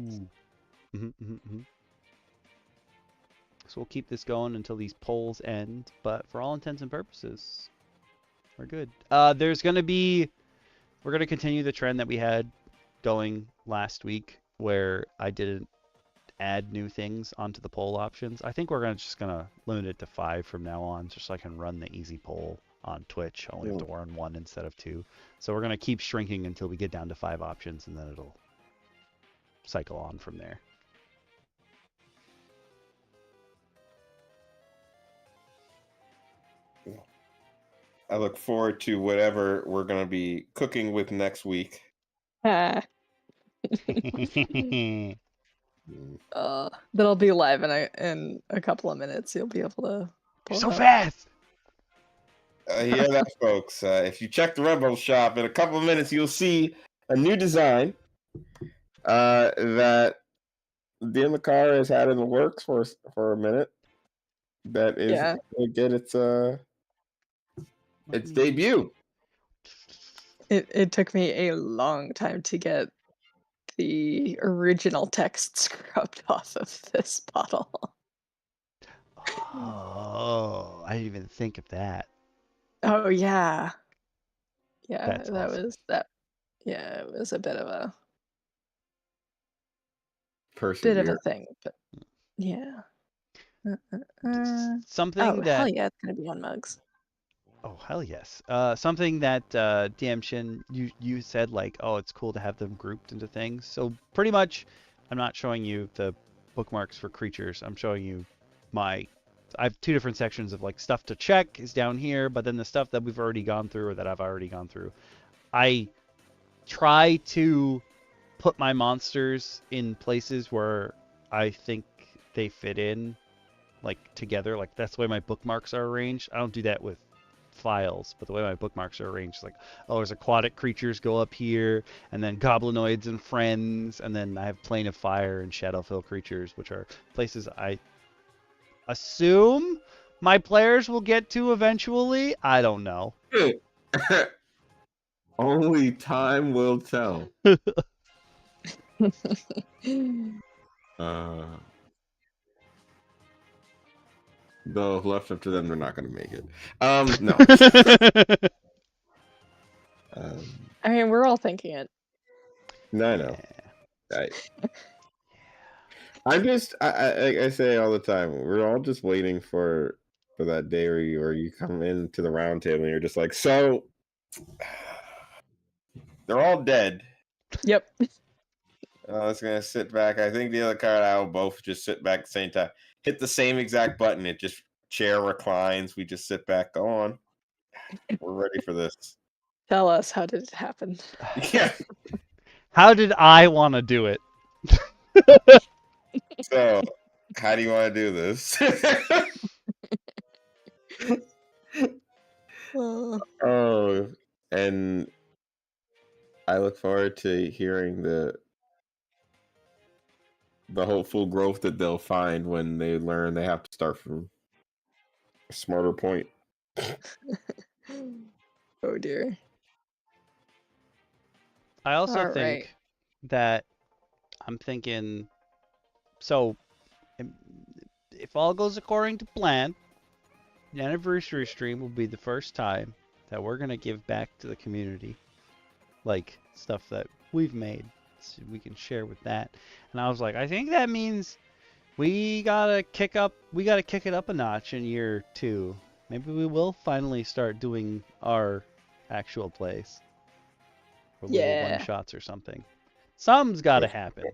S1: So we'll keep this going until these polls end, but for all intents and purposes, we're good. We're gonna continue the trend that we had going last week, where I didn't add new things onto the poll options. I think we're just gonna limit it to 5 from now on, just so I can run the easy poll on Twitch. I only have to run 1 instead of 2. So we're gonna keep shrinking until we get down to 5 options, and then it'll cycle on from there.
S2: I look forward to whatever we're going to be cooking with next week.
S3: That'll be live in a couple of minutes. You'll be able to
S1: You're
S3: pull
S1: so
S3: it up.
S1: fast.
S2: Yeah, that, folks. If you check the Rebel shop in a couple of minutes, you'll see a new design that DM Lacara has had in the works for a minute. That is
S3: Yeah.
S2: going to get its debut.
S3: It took me a long time to get the original text scrubbed off of this bottle.
S1: Oh, I didn't even think of that.
S3: Oh yeah. Yeah,
S1: That's
S3: that
S1: awesome.
S3: was that. Yeah, it was a bit of a
S2: Persevere.
S3: thing, but yeah.
S1: Something
S3: Oh
S1: that
S3: hell yeah, it's gonna be on mugs.
S1: Oh, hell yes. Something that DM Shin, you said, like, oh, it's cool to have them grouped into things. So pretty much, I'm not showing you the bookmarks for creatures. I'm showing you I have two different sections of, like, stuff to check is down here, but then the stuff that we've already gone through or that I've already gone through. I try to put my monsters in places where I think they fit in, like, together. Like, that's the way my bookmarks are arranged. I don't do that with files, but the way my bookmarks are arranged is like, oh, there's aquatic creatures go up here, and then goblinoids and friends, and then I have plane of fire and shadowfill creatures, which are places I assume my players will get to eventually. I don't know.
S2: Only time will tell. Though left up to them, they're not going to make it. No.
S3: I mean, we're all thinking it.
S2: No, I know. I'm just, I say all the time, we're all just waiting for that day where you come into the round table and you're just like, so they're all dead.
S3: Yep.
S2: I was gonna sit back. I think the other card I will both just sit back at the same time, hit the same exact button. It just chair reclines. We just sit back. Go on. We're ready for this.
S3: Tell us, how did it happen?
S2: Yeah.
S1: How did I want to do it?
S2: So, how do you want to do this? Oh, and I look forward to hearing the hopeful growth that they'll find when they learn they have to start from a smarter point.
S3: Oh dear.
S1: I also
S3: All
S1: think
S3: right.
S1: that I'm thinking, so if all goes according to plan, the anniversary stream will be the first time that we're going to give back to the community, like stuff that we've made, so we can share with that. And I was like, I think that means we gotta kick it up a notch in year 2. Maybe we will finally start doing our actual plays, or little one shots or something. Something's got to happen.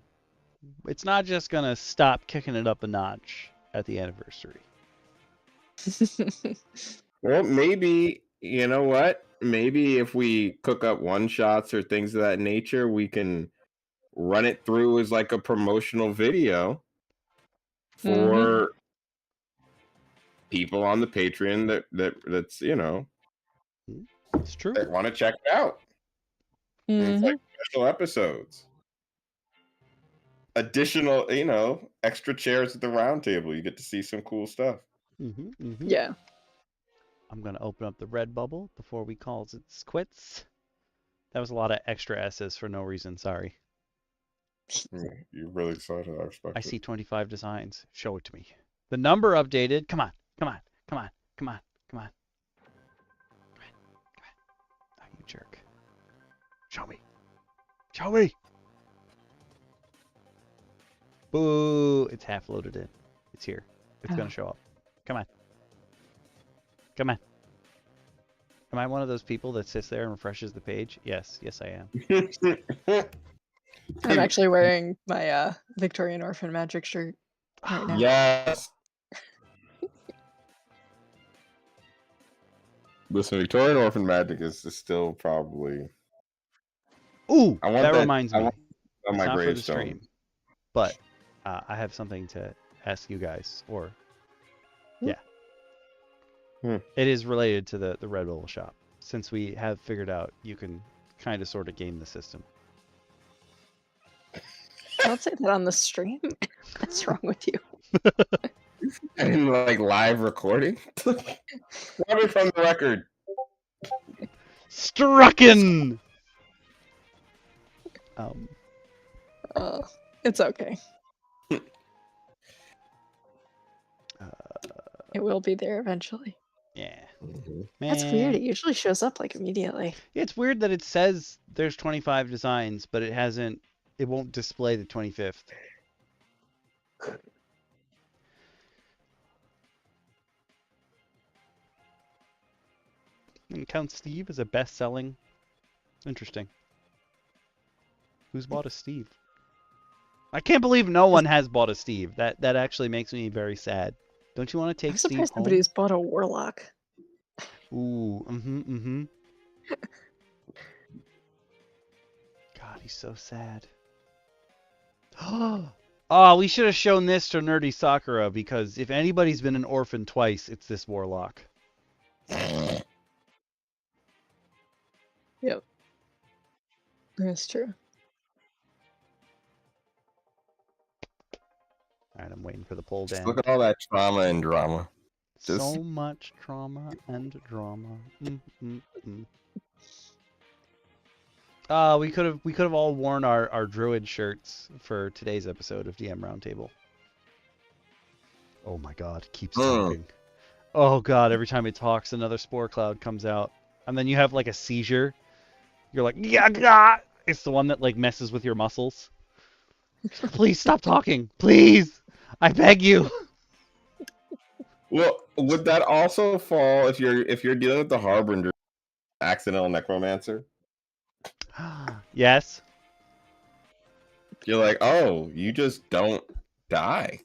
S1: It's not just gonna stop kicking it up a notch at the anniversary.
S2: Well, maybe, you know what? Maybe if we cook up one shots or things of that nature, we can run it through as like a promotional video for people on the Patreon that's, you know,
S1: It's true.
S2: that want to check it out. It's like special episodes. Additional, you know, extra chairs at the round table. You get to see some cool stuff.
S3: Yeah.
S1: I'm going to open up the red bubble before we call it quits. That was a lot of extra S's for no reason. Sorry.
S2: You're really excited. I respect
S1: I
S2: it.
S1: see 25 designs. Show it to me. The number updated. Come on. Come on. Come on. Come on. Come on. Come on. Come on. Oh, you jerk. Show me. Show me. Boo. It's half loaded in. It's here. It's going to show up. Come on. Come on. Am I one of those people that sits there and refreshes the page? Yes. Yes, I am.
S3: I'm actually wearing my Victorian Orphan Magic shirt right now.
S2: Yes. Listen, Victorian Orphan Magic is still probably.
S1: Ooh, that reminds me.
S2: On my
S1: it's not for the
S2: gravestone.
S1: stream, but I have something to ask you guys, or
S3: Hmm?
S1: yeah, it is related to the Red Bull shop. Since we have figured out you can kind of sort of game the system.
S3: Don't say that on the stream. What's wrong with you?
S2: And like live recording. Coming from the record.
S1: Strucken.
S3: It's okay. It will be there eventually.
S1: Yeah.
S2: Mhm.
S3: That's weird. It usually shows up like immediately.
S1: It's weird that it says there's 25 designs, but it won't display the 25th. And Count Steve is a best-selling. Interesting. Who's bought a Steve? I can't believe no one has bought a Steve. That actually makes me very sad. Don't you want to take
S3: I'm
S1: Steve
S3: surprised
S1: home?
S3: nobody's bought a Warlock.
S1: Ooh, God, he's so sad. Oh, we should have shown this to Nerdy Sakura, because if anybody's been an orphan twice, it's this Warlock.
S3: Yep. That's true.
S1: Alright, I'm waiting for the poll down.
S2: Look at all that trauma and drama.
S1: So much trauma and drama. We could have all worn our druid shirts for today's episode of DM Roundtable. Oh my god, it keeps talking. Oh god, every time it talks, another spore cloud comes out. And then you have like a seizure. You're like, yeah, it's the one that like messes with your muscles. Please stop talking. Please. I beg you.
S2: Well, would that also fall if you're dealing with the Harbinger, accidental necromancer?
S1: Yes.
S2: You're like, oh, you just don't die.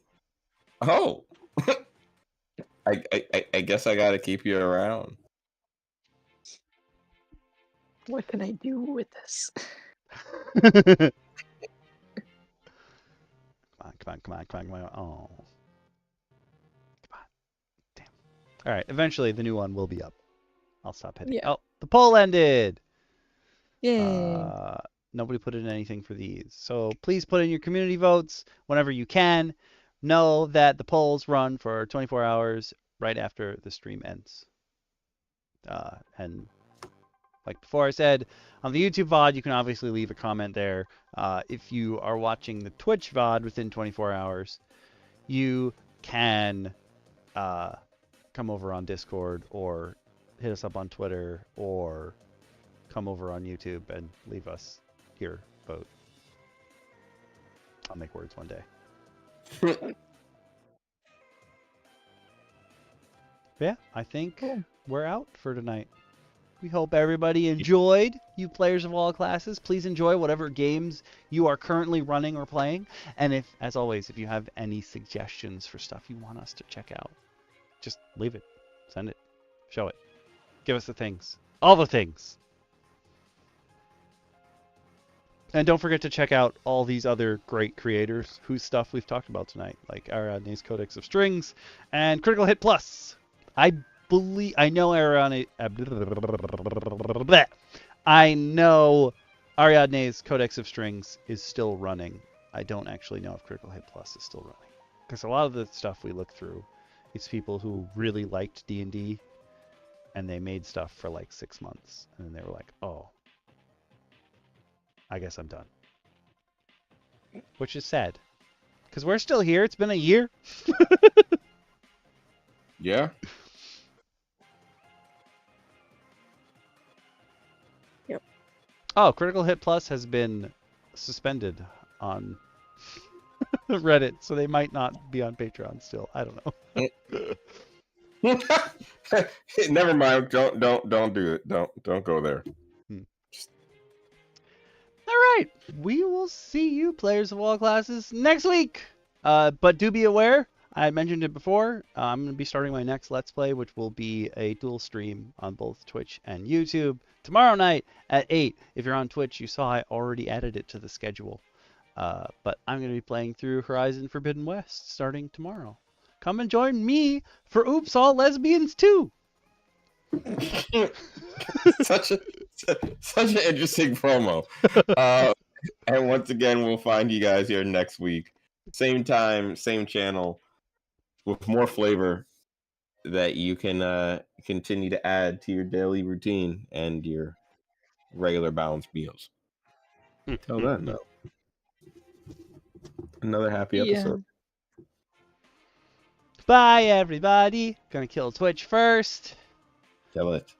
S2: Oh, I guess I gotta keep you around.
S3: What can I do with this?
S1: Come on. Oh. Come on. Damn. All right. Eventually, the new one will be up. I'll stop hitting.
S3: Yeah.
S1: Oh, the poll ended.
S3: Yay.
S1: Nobody put in anything for these. So please put in your community votes whenever you can. Know that the polls run for 24 hours right after the stream ends. And like before I said, on the YouTube VOD, you can obviously leave a comment there. If you are watching the Twitch VOD within 24 hours, you can come over on Discord or hit us up on Twitter or come over on YouTube and leave us your vote. I'll make words one day. Yeah, I think we're out for tonight. We hope everybody enjoyed. You players of all classes, please enjoy whatever games you are currently running or playing. And if, as always, if you have any suggestions for stuff you want us to check out, just leave it, send it, show it, give us the things, all the things. And don't forget to check out all these other great creators whose stuff we've talked about tonight, like Ariadne's Codex of Strings and Critical Hit Plus. I know Ariadne. I know Ariadne's Codex of Strings is still running. I don't actually know if Critical Hit Plus is still running, because a lot of the stuff we look through, it's people who really liked D&D, and they made stuff for like 6 months, and then they were like, "Oh, I guess I'm done," which is sad, because we're still here. It's been a year.
S2: Yeah.
S3: Yep.
S1: Oh, Critical Hit Plus has been suspended on Reddit, so they might not be on Patreon still. I don't know.
S2: Never mind. Don't do it. Don't go there.
S1: All right, we will see you, players of all classes, next week. But do be aware, I mentioned it before, I'm going to be starting my next Let's Play, which will be a dual stream on both Twitch and YouTube tomorrow night at 8. If you're on Twitch, you saw I already added it to the schedule. But I'm going to be playing through Horizon Forbidden West starting tomorrow. Come and join me for Oops All Lesbians too.
S2: such an interesting promo. And once again, we'll find you guys here next week. Same time, same channel, with more flavor that you can continue to add to your daily routine and your regular balanced meals. Till then, though, another happy episode.
S1: Bye, everybody. Gonna kill Twitch first.
S2: Kill it.